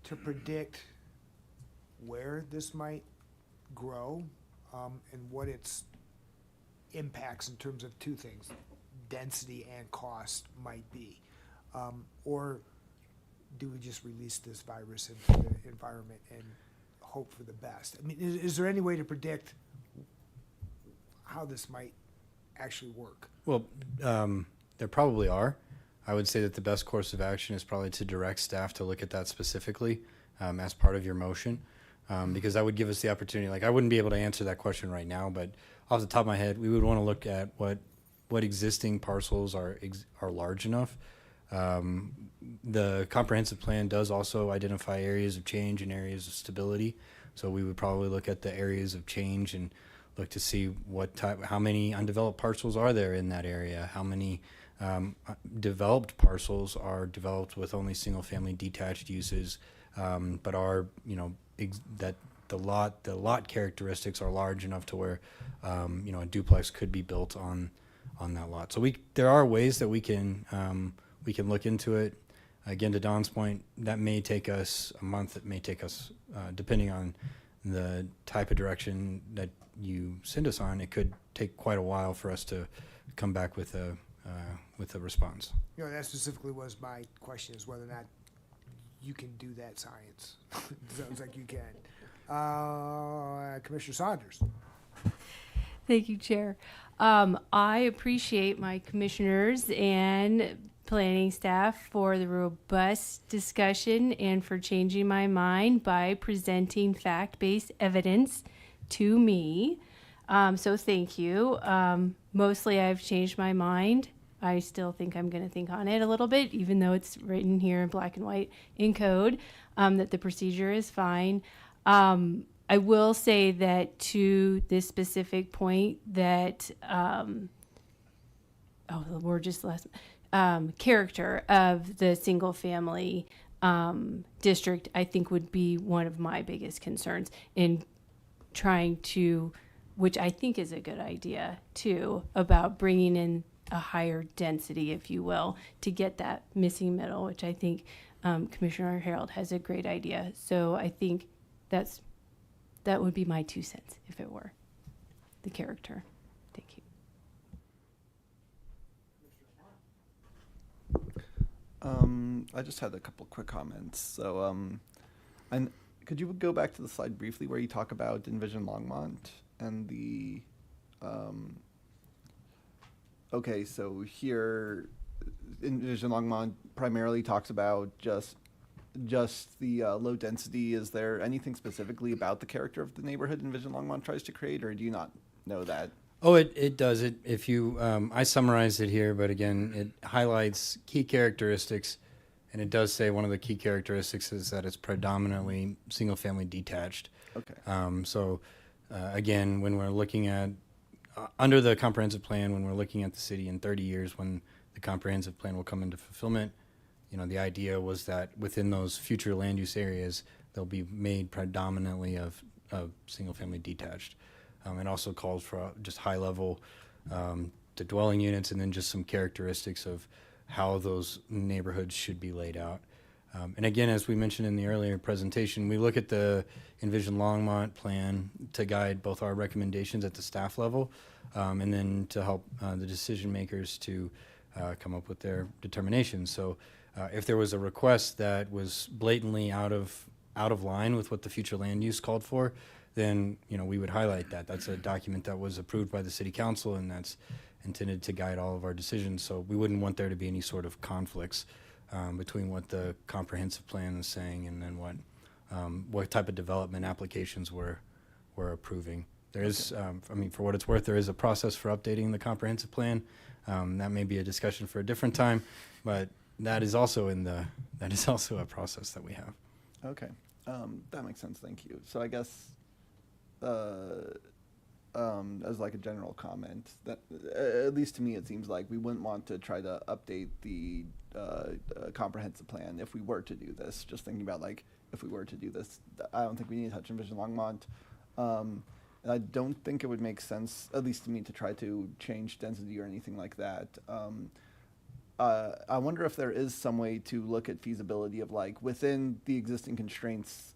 to predict where this might grow, and what its impacts in terms of two things, density and cost might be? Or do we just release this virus into the environment and hope for the best? I mean, is there any way to predict how this might actually work? Well, there probably are. I would say that the best course of action is probably to direct staff to look at that specifically as part of your motion, because that would give us the opportunity. Like, I wouldn't be able to answer that question right now, but off the top of my head, we would want to look at what existing parcels are large enough. The comprehensive plan does also identify areas of change and areas of stability. So we would probably look at the areas of change and look to see how many undeveloped parcels are there in that area, how many developed parcels are developed with only single-family detached uses, but are, that the lot characteristics are large enough to where, a duplex could be built on that lot. So there are ways that we can look into it. Again, to Don's point, that may take us a month. It may take us, depending on the type of direction that you send us on, it could take quite a while for us to come back with a response. That specifically was my question, is whether or not you can do that science. Sounds like you can. Commissioner Saunders. Thank you, Chair. I appreciate my commissioners and planning staff for the robust discussion and for changing my mind by presenting fact-based evidence to me. So thank you. Mostly I've changed my mind. I still think I'm going to think on it a little bit, even though it's written here in black and white in code, that the procedure is fine. I will say that to this specific point that, the word just last, character of the single family district, I think would be one of my biggest concerns in trying to, which I think is a good idea too, about bringing in a higher density, if you will, to get that missing middle, which I think Commissioner Harold has a great idea. So I think that would be my 2 cents if it were the character. Thank you. I just had a couple quick comments. So, and could you go back to the slide briefly where you talk about Envision Longmont and the, okay, so here, Envision Longmont primarily talks about just the low density. Is there anything specifically about the character of the neighborhood Envision Longmont tries to create, or do you not know that? Oh, it does. If you, I summarized it here, but again, it highlights key characteristics, and it does say one of the key characteristics is that it's predominantly single-family detached. Okay. Again, when we're looking at, under the comprehensive plan, when we're looking at the city in 30 years, when the comprehensive plan will come into fulfillment, the idea was that within those future land use areas, they'll be made predominantly of single-family detached. It also calls for just high-level the dwelling units, and then just some characteristics of how those neighborhoods should be laid out. And again, as we mentioned in the earlier presentation, we look at the Envision Longmont plan to guide both our recommendations at the staff level, and then to help the decision makers to come up with their determinations. So if there was a request that was blatantly out of line with what the future land use called for, then we would highlight that. That's a document that was approved by the city council, and that's intended to guide all of our decisions. So we wouldn't want there to be any sort of conflicts between what the comprehensive plan is saying and then what type of development applications we're approving. There is, for what it's worth, there is a process for updating the comprehensive plan. That may be a discussion for a different time, but that is also a process that we have. Okay. That makes sense. Thank you. So I guess, as like a general comment, that at least to me it seems like we wouldn't want to try to update the comprehensive plan if we were to do this. Just thinking about if we were to do this, I don't think we need to touch Envision Longmont. And I don't think it would make sense, at least to me, to try to change density or anything like that. I wonder if there is some way to look at feasibility of like within the existing constraints,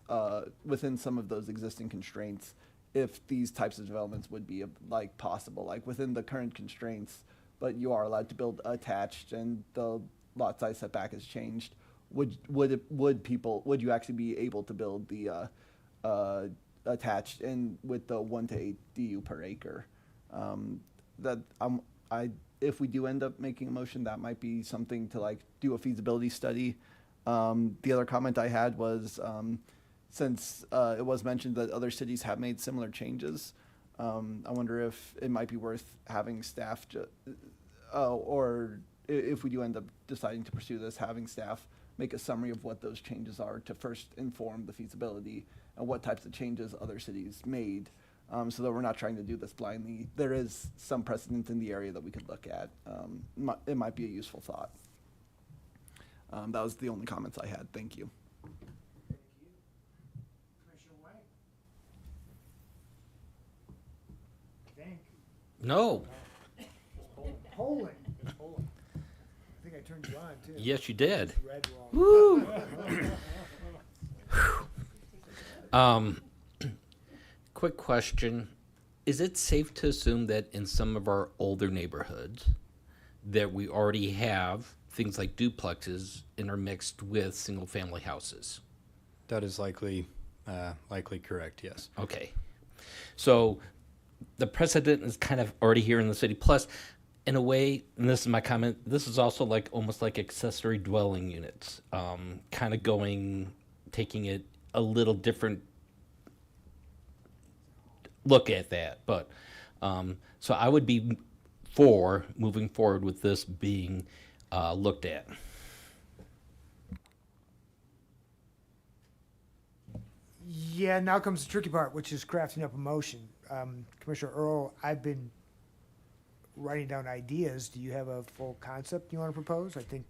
within some of those existing constraints, if these types of developments would be like possible, like within the current constraints, but you are allowed to build attached and the lot size setback has changed. Would you actually be able to build the attached and with the 1 to 8 DU per acre? If we do end up making a motion, that might be something to like do a feasibility study. The other comment I had was, since it was mentioned that other cities have made similar changes, I wonder if it might be worth having staff, or if we do end up deciding to pursue this, having staff make a summary of what those changes are to first inform the feasibility and what types of changes other cities made, so that we're not trying to do this blindly. There is some precedent in the area that we could look at. It might be a useful thought. That was the only comments I had. Thank you. Commissioner White? I think. No. Polling. I think I turned you on too. Yes, you did. Read wrong. Woo! Quick question. Is it safe to assume that in some of our older neighborhoods that we already have things like duplexes intermixed with single-family houses? That is likely correct, yes. Okay. So the precedent is kind of already here in the city. Plus, in a way, and this is my comment, this is also like almost like accessory dwelling units, kind of taking it a little different look at that. But so I would be for moving forward with this being looked at. Yeah, now comes the tricky part, which is crafting up a motion. Commissioner Earl, I've been writing down ideas. Do you have a full concept you want to propose? I think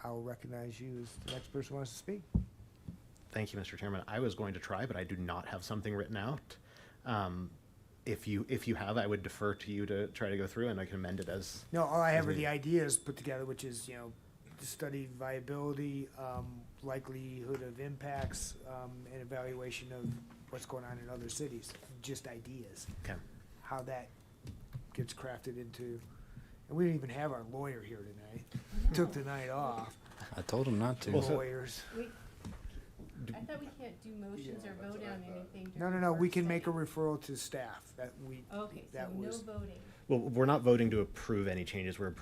I'll recognize you as the next person who wants to speak. Thank you, Mr. Chairman. I was going to try, but I do not have something written out. If you have, I would defer to you to try to go through, and I can amend it as. No, all I have as are the needed. ideas put together, which is, to study viability, likelihood of impacts, and evaluation of what's going on in other cities. Just ideas. Okay. How that gets crafted into, and we didn't even have our lawyer here tonight. Took the night off. I told him not to. Lawyers. I thought we can't do motions or vote on anything. No, we can make a referral to staff that we, Okay, so that no was, voting. Well, we're not voting to approve any changes. We're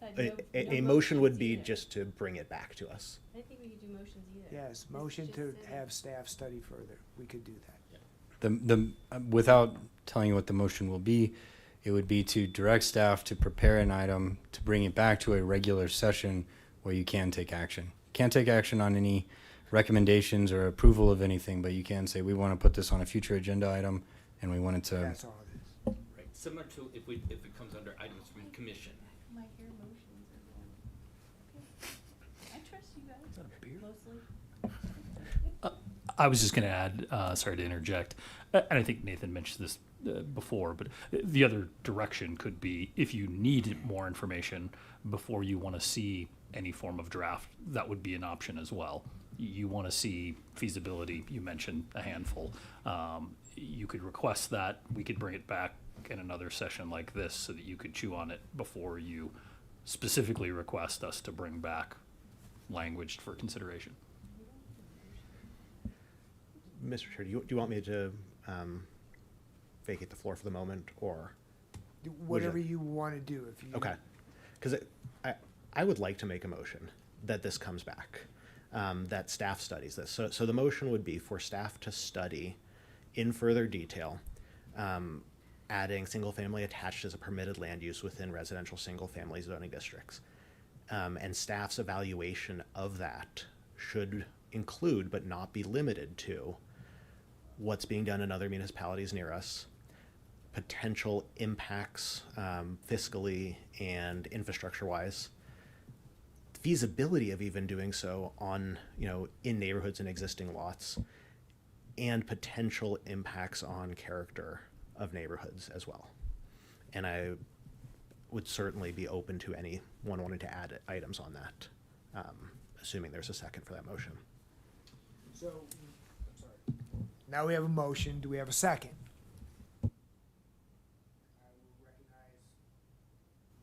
I thought no a motion would be motions either. just to bring it back to us. I didn't think we could do motions either. yes, This is motion just to sitting. have staff study further. We could do that. Without telling you what the motion will be, it would be to direct staff to prepare an item to bring it back to a regular session where you can take action. Can't take action on any recommendations or approval of anything, but you can say, we want to put this on a future agenda item, and we wanted to. That's all it is. Right. Similar to if it comes under items from commission. My hair motions are going. Okay. I trust you guys. Is that a beard? Mostly. I was just going to add, sorry to interject, and I think Nathan mentioned this before, but the other direction could be if you need more information before you want to see any form of draft, that would be an option as well. You want to see feasibility, you mentioned a handful. You could request that. We could bring it back in another session like this so that you could chew on it before you specifically request us to bring back language for consideration. Mr. Chair, do you want me to vacate the floor for the moment, or? Whatever you want to do. If you Okay, because I would like to make a motion that this comes back, that staff studies this. So the motion would be for staff to study in further detail, adding single-family attached as a permitted land use within residential single-family zoning districts. And staff's evaluation of that should include, but not be limited to, what's being done in other municipalities near us, potential impacts fiscally and infrastructure-wise, feasibility of even doing so on, in neighborhoods and existing lots, and potential impacts on character of neighborhoods as well. And would certainly be open to anyone wanting to add items on that, assuming there's a second for that motion. So, I'm sorry. Now we have a motion. Do we have a second? I will recognize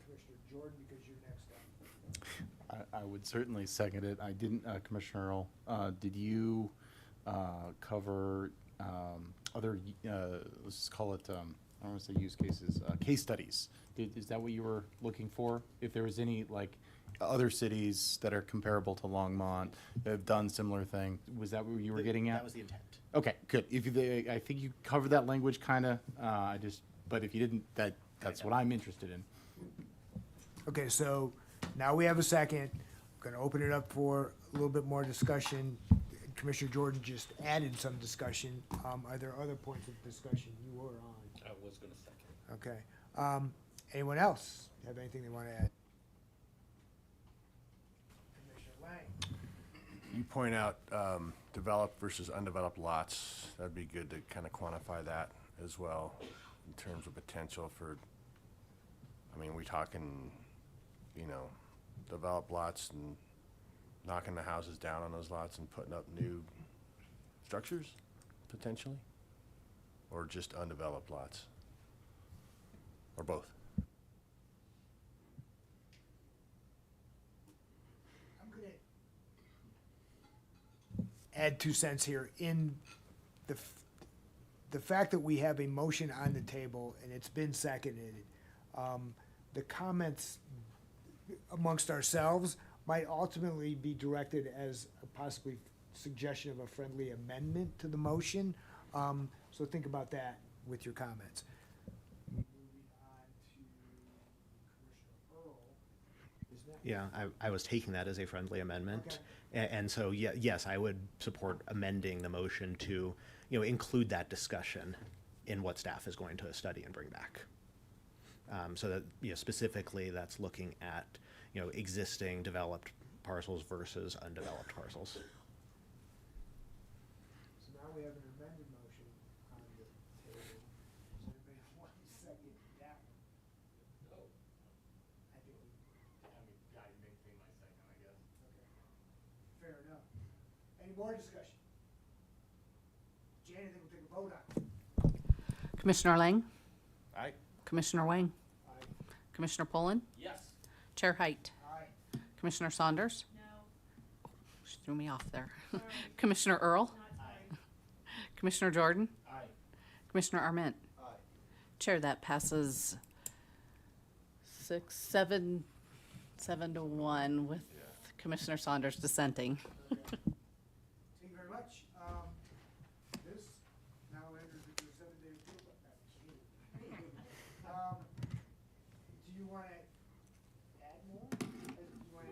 Commissioner Jordan because you're next up. I would certainly second it. I didn't, Commissioner Earl, did you cover other, let's just call it, I don't want to say use cases, case studies? Is that what you were looking for? If there was any, like, other cities that are comparable to Longmont that have done similar thing, was that what you were getting at? That was the intent. Okay, good. If you, I think you covered that language kind of, but if you didn't, that's what I'm interested in. Okay, so now we have a second. We're gonna open it up for a little bit more discussion. Commissioner Jordan just added some discussion. Are there other points of discussion you were on? I was gonna second. Okay. Anyone else have anything they want to add? Commissioner Lang? You point out developed versus undeveloped lots. That'd be good to kind of quantify that as well in terms of potential for, I mean, we talking, developed lots and knocking the houses down on those lots and putting up new structures, potentially? Or just undeveloped lots? Or both? I'm gonna add 2 cents here. In the fact that we have a motion on the table and it's been seconded, the comments amongst ourselves might ultimately be directed as a possibly suggestion of a friendly amendment to the motion. So think about that with your comments. Moving on to Commissioner Earl. Is that- Yeah, I was taking that as a friendly amendment. Okay. And so, yes, I would support amending the motion to, include that discussion in what staff is going to study and bring back. So that, specifically that's looking at, existing developed parcels versus undeveloped parcels. So now we have an amended motion on the table. Does anybody want to second that? No. I think we. I maintain my second, I guess. Okay. Fair enough. Any more discussion? Janet, I think we'll take a vote on it. Commissioner Lang? Aye. Commissioner Wang? Aye. Commissioner Poland? Yes. Chair Height? Aye. Commissioner Saunders? No. She threw me off there. Commissioner Earl? Aye. Commissioner Jordan? Aye. Commissioner Arment? Aye. Chair, that passes 7 to 1 with Commissioner Saunders dissenting. Thank you very much. This now enters into a 7-day appeal. Do you want to add more? Do you want to explain?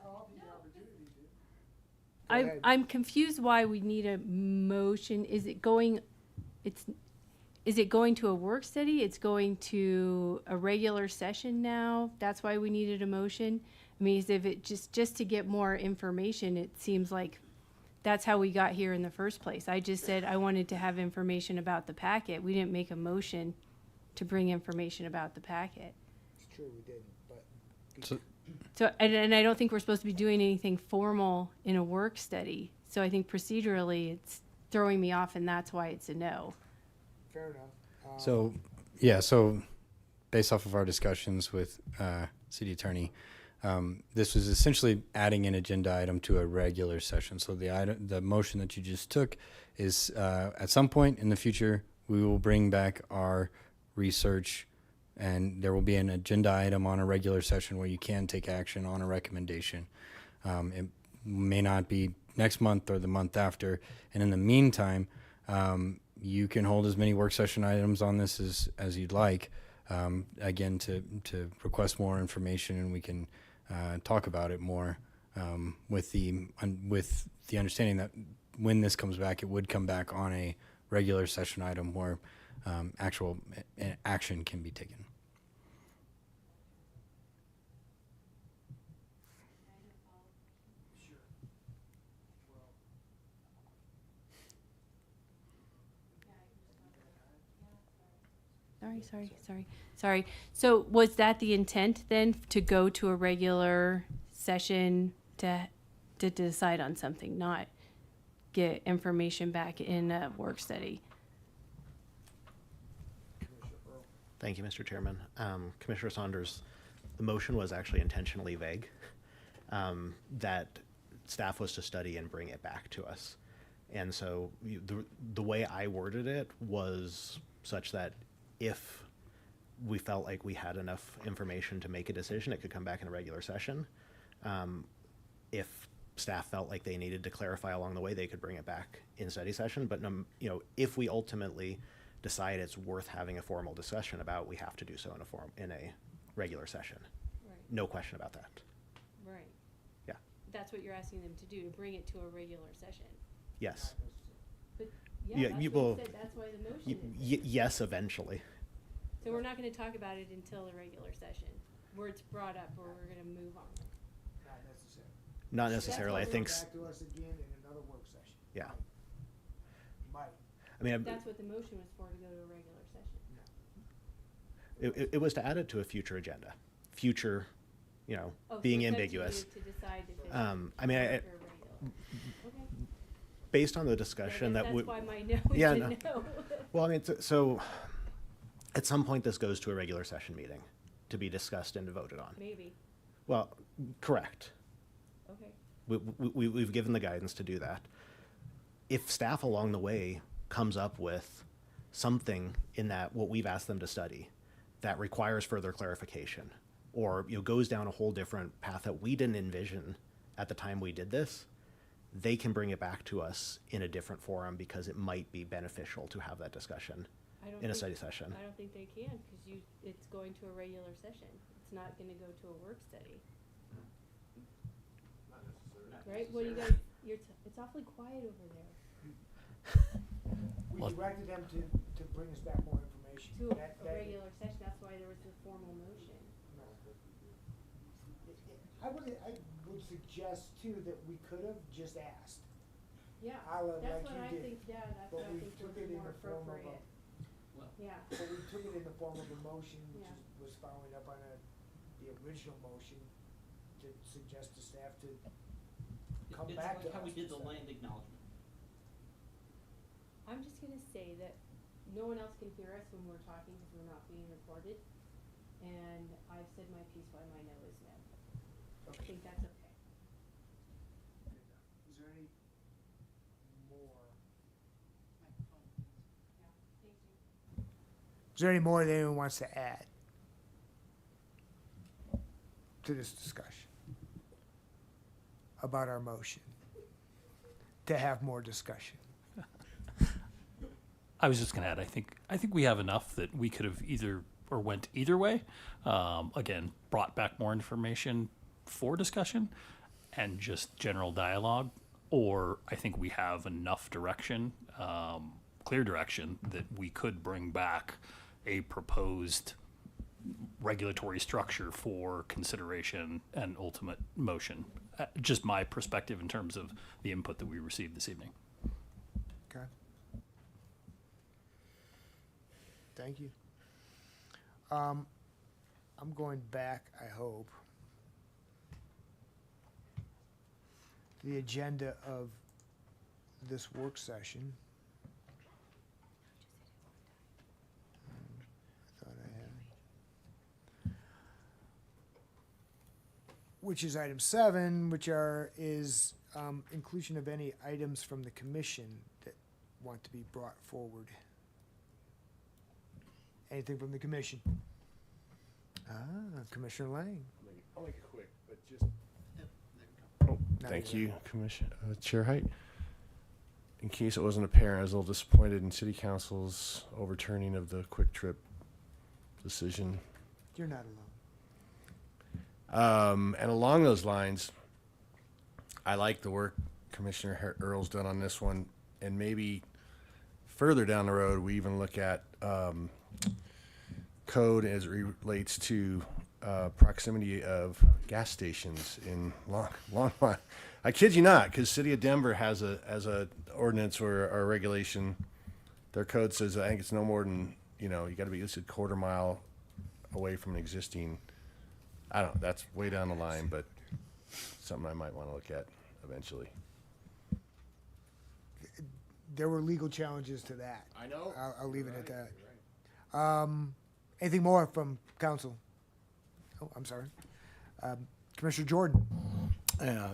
I'll offer you the opportunity to. Go ahead. I'm confused why we need a motion. Is it going to a work study? It's going to a regular session now? That's why we needed a motion? I mean, if it just to get more information, it seems like that's how we got here in the first place. I just said I wanted to have information about the packet. We didn't make a motion to bring information about the packet. It's true, we didn't, but. So, and I don't think we're supposed to be doing anything formal in a work study. So I think procedurally, it's throwing me off, and that's why it's a no. Fair enough. So based off of our discussions with city attorney, this was essentially adding an agenda item to a regular session. So the motion that you just took is at some point in the future, we will bring back our research, and there will be an agenda item on a regular session where you can take action on a recommendation. It may not be next month or the month after. And in the meantime, you can hold as many work session items on this as you'd like, again, to request more information, and we can talk about it more with the understanding that when this comes back, it would come back on a regular session item where actual action can be taken. All sorry. So was that the intent then, to go to a regular session to decide on something, not get information back in a work study? Thank you, Mr. Chairman. Commissioner Saunders, the motion was actually intentionally vague, that staff was to study and bring it back to us. And so the way I worded it was such that if we felt like we had enough information to make a decision, it could come back in a regular session. If staff felt like they needed to clarify along the way, they could bring it back in study session. But if we ultimately decide it's worth having a formal discussion about, we have to do so in a regular session. Right. No question about that. Right. Yeah. That's what you're asking them to do, to bring it to a regular session. Yes. But Yeah, that's you what will- said, that's why the motion is. Yes, eventually. So we're not gonna talk about it until the regular session, where it's brought up, or we're gonna move on. Not necessarily. Not necessarily. I think. Back to us again in another work session. Yeah. Might. I mean, That's what the motion was for, to go to a regular session. it was to add it to a future agenda. Future, Oh, so being it's up to ambiguous. you to decide if it's I mean, work or regular. Okay. based on the I discussion guess that we. that's why my no is Yeah, a no. no. Well, I mean, so at some point this goes to a regular session meeting to be discussed and voted on. Maybe, Well, correct. okay. We've given the guidance to do that. If staff along the way comes up with something in that what we've asked them to study that requires further clarification, or goes down a whole different path that we didn't envision at the time we did this, they can bring it back to us in a different forum because it might be beneficial to have that discussion I don't in a think- study session. I don't think they can, because it's going to a regular session. It's not gonna go to a work study. Right, what do you guys, it's awfully quiet over there. We Well- directed them to bring us back more information. To That- a that- regular session, that's why there was the formal motion. no. I would suggest too that we could have just asked. Yeah, I'll let that's like what you I did, think, yeah, that's but what I we think took would it be in more the form of a- appropriate. Yeah, But we took it in the form of a motion, which Yeah. was following up on the original motion to suggest to staff to come It's back like to us. how we did the and say- land acknowledgement. I'm just gonna say that no one else can hear us when we're talking because we're not being recorded. And I've said my piece why my no is no. I think that's okay. Is there any more? Yeah, thank you. Is there any more that anyone wants to add to this discussion about our motion? To have more discussion. I was just going to add, I think we have enough that we could have either or went either way. Again, brought back more information for discussion and just general dialogue, or I think we have enough direction, clear direction, that we could bring back a proposed regulatory structure for consideration and ultimate motion. Just my perspective in terms of the input that we received this evening. Okay. Thank you. I'm going back, I hope, to the agenda of this work session. I thought I had. Which is item 7, which is inclusion of any items from the commission that want to be brought forward. Anything from the commission? Commissioner Lang. I'll make it quick, but just. Now Thank you're you, Chair Height. In case it wasn't apparent, I was a little disappointed in City Council's overturning of the Quick Trip decision. You're not alone. And along those lines, I like the work Commissioner Earl's done on this one, and maybe further down the road, we even look at code as it relates to proximity of gas stations in Longmont. I kid you not, because City of Denver has a ordinance or a regulation. Their code says I think it's no more than you know, you gotta be at least a quarter mile away from an existing, I don't know, that's way down the line, but something I might wanna look at eventually. There were legal challenges to that. I know. I'll leave it at that. Anything more from council? Oh, I'm sorry. Commissioner Jordan.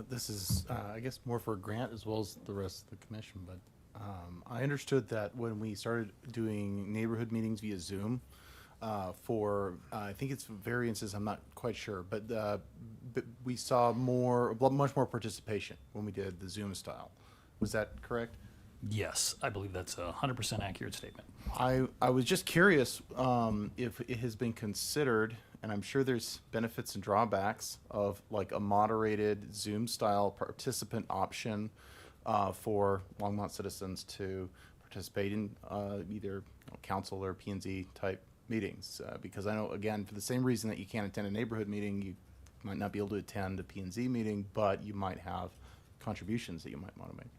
This is, I guess, more for Grant as well as the rest of the commission, but I understood that when we started doing neighborhood meetings via Zoom, for, I think it's variances, I'm not quite sure, but we saw much more participation when we did the Zoom style. Was that correct? Yes, I believe that's a 100% accurate statement. I was just curious if it has been considered, and I'm sure there's benefits and drawbacks of like a moderated Zoom style participant option for Longmont citizens to participate in either council or P&Z type meetings. Because I know, again, for the same reason that you can't attend a neighborhood meeting, you might not be able to attend a P&Z meeting, but you might have contributions that you might want to make.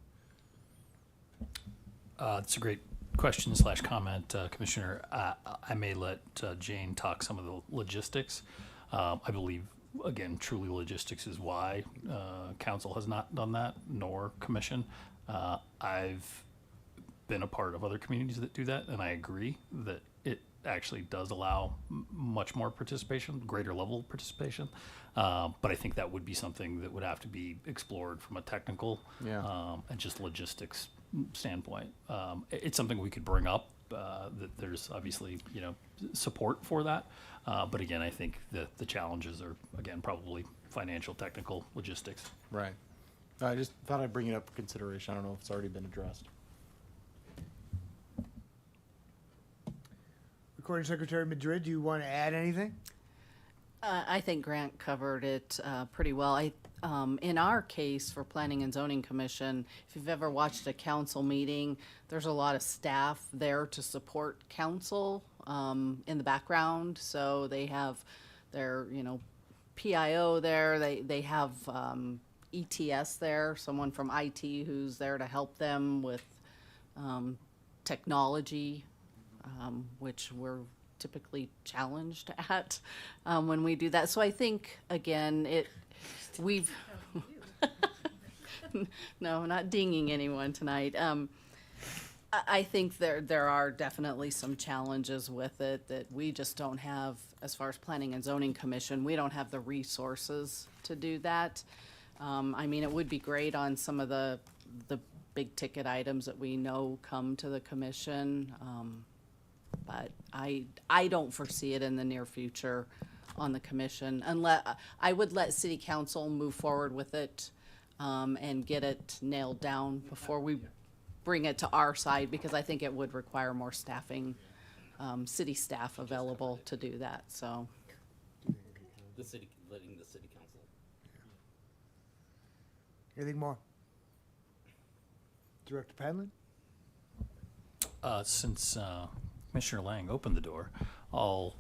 It's a great question / comment, Commissioner. I may let Jane talk some of the logistics. I believe, again, truly logistics is why council has not done that, nor commission. I've been a part of other communities that do that, and I agree that it actually does allow much more participation, greater level of participation. But I think that would be something that would have to be explored from a technical and just logistics standpoint. It's something we could bring up, that there's obviously, support for that. But again, I think the challenges are, again, probably financial, technical, logistics. Right. I just thought I'd bring it up for consideration. I don't know if it's already been addressed. Recording Secretary Madrid, do you want to add anything? I think Grant covered it pretty well. In our case for Planning and Zoning Commission, if you've ever watched a council meeting, there's a lot of staff there to support council in the background. So they have their, PIO there. They have ETS there, someone from IT who's there to help them with technology, which we're typically challenged at when we do that. So I think, again, we've no, not dinging anyone tonight. I think there are definitely some challenges with it that we just don't have, as far as Planning and Zoning Commission, we don't have the resources to do that. I mean, it would be great on some of the big ticket items that we know come to the commission. But I don't foresee it in the near future on the commission, unless I would let city council move forward with it and get it nailed down before we bring it to our side, because I think it would require more staffing, city staff available to do that. So letting the city council. Anything more? Director Padlin? Since Commissioner Lang opened the door, I'll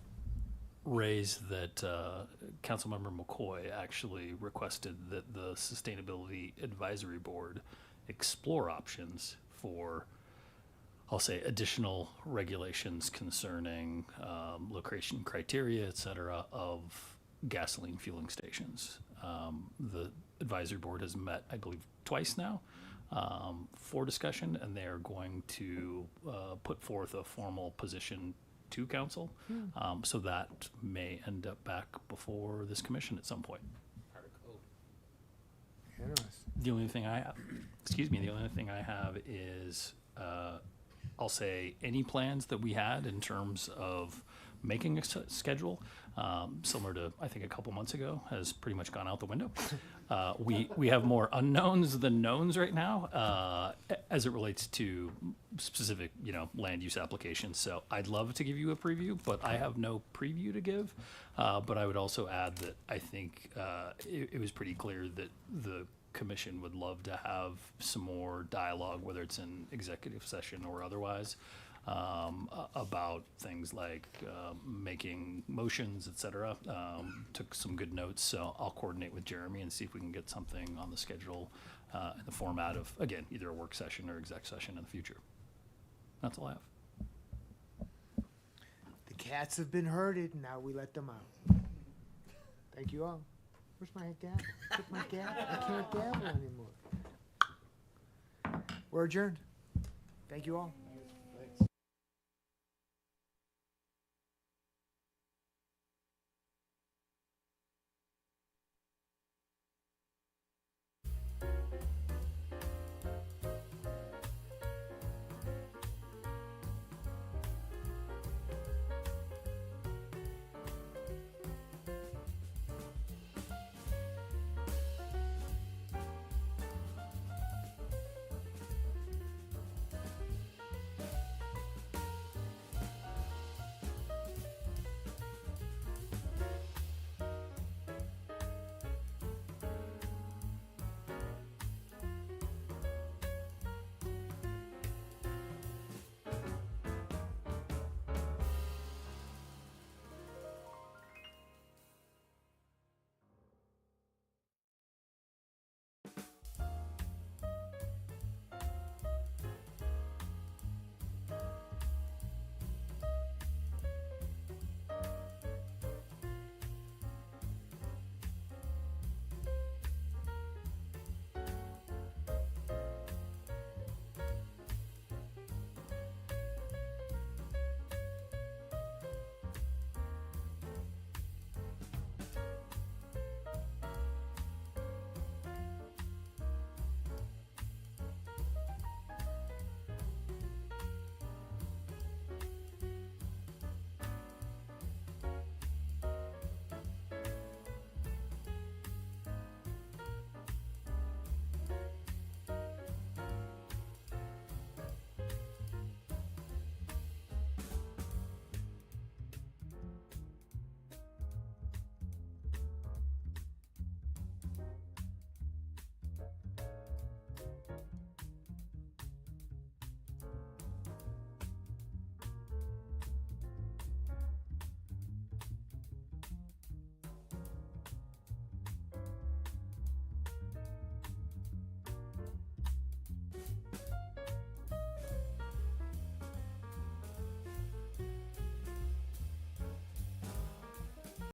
raise that Councilmember McCoy actually requested that the Sustainability Advisory Board explore options for, I'll say, additional regulations concerning location criteria, et cetera, of gasoline fueling stations. The advisory board has met, I believe, twice now for discussion, and they are going to put forth a formal position to council. So that may end up back before this commission at some point. The only thing I have is, I'll say, any plans that we had in terms of making a schedule, similar to, I think, a couple months ago, has pretty much gone out the window. We have more unknowns than knowns right now, as it relates to specific, land use applications. So I'd love to give you a preview, but I have no preview to give. But I would also add that I think it was pretty clear that the commission would love to have some more dialogue, whether it's in executive session or otherwise, about things like making motions, et cetera. Took some good notes, so I'll coordinate with Jeremy and see if we can get something on the schedule in the format of, again, either a work session or exec session in the future. That's all I have. cats have been herded, and now we let them out. Thank you all. Where's my gavel? Took my gavel. I can't gavel anymore. We're adjourned. Thank you all.